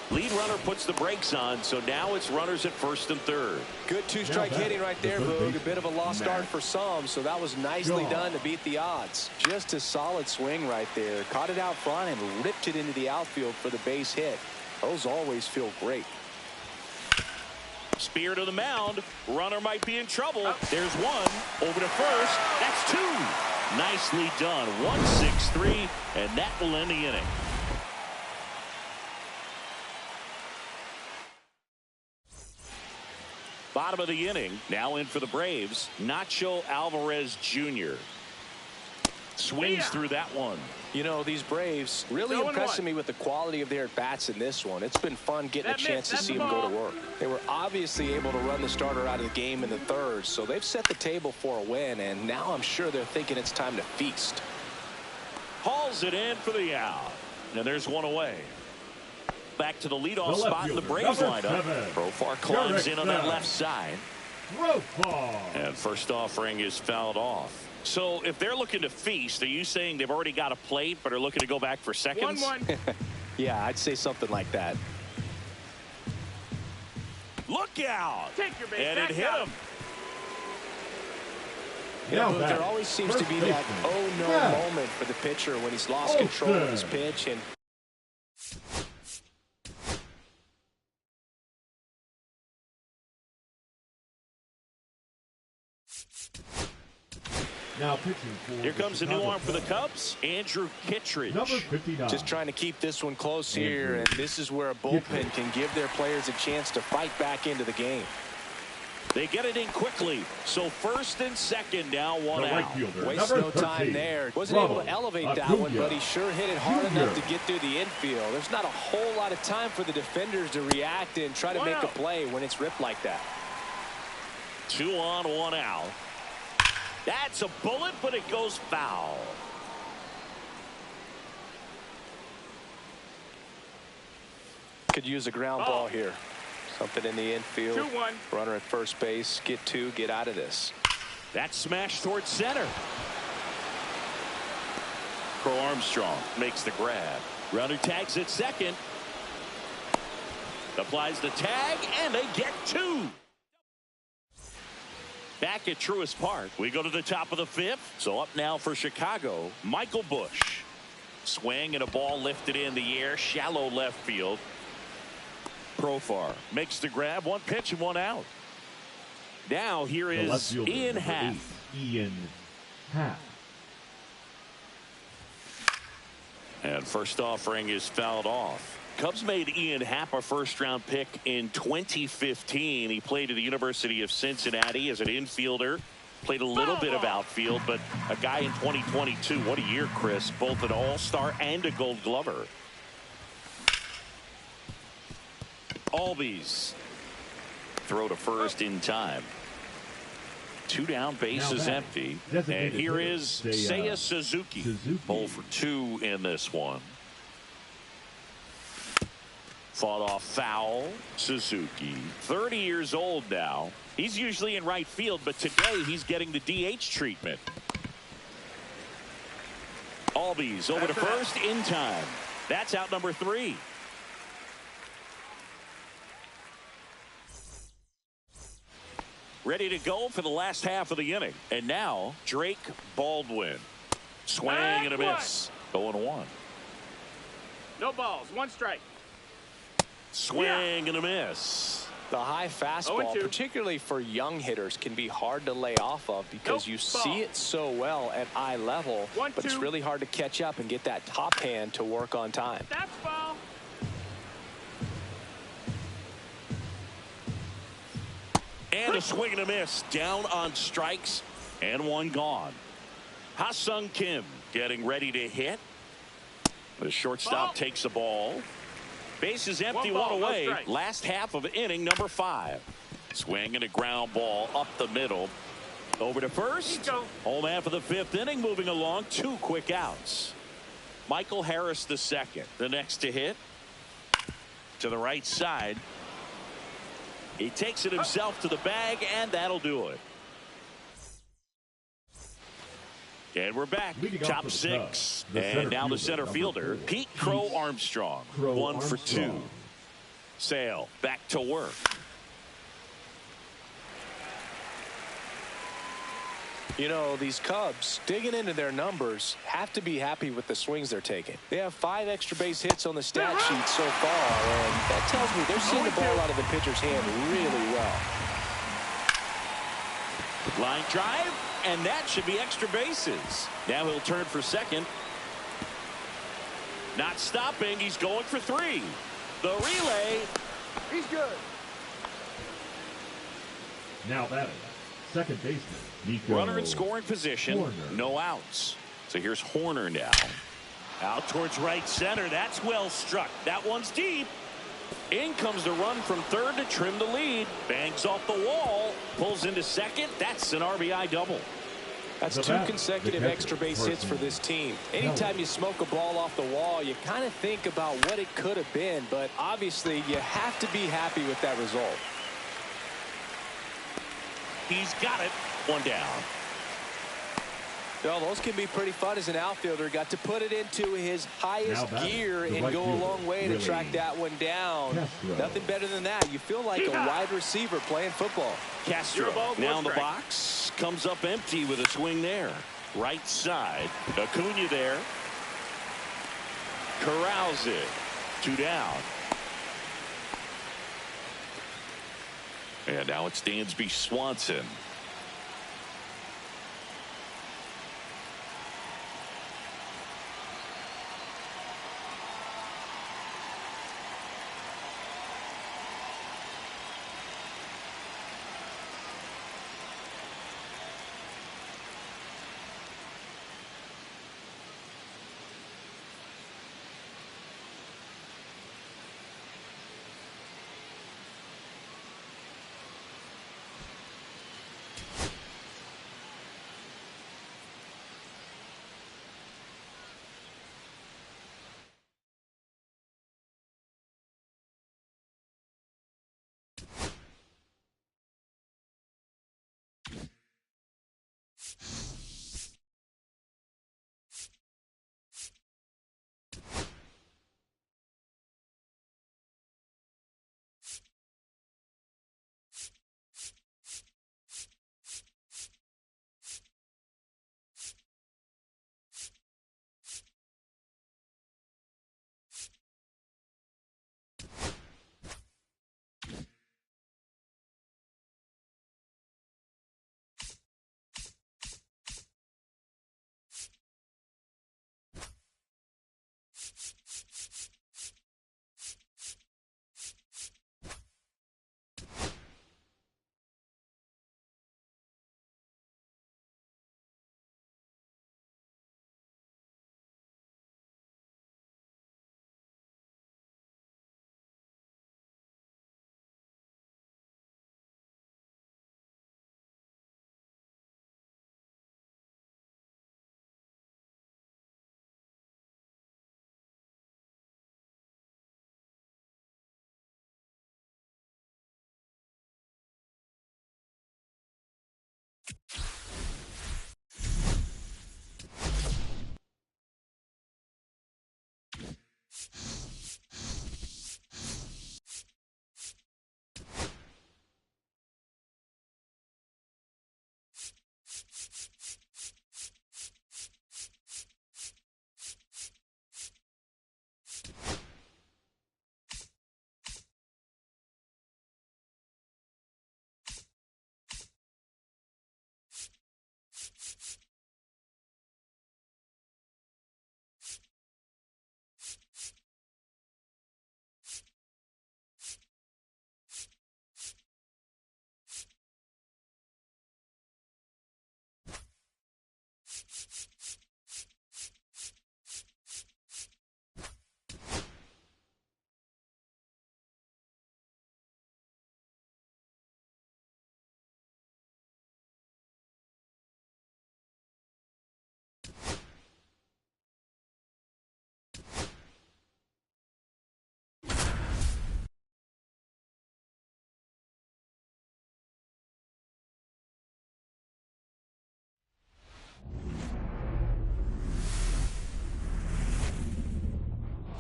Lead runner puts the brakes on, so now it's runners at first and third. Good 2-strike hitting right there, Boog. A bit of a lost start for some, so that was nicely done to beat the odds. Just a solid swing right there. Caught it out front and ripped it into the outfield for the base hit. Those always feel great. Spear to the mound. Runner might be in trouble. There's one. Over to first. That's 2. Nicely done. 1-6-3, and that will end the inning. Bottom of the inning. Now in for the Braves. Nacho Alvarez Jr. Swings through that one. You know, these Braves really impressing me with the quality of their at-bats in this one. It's been fun getting a chance to see them go to work. They were obviously able to run the starter out of the game in the third, so they've set the table for a win, and now I'm sure they're thinking it's time to feast. Hauls it in for the out. And there's one away. back to the leadoff The left spot in the fielder, Braves number lineup. 7, Profar climbs in on that Garrett left side. Profar. And first offering is fouled off. So if they're looking to feast, are you saying they've already got a plate but are looking to go back for seconds? 1-1. Yeah, I'd say something like that. Look out! Take your base. And it Back hit out. him. Yeah, Now but back, there always seems to be first that baseman, oh no Brad. moment for the pitcher when he's lost control of his pitch. And Now pitching for Here the comes a new Chicago arm for the Cubs. Cubs, Andrew Kittredge. Number 59. just trying to keep this one close here, and this is where a bullpen can give their players a chance to fight back into the game. They get it in quickly. So first and second now, one The right out. fielder, Wastes number no 13, time there. Wasn't able to elevate that Acuna one, but he sure hit it hard enough Jr. to get through the infield. There's not a whole lot of time for the defenders to react and try to One make a out. play when it's ripped like that. 2 on, 1 out. That's a bullet, but it goes foul. Could use a ground ball here. Something in the infield. 2-1. Runner at first base. Get two. Get out of this. That smash towards center. Crow Armstrong makes the grab. Runner tags at second. Applies the tag, and they get two. Back at Truist Park, we go to the top of the 5th. So up now for Chicago, Michael Busch. Swing and a ball lifted in the air, shallow left field. Profar makes the grab, 1 pitch and 1 out. Now here The left is fielder, Ian number Happ. 8, Ian Happ. And first offering is fouled off. Cubs made Ian Happ a first-round pick in 2015. He played at the University of Cincinnati as an infielder. Played a little bit of outfield, but a guy in 2022. What a year, Chris. Both an all-star and a gold glover. Albies. Throw to first in time. 2 down, base is empty. And here is Seiya Suzuki. 0 for 2 in this one. Fought off foul. Suzuki, 30 years old now. He's usually in right field, but today he's getting the DH treatment. Albies over to first in time. That's out number 3. Ready to go for the last half of the inning. And now Drake Baldwin. Swing and a miss. 0-1. No balls. 1 strike. Swing and a miss. The high fastball, 0-2. particularly for young hitters, can be hard to lay off of because you see it so well at eye level, but it's 1-2. really hard to catch up and get that top hand to work on time. That's ball. And a swing and a miss. Down on strikes and 1 gone. Ha-Sung Kim getting ready to hit. The shortstop takes the ball. Base is empty, 1 ball, 1 away. no strikes. Last half of inning number 5. Swing and a ground ball up the middle. Over to first. Nico. Home half of the 5th inning moving along. 2 quick outs. Michael Harris the second. The next to hit. To the right side. He takes it himself to the bag, and that'll do it. And we're back. Leading off Top for the 6. Cubs, the And center now the fielder, center number fielder, 4, Pete Crow Armstrong. Crow 1 for 2. Armstrong. Sale back to work. You know, these Cubs, digging into their numbers, have to be happy with the swings they're taking. They have 5 extra base hits on the stat sheet so far, and that tells me they're seeing the ball out of the pitcher's hand really well. Line drive, and that should be extra bases. Now he'll turn for second. Not stopping. He's going for 3. The relay. He's good. Now batting, second baseman, Nico. Runner in scoring position. Horner. No outs. So here's Horner now. Out towards right center. That's well struck. That one's deep. In comes the run from third to trim the lead. Bangs off the wall. Pulls into second. That's an RBI double. That's two consecutive extra base hits for this team. Anytime you smoke a ball off the wall, you kind of think about what it could have been, but obviously you have to be happy with that result. He's got it. One down. Well, those can be pretty fun as an outfielder. Got to put it into his highest gear and go a long way to track that one down. Nothing better than that. You feel like a wide receiver playing football. Castro now in the box. Comes up empty with a swing there. Right side. Acuna there. Corrals it. 2 down. And now it's Dansby Swanson.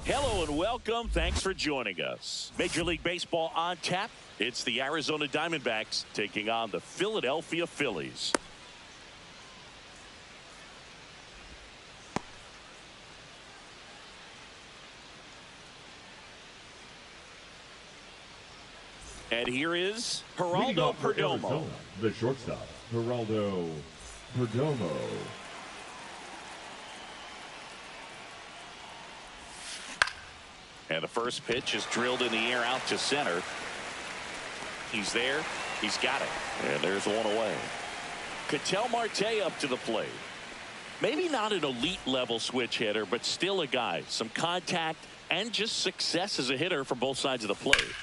Hello and welcome. Thanks for joining us. Major League Baseball on tap. It's the Arizona Diamondbacks taking on the Philadelphia Phillies. And here is Geraldo Perdomo. Arizona, the shortstop, Geraldo Perdomo. And the first pitch is drilled in the air out to center. He's there. He's got it. And there's one away. Ketel Marte up to the plate. Maybe not an elite level switch hitter, but still a guy. Some contact and just success as a hitter for both sides of the plate.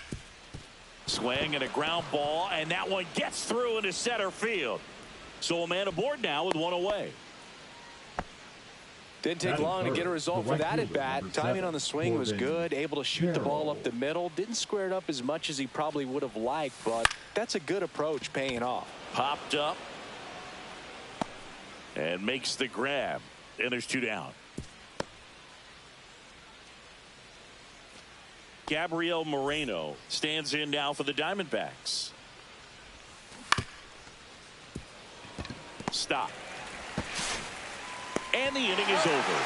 Swing and a ground ball, and that one gets through into center field. So a man aboard now with one away. Didn't take long to get a result for that at bat. Timing on the swing was good. Able to shoot the ball up the middle. Didn't square it up as much as he probably would have liked, but that's a good approach, paying off. Popped up and makes the grab. And there's 2 down. Gabriel Moreno stands in now for the Diamondbacks. Stop. And the inning is over.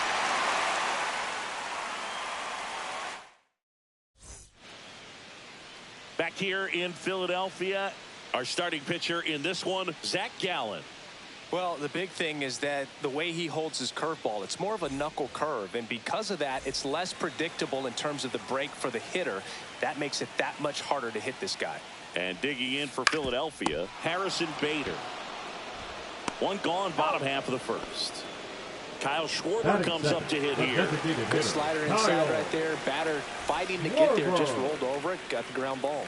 Back here in Philadelphia, our starting pitcher in this one, Zach Gallen. Well, the big thing is that the way he holds his curveball, it's more of a knuckle curve, and because of that, it's less predictable in terms of the break for the hitter. That makes it that much harder to hit this guy. And digging in for Philadelphia, Harrison Bader. One gone, bottom half of the first. Kyle Schwarber comes up to hit here. Good slider inside right there. Batter fighting to get there, just rolled over it, got the ground ball.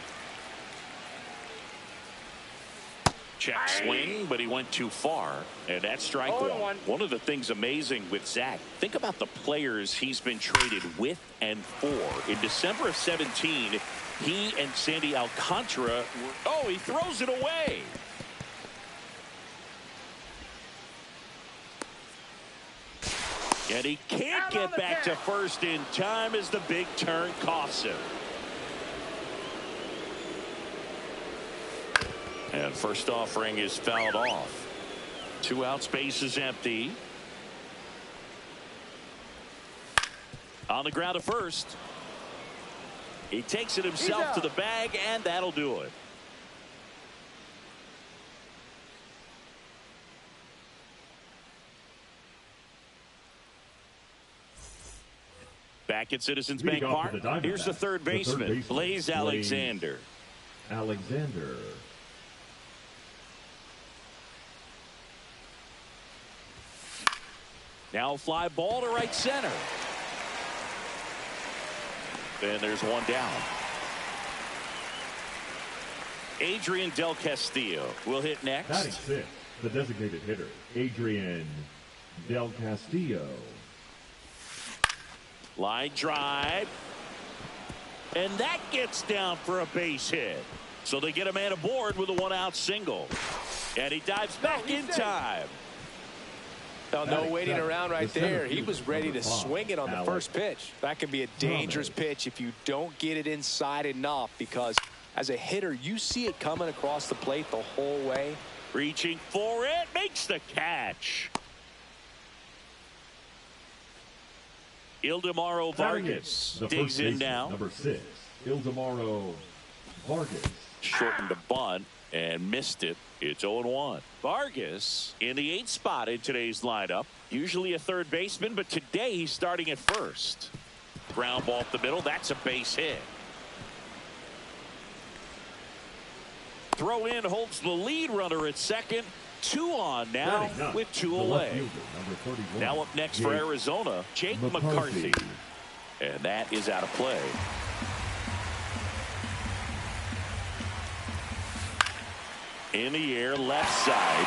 Check swing, but he went too far, and that's strike one. One of the things amazing with Zach, think about the players he's been traded with and for. In December of 17, he and Sandy Alcantara were, he throws it away. And he can't get back to first in time as the big turn costs him. And first offering is fouled off. 2 outs, base is empty. On the ground at first. He takes it himself to the bag, and that'll do it. Back at Citizens Bank Park, here's the third baseman, Blaze Alexander. Now fly ball to right center. Then there's one down. Adrian Del Castillo will hit next. Batting 6, the designated hitter, Adrian Del Castillo. Line drive. And that gets down for a base hit. So they get a man aboard with a 1-out single. And he dives back in time. No waiting around right there. He was ready to swing it on the first pitch. That can be a dangerous pitch if you don't get it inside enough, because as a hitter, you see it coming across the plate the whole way. Reaching for it, makes the catch. Ildemaro Vargas digs in now. Number 6, Ildemaro Vargas. Shortened a bunt and missed it. It's 0-1. Vargas in the 8th spot in today's lineup. Usually a third baseman, but today he's starting at first. Ground ball up the middle. That's a base hit. Throw in holds the lead runner at second. 2 on now with 2 away. Now up next for Arizona, Jake McCarthy. And that is out of play. In the air, left side.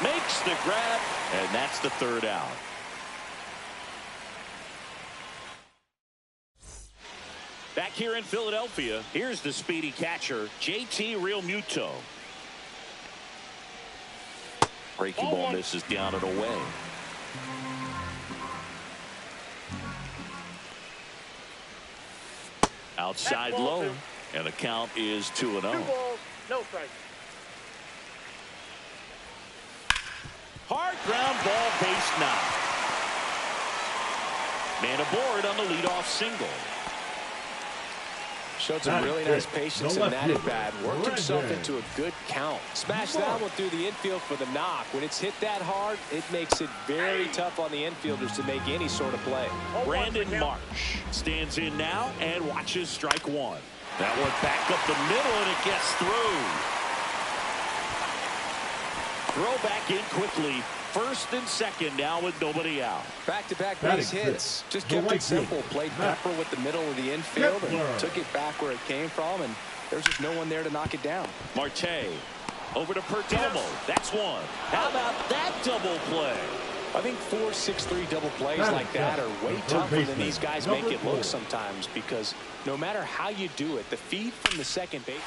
Makes the grab, and that's the 3rd out. Back here in Philadelphia, here's the speedy catcher, JT Realmuto. Breaking ball misses down and away. Outside low, and the count is 2-0. 2 balls, no strikes. Hard ground ball, base knock. Man aboard on the leadoff single. Showed some really nice patience in that at bat. Worked himself into a good count. Smashed that one through the infield for the knock. When it's hit that hard, it makes it very tough on the infielders to make any sort of play. Brandon Marsh stands in now and watches strike 1. That one back up the middle, and it gets through. Throw back in quickly. First and second now with nobody out. Back-to-back base hits. Just kept it simple. Played pepper with the middle of the infield and took it back where it came from, and there's just no one there to knock it down. Marte Over to Perdomo. That's one. How about that double play? I think 4-6-3 double plays like that are way tougher than these guys make it look sometimes, because no matter how you do it, the feed from the second base.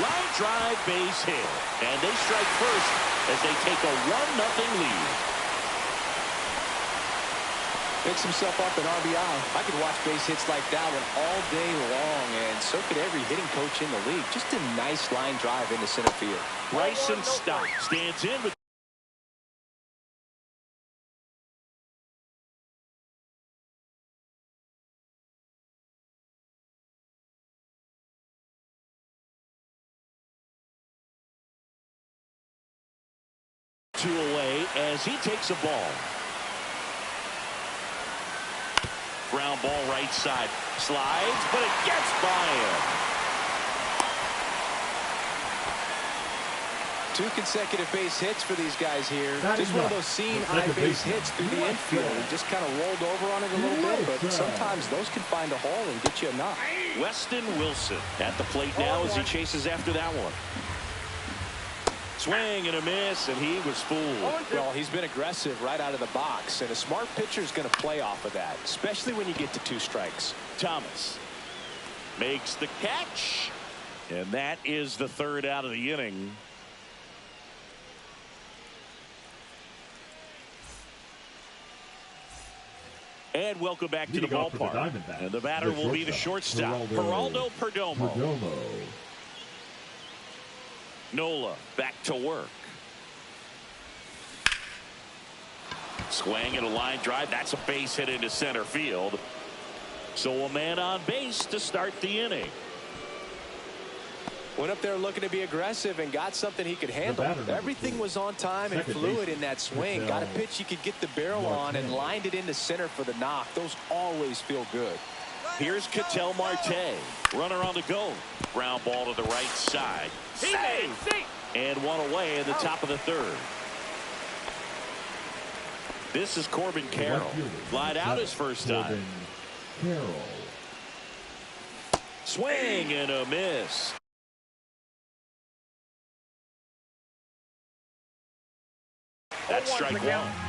Line drive, base hit. And they strike first as they take a 1-0 lead. Picks himself up an RBI. I could watch base hits like that one all day long, and so could every hitting coach in the league. Just a nice line drive into center field. Bryson Stott stands in with 2 away as he takes a ball. Ground ball right side. Slides, but it gets by him. 2 consecutive base hits for these guys here. Just one of those seen high base hits through the infield. He just kind of rolled over on it a little bit, but sometimes those can find a hole and get you a knock. Weston Wilson at the plate now as he chases after that one. Swing and a miss, and he was fooled. Well, he's been aggressive right out of the box, and a smart pitcher is going to play off of that, especially when you get to 2 strikes. Thomas makes the catch, and that is the 3rd out of the inning. And welcome back to the ballpark. And the batter will be the shortstop, Geraldo Perdomo. Nola back to work. Swing and a line drive. That's a base hit into center field. So a man on base to start the inning. Went up there looking to be aggressive and got something he could handle. Everything was on time and fluid in that swing. Got a pitch he could get the barrel on and lined it into center for the knock. Those always feel good. Here's Ketel Marte. Runner on the go. Ground ball to the right side. Save! And one away in the top of the 3rd. This is Corbin Carroll. Flied out his first time. Swing and a miss. That's strike 1.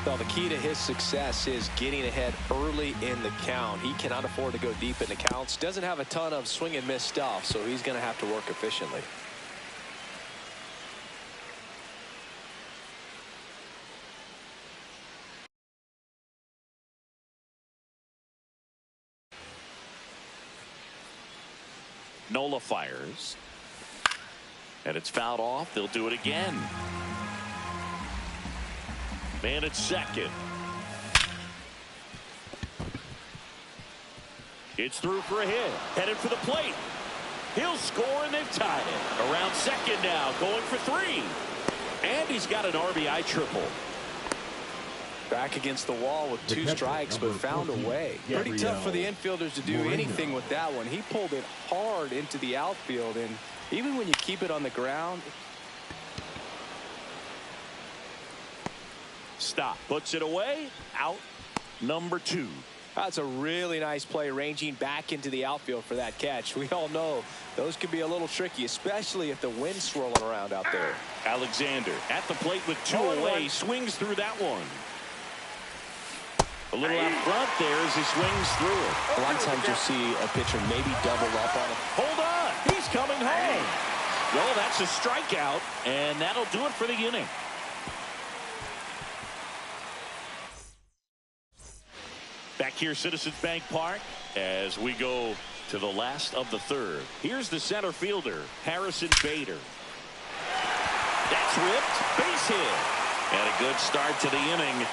Well, the key to his success is getting ahead early in the count. He cannot afford to go deep in the counts. Doesn't have a ton of swing and miss stuff, so he's going to have to work efficiently. Nola fires. And it's fouled off. They'll do it again. Man at second. It's through for a hit. Headed for the plate. He'll score, and they've tied it. Around second now, going for 3. And he's got an RBI triple. Back against the wall with 2 strikes, but found a way. Pretty tough for the infielders to do anything with that one. He pulled it hard into the outfield, and even when you keep it on the ground. Stop. Puts it away. Out number 2. That's a really nice play, ranging back into the outfield for that catch. We all know those can be a little tricky, especially if the wind's swirling around out there. Alexander at the plate with 2 away. Swings through that one. A little out front there as he swings through it. A lot of times you'll see a pitcher maybe double up on him. Hold on. He's coming home. Well, that's a strikeout, and that'll do it for the inning. Back here, Citizens Bank Park, as we go to the last of the 3rd. Here's the center fielder, Harrison Bader. That's ripped. Base hit. And a good start to the inning.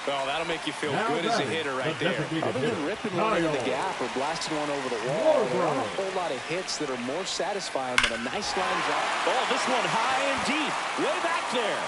Well, that'll make you feel good as a hitter right there. Other than ripping one into the gap or blasting one over the wall, there aren't a whole lot of hits that are more satisfying than a nice line drive. Oh, this one high and deep. Way back there.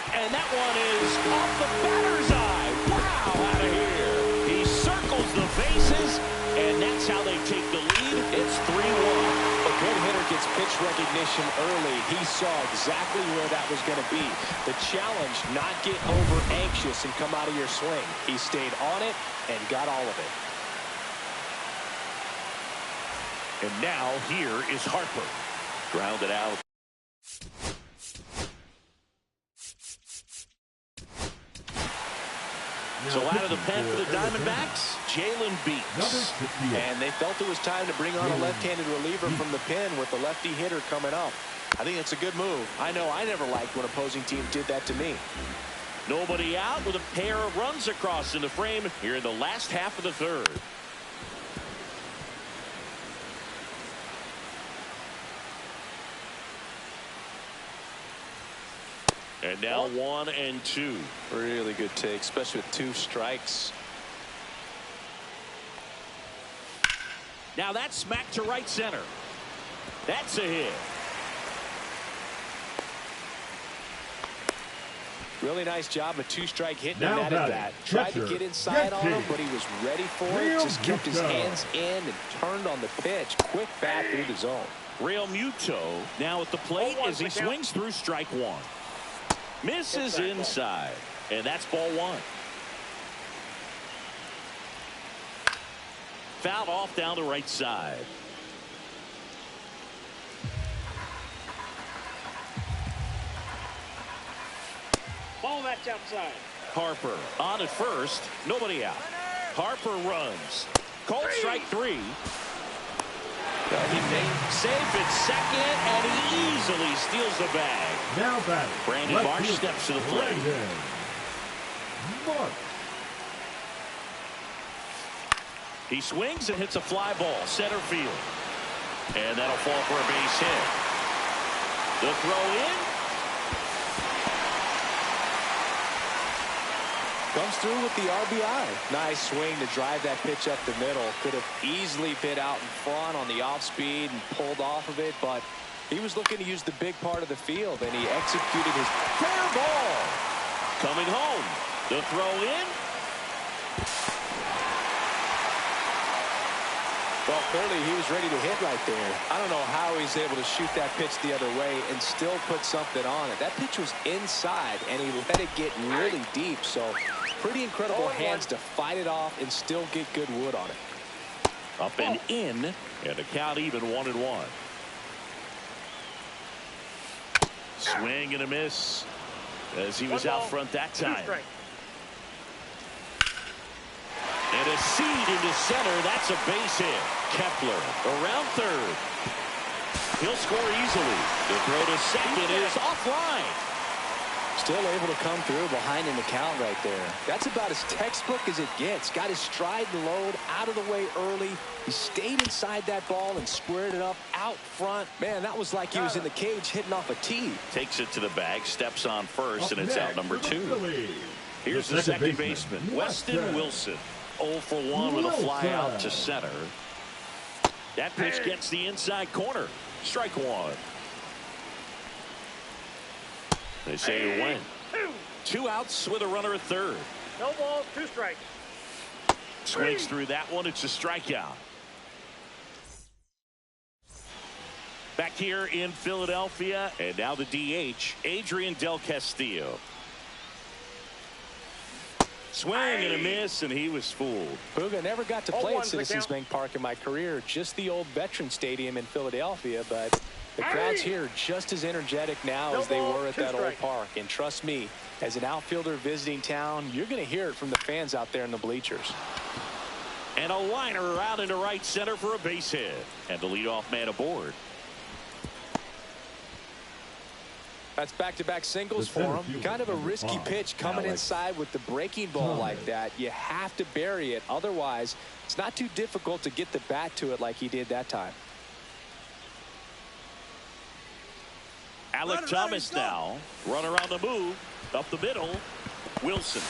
And that one is off the batter's eye. Wow, out of here. He circles the bases, and that's how they take the lead. It's 3-1. A good hitter gets pitch recognition early. He saw exactly where that was going to be. The challenge, not get over anxious and come out of your swing. He stayed on it and got all of it. And now here is Harper. Grounded out. So out of the pen for the Diamondbacks, Jalen Beeks. And they felt it was time to bring on a left-handed reliever from the pen with the lefty hitter coming up. I think it's a good move. I know I never liked when opposing teams did that to me. Nobody out with a pair of runs across in the frame here in the last half of the third. And now 1-2. Really good take, especially with 2 strikes. Now that's smacked to right center. That's a hit. Really nice job, a 2-strike hitting him at that. Tried to get inside on him, but he was ready for it. Just kept his hands in and turned on the pitch. Quick bat through the zone. Real Muto now at the plate as he swings through strike 1. Misses inside, and that's ball 1. Fouled off down the right side. Ball that's outside. Harper on at first, nobody out. Harper runs. Called strike 3. He may safe at second, and he easily steals the bag. Now batting, Brandon Marsh steps to the plate. He swings and hits a fly ball center field, and that'll fall for a base hit. The throw in. Comes through with the RBI. Nice swing to drive that pitch up the middle. Could have easily been out in front on the off speed and pulled off of it, but he was looking to use the big part of the field, and he executed his fair ball. Coming home. The throw in. Well, clearly he was ready to hit right there. I don't know how he's able to shoot that pitch the other way and still put something on it. That pitch was inside, and he let it get really deep, so pretty incredible hands to fight it off and still get good wood on it. Up and in, and the count even 1-1. Swing and a miss as he was out front that time. And a seed into center. That's a base hit. Kepler around third. He'll score easily. The throw to second is offline. Still able to come through behind in the count right there. That's about as textbook as it gets. Got his stride and load out of the way early. He stayed inside that ball and squared it up out front. Man, that was like he was in the cage hitting off a tee. Takes it to the bag, steps on first, and it's out number 2. Here's the second baseman, Weston Wilson. 0 for 1 with a fly out to center. That pitch gets the inside corner. Strike 1. They say it went. 2 outs with a runner at third. No balls, 2 strikes. Swings through that one. It's a strikeout. Back here in Philadelphia, and now the DH, Adrian Del Castillo. Swing and a miss, and he was fooled. Puga never got to play at Citizens Bank Park in my career, just the old Veteran Stadium in Philadelphia, but the crowds here are just as energetic now as they were at that old park. And trust me, as an outfielder visiting town, you're going to hear it from the fans out there in the bleachers. And a liner out into right center for a base hit. And the leadoff man aboard. That's back-to-back singles for him. Kind of a risky pitch coming inside with the breaking ball like that. You have to bury it. Otherwise, it's not too difficult to get the bat to it like he did that time. Alec Thomas now. Runner on the move. Up the middle. Wilson.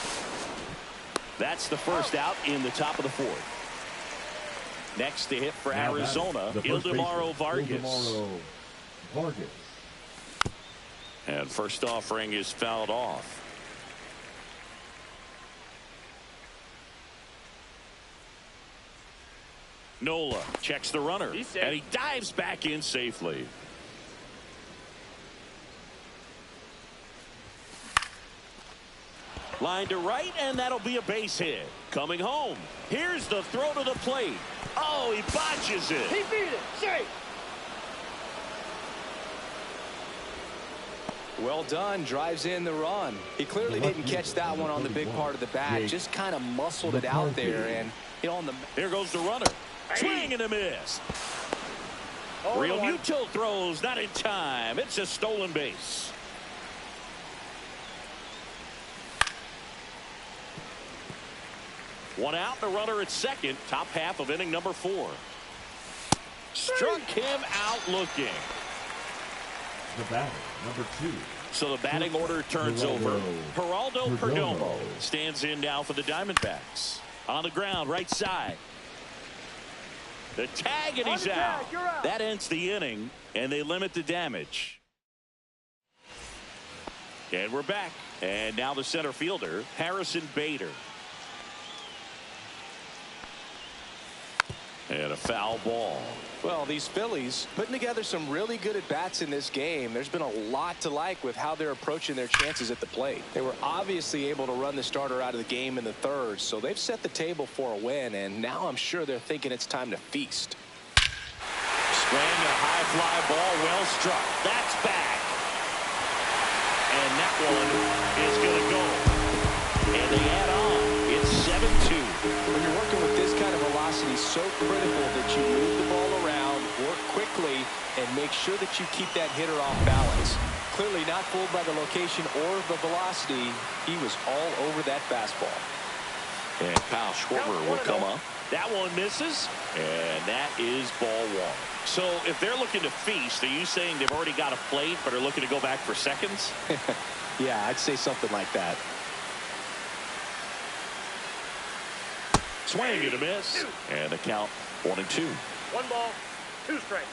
That's the first out in the top of the 4th. Next to hit for Arizona, Ildemaro Vargas. And first offering is fouled off. Nola checks the runner, and he dives back in safely. Line to right, and that'll be a base hit. Coming home. Here's the throw to the plate. Oh, he botches it. He beat it. Safe. Well done. Drives in the run. He clearly didn't catch that one on the big part of the bat. Just kind of muscled it out there. And, on the... Here goes the runner. Swing and a miss. Real Muto throws not in time. It's a stolen base. One out, the runner at second. Top half of inning number 4. Struck him out looking. The batter, number 2. So the batting order turns over. Geraldo Perdomo stands in now for the Diamondbacks. On the ground, right side. The tag, and he's out. That ends the inning, and they limit the damage. And we're back. And now the center fielder, Harrison Bader. And a foul ball. Well, these Phillies putting together some really good at-bats in this game. There's been a lot to like with how they're approaching their chances at the plate. They were obviously able to run the starter out of the game in the third, so they've set the table for a win, and now I'm sure they're thinking it's time to feast. Swing and a high fly ball, well struck. That's back. And that one is going to go. And they add on. It's 7-2. When you're working with this kind of velocity, so critical that you move the ball around, work quickly, and make sure that you keep that hitter off balance. Clearly not fooled by the location or the velocity. He was all over that fastball. And Kyle Schwarber will come up. That one misses, and that is ball 1. So if they're looking to feast, are you saying they've already got a plate but are looking to go back for seconds? Yeah, I'd say something like that. Swing and a miss. And the count 1-2. 1 ball, 2 strikes.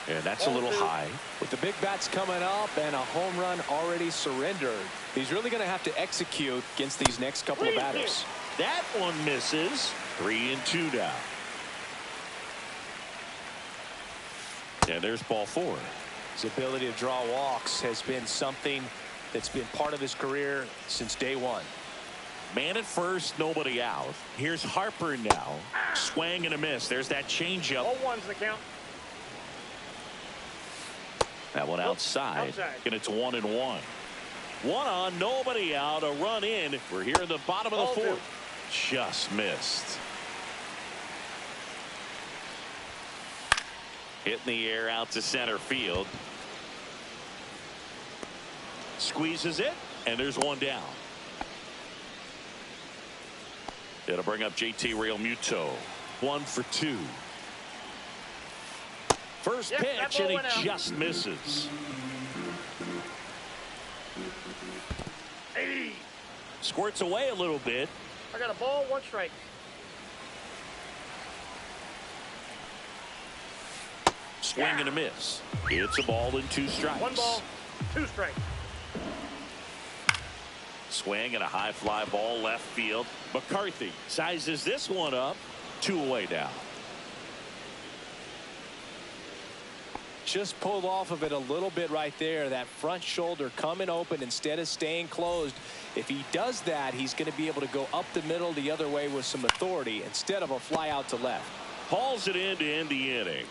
And that's a little high. With the big bats coming up and a home run already surrendered, he's really going to have to execute against these next couple of batters. That one misses. 3-2 now. And there's ball 4. His ability to draw walks has been something that's been part of his career since day 1. Man at first, nobody out. Here's Harper now. Swing and a miss. There's that changeup. 0-1's the count. That one outside. And it's 1-1. 1 on, nobody out. A run in. We're here in the bottom of the 4th. Just missed. Hit in the air out to center field. Squeezes it, and there's 1 down. It'll bring up JT Real Muto. 1 for 2. First pitch, and he just misses. Hey. Squirts away a little bit. I got a ball, 1 strike. Swing and a miss. It's a ball and 2 strikes. 1 ball, 2 strikes. Swing and a high fly ball left field. McCarthy sizes this one up. 2 away now. Just pulled off of it a little bit right there. That front shoulder coming open instead of staying closed. If he does that, he's going to be able to go up the middle the other way with some authority instead of a fly out to left. Hauls it in to end the inning.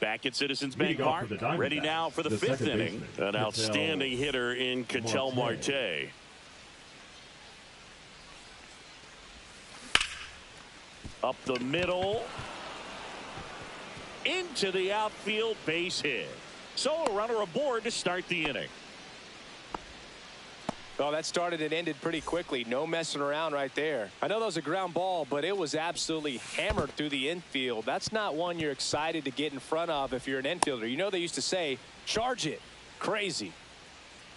Back at Citizens Bank Park, ready now for the 5th inning. An outstanding hitter in Ketel Marte. Up the middle. Into the outfield, base hit. So a runner aboard to start the inning. Well, that started and ended pretty quickly. No messing around right there. I know that was a ground ball, but it was absolutely hammered through the infield. That's not one you're excited to get in front of if you're an infielder. You know they used to say, charge it. Crazy.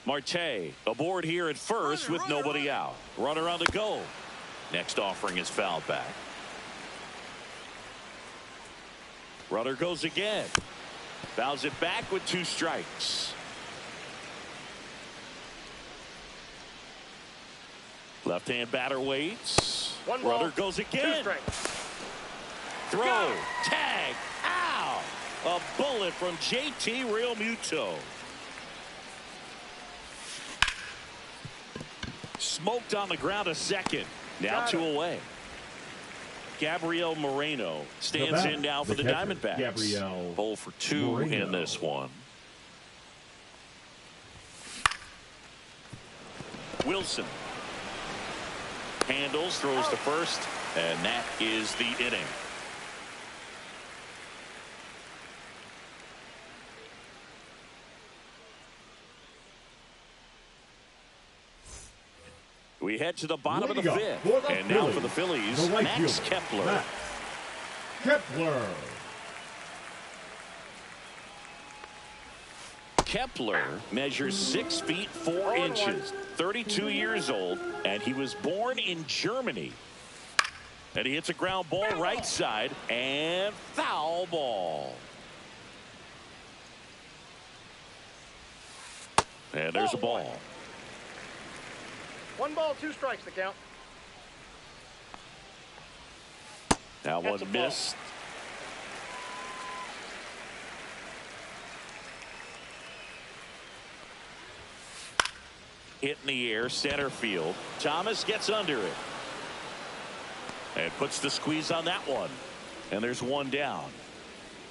Marte aboard here at first with nobody out. Runner on the go. Next offering is fouled back. Runner goes again. Fouls it back with 2 strikes. Left-hand batter waits. One ball, Runner goes 2 again. strikes. Throw, tag, ow! A bullet from JT Realmuto. Smoked on the ground a second. Now 2 away. Gabriel Moreno stands in now for the Diamondbacks. Gabriel 0 for 2 Moreno. in this one. Wilson handles, throws to first, and that is the inning. We head to the bottom of the fifth. And now for the Phillies, Max Kepler. Max Kepler. Kepler measures 6 feet 4 inches, 32 years old, and he was born in Germany. And he hits a ground ball right side, and foul ball. And there's a ball. 1 ball, 2 strikes the count. That That's a one ball. missed. Hit in the air, center field. Thomas gets under it. And puts the squeeze on that one. And there's 1 down.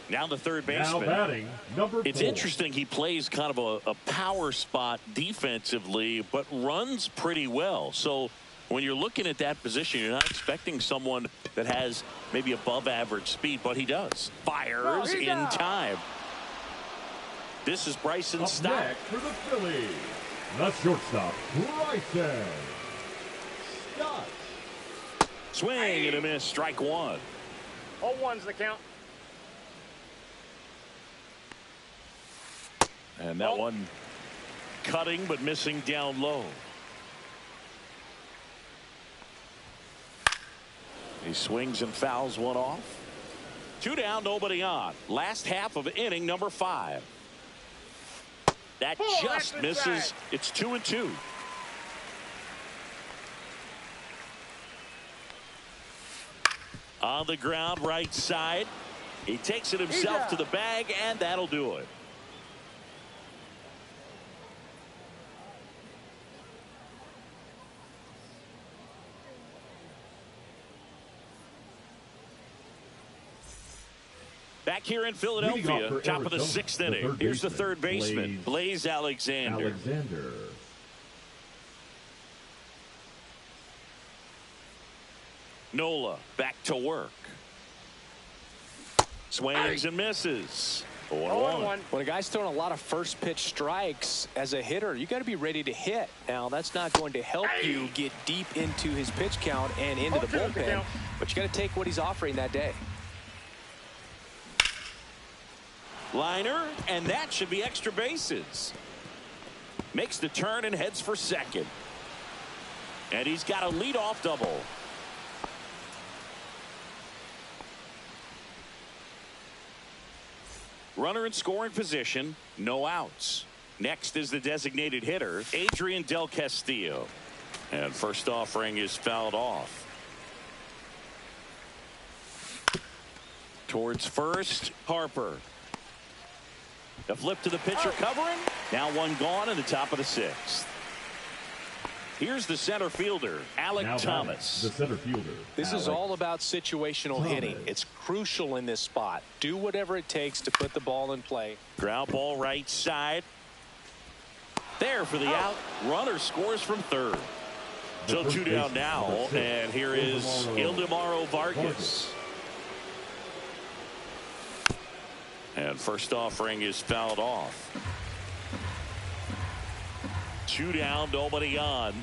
Now the third baseman. Now batting, number 4. It's interesting, he plays kind of a power spot defensively, but runs pretty well. So when you're looking at that position, you're not expecting someone that has maybe above average speed, but he does. Fires in time. This is Bryson Up Stott. next for the Phillies, the shortstop, Bryson Stott. Swing and a miss, strike 1. 0-1's the count. And that one cutting but missing down low. He swings and fouls one off. 2 down, nobody on. Last half of inning number 5. That just misses. It's 2-2. On the ground, right side. He takes it himself to the bag, and that'll do it. Back here in Philadelphia, top of the 6th inning. Here's the third baseman, Blaze Alexander. Nola back to work. Swings and misses. 0-1. When a guy's throwing a lot of first pitch strikes as a hitter, you got to be ready to hit. Now, that's not going to help you get deep into his pitch count and into the bullpen, but you got to take what he's offering that day. Liner, and that should be extra bases. Makes the turn and heads for second. And he's got a leadoff double. Runner in scoring position, no outs. Next is the designated hitter, Adrian Del Castillo. And first offering is fouled off. Towards first, Harper. The flip to the pitcher covering. Now 1 gone in the top of the 6th. Here's the center fielder, Alec Thomas. The center fielder. This is all about situational hitting. It's crucial in this spot. Do whatever it takes to put the ball in play. Ground ball right side. There for the out. Runner scores from third. So 2 down now. And here is Ildemaro Vargas. And first offering is fouled off. 2 down, nobody on.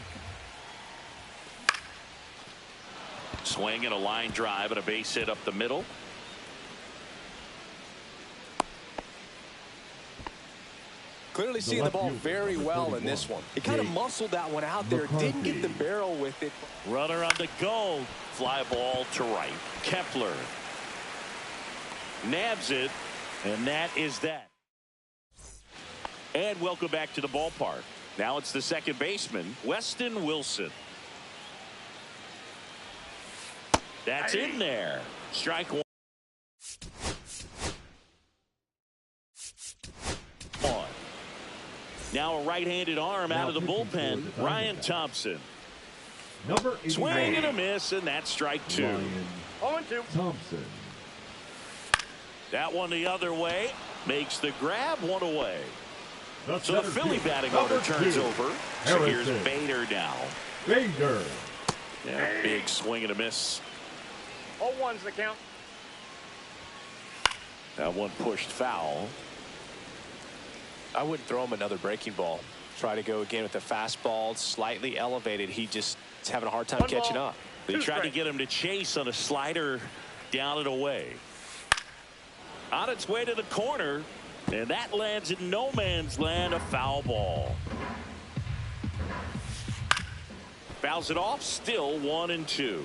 Swing and a line drive and a base hit up the middle. Clearly seeing the ball very well in this one. He kind of muscled that one out there. Didn't get the barrel with it. Runner on the go. Fly ball to right. Kepler nabs it. And that is that. And welcome back to the ballpark. Now it's the second baseman, Weston Wilson. That's in there. Strike one. Now a right-handed arm out of the bullpen. Ryan Thompson. Number 88. Swing and a miss, and that's strike two. Ryan Thompson. That one the other way. Makes the grab, one away. So the Philly batting order turns over. So here's Bader now. Bader. Yeah, big swing and a miss. 0-1's the count. That one pushed foul. I wouldn't throw him another breaking ball. Try to go again with the fastball, slightly elevated. He just is having a hard time catching up. They tried to get him to chase on a slider down and away. On its way to the corner, and that lands in no man's land, a foul ball. Fouls it off, still 1-2.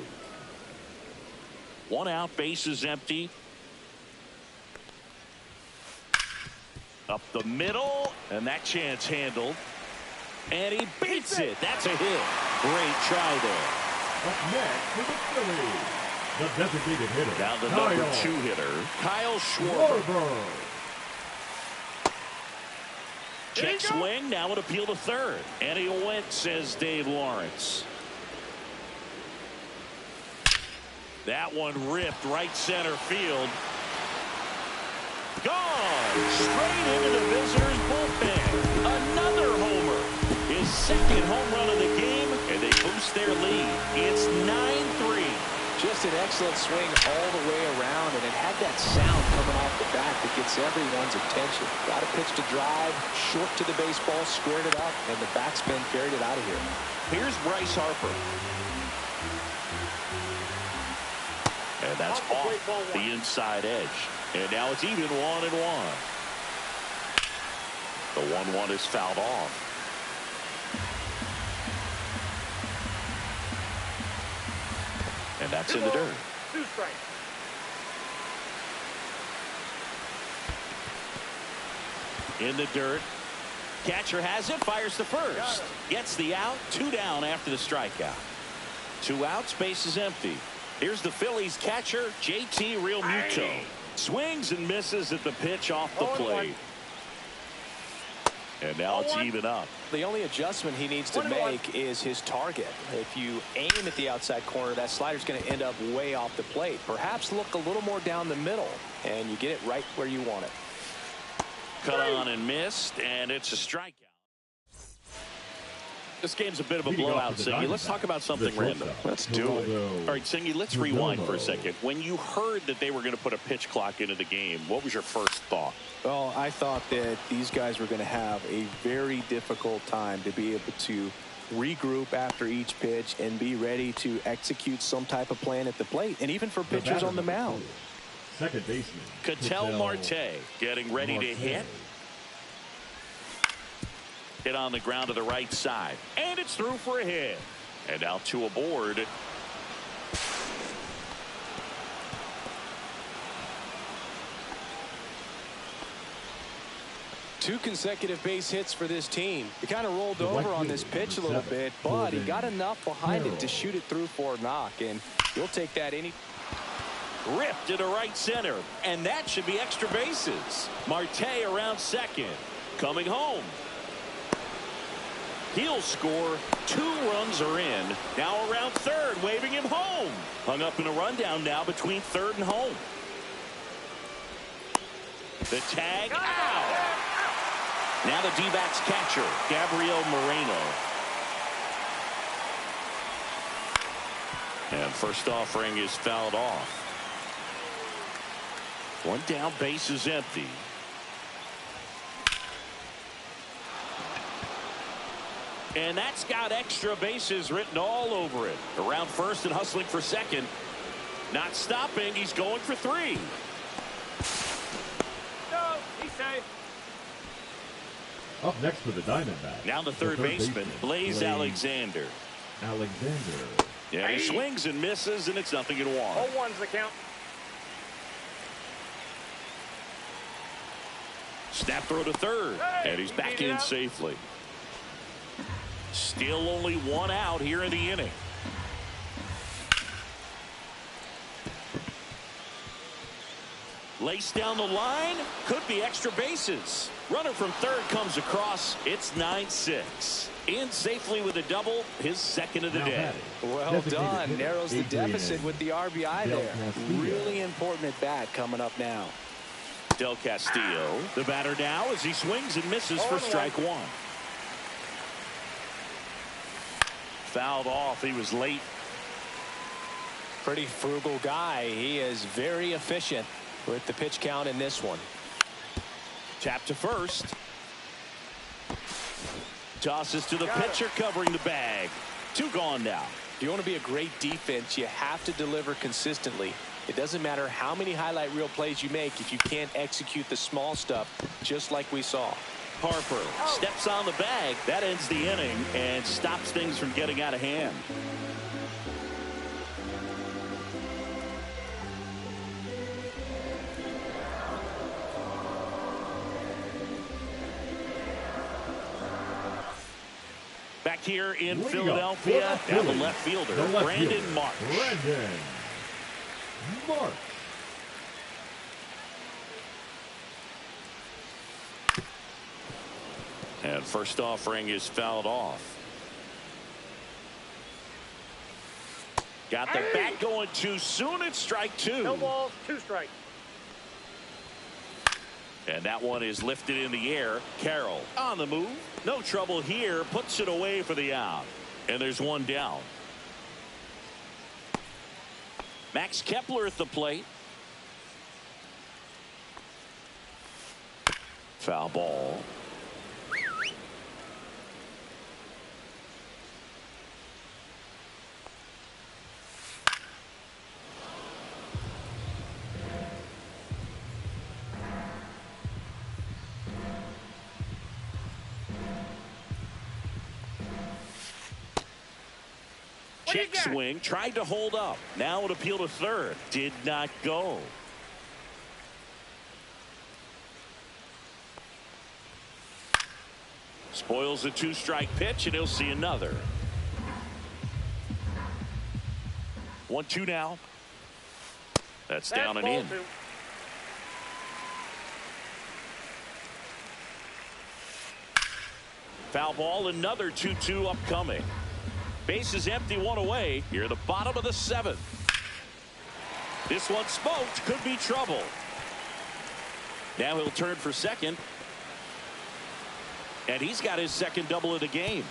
One out, bases empty. Up the middle, and that chance handled. And he beats it. That's a hit. Great try there. Up next for the Phillies, the designated hitter. Now the number 2 hitter, Kyle Schwarber. Check swing, now an appeal to third. And he went, says Dave Lawrence. That one ripped right center field. Gone straight into the visitors' bullpen. Another homer. His second home run of the game, and they boost their lead. It's 9-3. Just an excellent swing all the way around, and it had that sound coming off the bat that gets everyone's attention. Got a pitch to drive, short to the baseball, squared it up, and the backspin carried it out of here. Here's Bryce Harper. And that's off the inside edge. And now it's even 1-1. The 1-1 is fouled off. And that's in the dirt. 2 strikes. In the dirt. Catcher has it, fires to first. Gets the out, 2 down after the strikeout. 2 outs, base is empty. Here's the Phillies catcher, JT Realmuto. Swings and misses at the pitch off the plate. And now it's even up. The only adjustment he needs to make is his target. If you aim at the outside corner, that slider's going to end up way off the plate. Perhaps look a little more down the middle, and you get it right where you want it. Cut on and missed, and it's a strikeout. This game's a bit of a blowout, Singy. Let's talk about something random. Let's do it. All right, Singy, let's rewind for a second. When you heard that they were going to put a pitch clock into the game, what was your first thought? Well, I thought that these guys were going to have a very difficult time to be able to regroup after each pitch and be ready to execute some type of plan at the plate, and even for pitchers on the mound. Second baseman, Ketel Marte getting ready to hit. Hit on the ground to the right side, and it's through for a hit. And now 2 aboard. Two consecutive base hits for this team. He kind of rolled over on this pitch a little bit, but he got enough behind it to shoot it through for a knock, and he'll take that any. Ripped to the right center, and that should be extra bases. Marte around second, coming home. He'll score. 2 runs are in. Now around third, waving him home. Hung up in a rundown now between third and home. The tag out. Now the D-backs catcher, Gabriel Moreno. And first offering is fouled off. 1 down, base is empty. And that's got extra bases written all over it. Around first and hustling for second. Not stopping. He's going for 3. No, he's safe. Up next for the Diamondbacks. Now the third baseman, Blaze Alexander. Yeah, he swings and misses, and it's 0-1. 0-1's the count. Snap throw to third, and he's back in safely. Still only 1 out here in the inning. Laced down the line. Could be extra bases. Runner from third comes across. It's 9-6. In safely with a double. His second of the day. Well done. Narrows the deficit with the RBI there. Really important at bat coming up now. Del Castillo, the batter now as he swings and misses for strike one. Fouled off. He was late. Pretty frugal guy. He is very efficient with the pitch count in this one. Tap to first. Tosses to the pitcher covering the bag. 2 gone now. If you want to be a great defense, you have to deliver consistently. It doesn't matter how many highlight reel plays you make if you can't execute the small stuff, just like we saw. Harper steps on the bag. That ends the inning and stops things from getting out of hand. Back here in Philadelphia, now the left fielder, Brandon Marsh. And first offering is fouled off. Got the bat going too soon. It's strike 2. No balls, 2 strikes. And that one is lifted in the air. Carroll on the move. No trouble here. Puts it away for the out. And there's 1 down. Max Kepler at the plate. Foul ball. Check swing, tried to hold up. Now it appeal to third. Did not go. Spoils a 2-strike pitch, and he'll see another. 1-2 now. That's down and in. Foul ball, another 2-2 upcoming. Bases empty, 1 away. Here at the bottom of the 7th. This one smoked. Could be trouble. Now he'll turn for second. And he's got his second double of the game.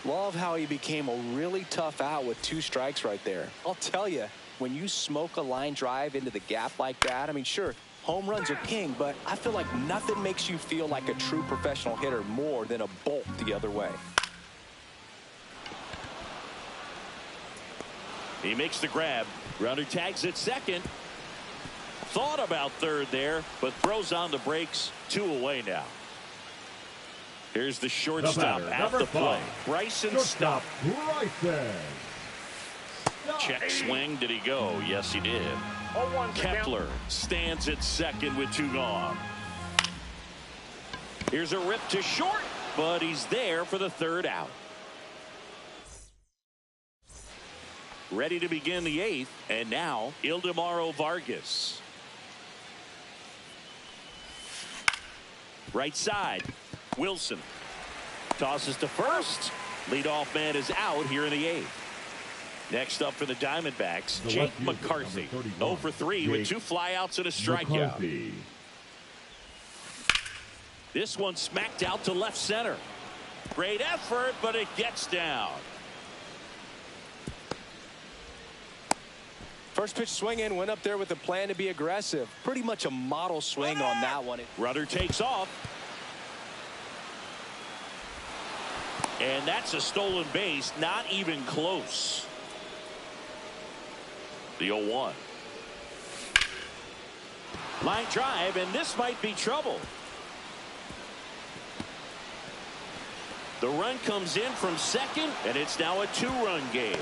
Love how he became a really tough out with 2 strikes right there. I'll tell you, when you smoke a line drive into the gap like that, I mean, sure, home runs are king, but I feel like nothing makes you feel like a true professional hitter more than a bolt the other way. He makes the grab. Runner tags at second. Thought about third there, but throws on the brakes. 2 away now. Here's the shortstop at the plate. Bryson Stott. Check swing. Did he go? Yes, he did. Kepler stands at second with 2 gone. Here's a rip to short, but he's there for the 3rd out. Ready to begin the 8th, and now Ildemaro Vargas. Right side, Wilson tosses to first. Leadoff man is out here in the 8th. Next up for the Diamondbacks, Jake McCarthy. 0 for 3 with 2 flyouts and a strikeout. This one smacked out to left center. Great effort, but it gets down. First pitch swing in, went up there with a plan to be aggressive. Pretty much a model swing on that one. Rudder takes off. And that's a stolen base, not even close. The 0-1. Line drive, and this might be trouble. The run comes in from second, and it's now a 2-run game.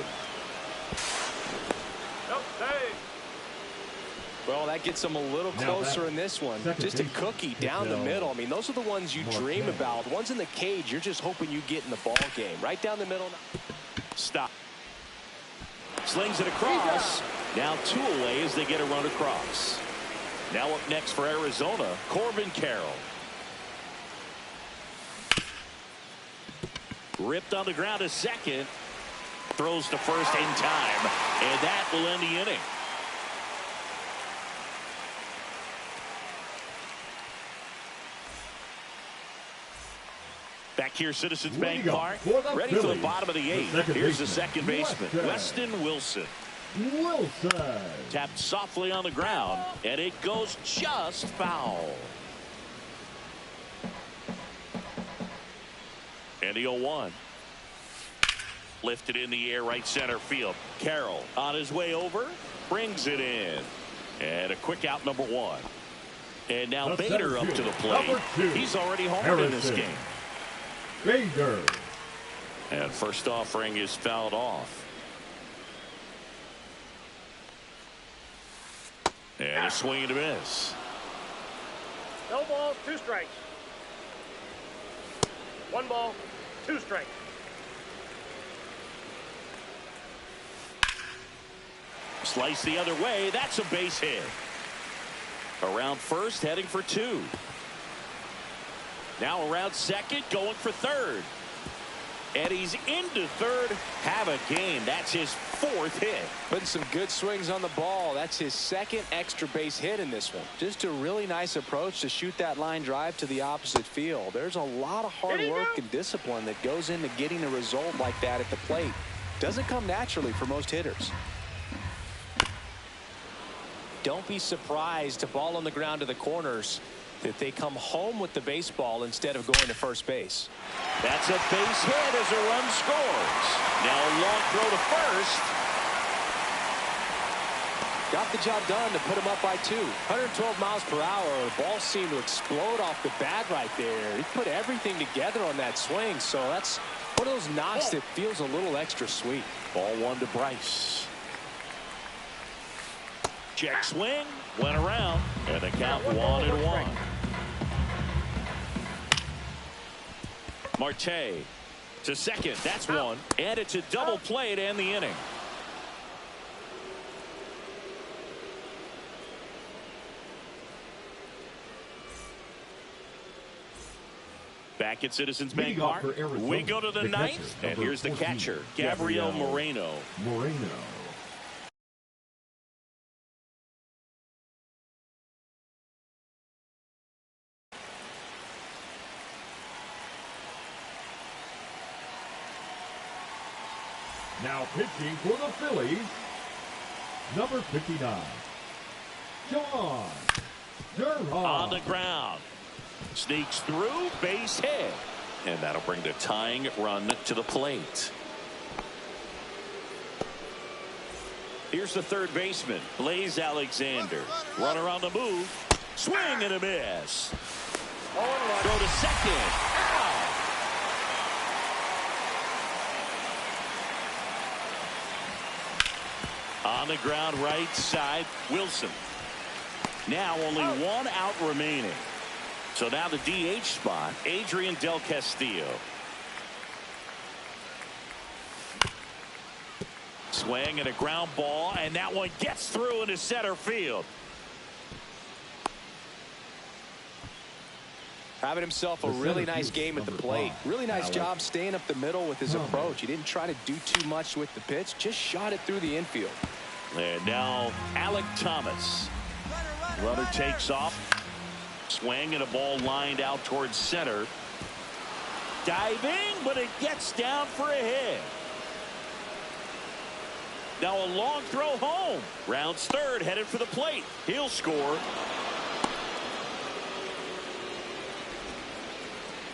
Well, that gets them a little closer in this one. Just a cookie down the middle. I mean, those are the ones you dream about. Ones in the cage, you're just hoping you get in the ball game. Right down the middle. Stop. Slings it across. Now 2 away as they get a run across. Now up next for Arizona, Corbin Carroll. Ripped on the ground to second. Throws to first in time. And that will end the inning. Back here, Citizens Bank Park, ready for the bottom of the 8th. Here's the second baseman, Weston Wilson. Tapped softly on the ground, and it goes just foul. And the 0-1. Lifted in the air, right center field. Carroll on his way over, brings it in. And a quick out, number 1. And now Bader up to the plate. He's already homered in this game. Bader. And first offering is fouled off. And a swing and a miss. No balls, 2 strikes. 1 ball, 2 strikes. Slice the other way. That's a base hit. Around first, heading for 2. Now around second, going for third. And he's into third. Have a game. That's his 4th hit. Putting some good swings on the ball. That's his 2nd extra base hit in this one. Just a really nice approach to shoot that line drive to the opposite field. There's a lot of hard work and discipline that goes into getting a result like that at the plate. Doesn't come naturally for most hitters. Don't be surprised to ball on the ground to the corners that they come home with the baseball instead of going to first base. That's a base hit as a run scores. Now a long throw to first. Got the job done to put him up by 2. 112 miles per hour. The ball seemed to explode off the bat right there. He put everything together on that swing. So that's one of those knocks that feels a little extra sweet. Ball 1 to Bryce. Check swing. Went around. And the count 1-1. Marte to second. That's 1. And it's a double play to end the inning. Back at Citizens Bank Park, we go to the 9th, and here's the catcher, Gabriel Moreno. Now pitching for the Phillies, number 59, John Durham. On the ground. Sneaks through, base hit. And that'll bring the tying run to the plate. Here's the third baseman, Blaze Alexander. Runner on the move. Swing and a miss. Throw to second. Out. On the ground, right side, Wilson. Now only 1 out remaining. So now the DH spot, Adrian Del Castillo. Swing and a ground ball, and that one gets through into center field. Having himself a really nice game at the plate. Really nice job staying up the middle with his approach. He didn't try to do too much with the pitch, just shot it through the infield. And now Alec Thomas. Runner takes off. Swing and a ball lined out towards center. Diving, but it gets down for a hit. Now a long throw home. Rounds third, headed for the plate. He'll score.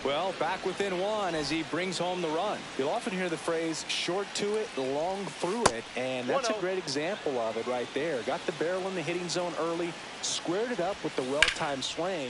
Well, back within 1 as he brings home the run. You'll often hear the phrase short to it, long through it, and that's a great example of it right there. Got the barrel in the hitting zone early, squared it up with the well-timed swing.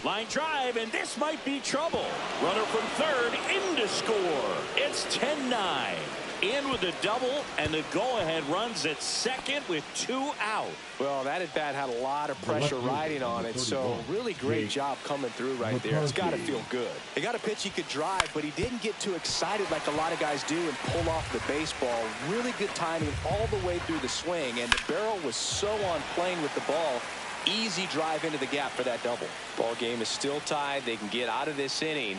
Line drive, and this might be trouble. Runner from third in to score. It's 10-9. in with the double, and the go-ahead runs at second with 2 out. Well, that at bat had a lot of pressure riding on it, so really great job coming through right there. It's got to feel good. He got a pitch he could drive, but he didn't get too excited like a lot of guys do and pull off the baseball. Really good timing all the way through the swing, and the barrel was so on plane with the ball. Easy drive into the gap for that double. Ball game is still tied. They can get out of this inning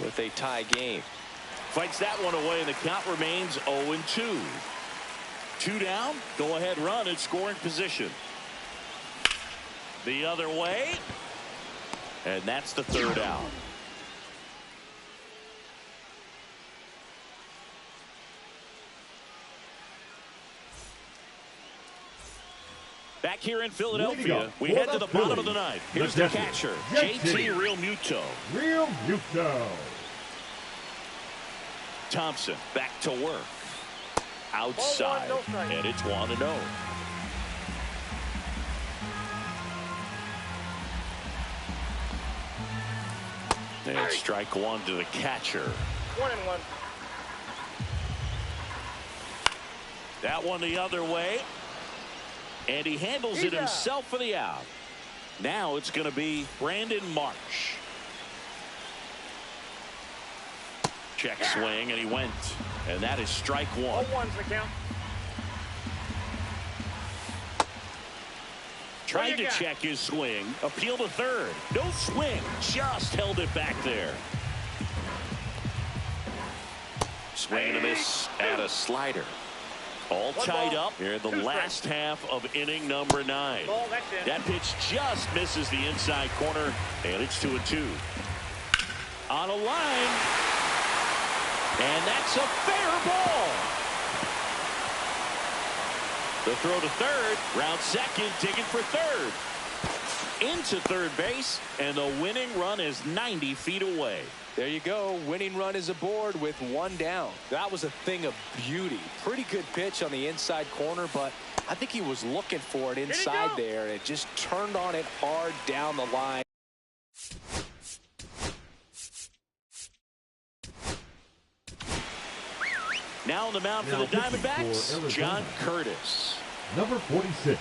with a tie game. Fights that one away, and the count remains 0-2. 2 down, go-ahead run in scoring position. The other way, and that's the 3rd out. Back here in Philadelphia, we head to the bottom of the 9th. Here's the catcher, JT Realmuto. Thompson back to work. Outside, and it's 1-0. And strike 1 to the catcher. 1-1. That one the other way. And he handles it himself for the out. Now it's going to be Brandon Marsh. Check swing, and he went. And that is strike 1. 0-1's the count. Tried to check his swing. Appeal to third. No swing. Just held it back there. Swing and a miss and a slider. All tied up here in the last half of inning number 9. That pitch just misses the inside corner, and it's 2-2. On a line, and that's a fair ball. The throw to third, round second, digging for third. Into third base, and the winning run is 90 feet away. There you go. Winning run is aboard with 1 down. That was a thing of beauty. Pretty good pitch on the inside corner, but I think he was looking for it inside there, and it just turned on it hard down the line. Now on the mound for the Diamondbacks, John Curtis. Number 46,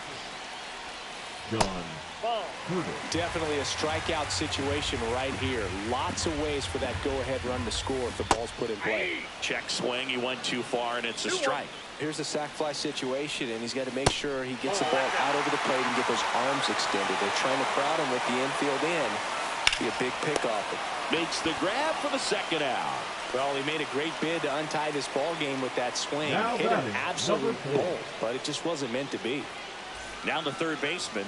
John Curtis. Definitely a strikeout situation right here. Lots of ways for that go-ahead run to score if the ball's put in play. Check swing. He went too far, and it's a strike. Here's the sac fly situation, and he's got to make sure he gets the ball out over the plate and get those arms extended. They're trying to crowd him with the infield in. Be a big pick off it. Makes the grab for the 2nd out. Well, he made a great bid to untie this ball game with that swing. Now hit an absolute bolt, but it just wasn't meant to be. Now the third baseman.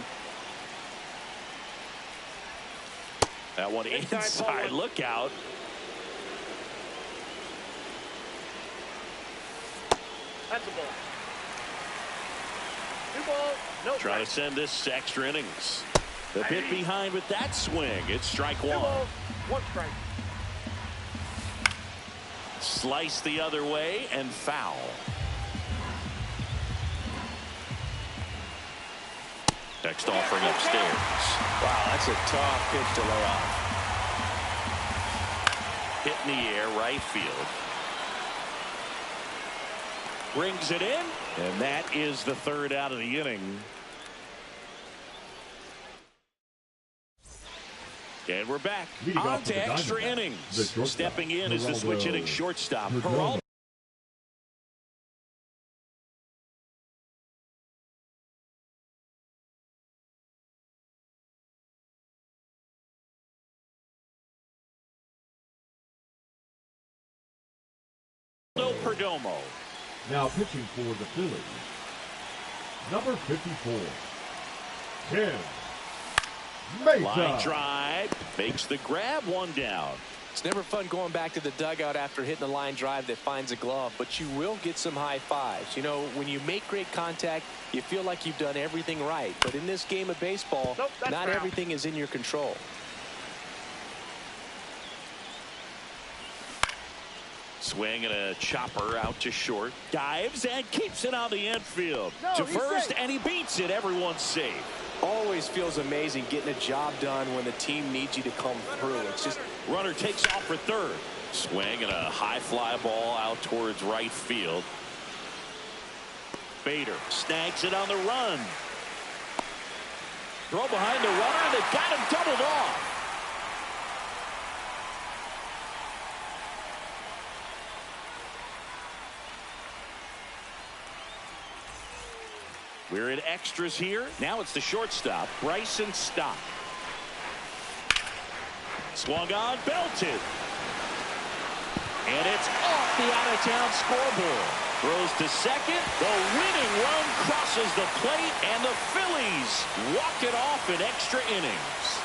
That one inside. Look out. That's a ball. 2 balls, no strike. Trying to send this to extra innings. The bit behind with that swing. It's strike 1. 2 balls, 1 strike. Slice the other way and foul. Next offering upstairs. Wow, that's a tough pitch to lay off. Hit in the air, right field. Brings it in, and that is the 3rd out of the inning. And we're back on to extra innings. Stepping in is the switch hitting shortstop. Geraldo. Perdomo. Now pitching for the Phillies, number 54, Ken Mesa. Line drive, makes the grab, 1 down. It's never fun going back to the dugout after hitting a line drive that finds a glove, but you will get some high fives. You know, when you make great contact, you feel like you've done everything right. But in this game of baseball, not everything is in your control. Swing and a chopper out to short. Dives and keeps it on the infield. To first, and he beats it. Everyone's safe. Always feels amazing getting a job done when the team needs you to come through. It's just runner takes off for third. swing and a high fly ball out towards right field. Bader snags it on the run. Throw behind the runner, and they've got him doubled off. We're in extras here. Now it's the shortstop, Bryson Stott. Swung on, belted. And it's off the out-of-town scoreboard. Throws to second. The winning run crosses the plate, and the Phillies walk it off in extra innings.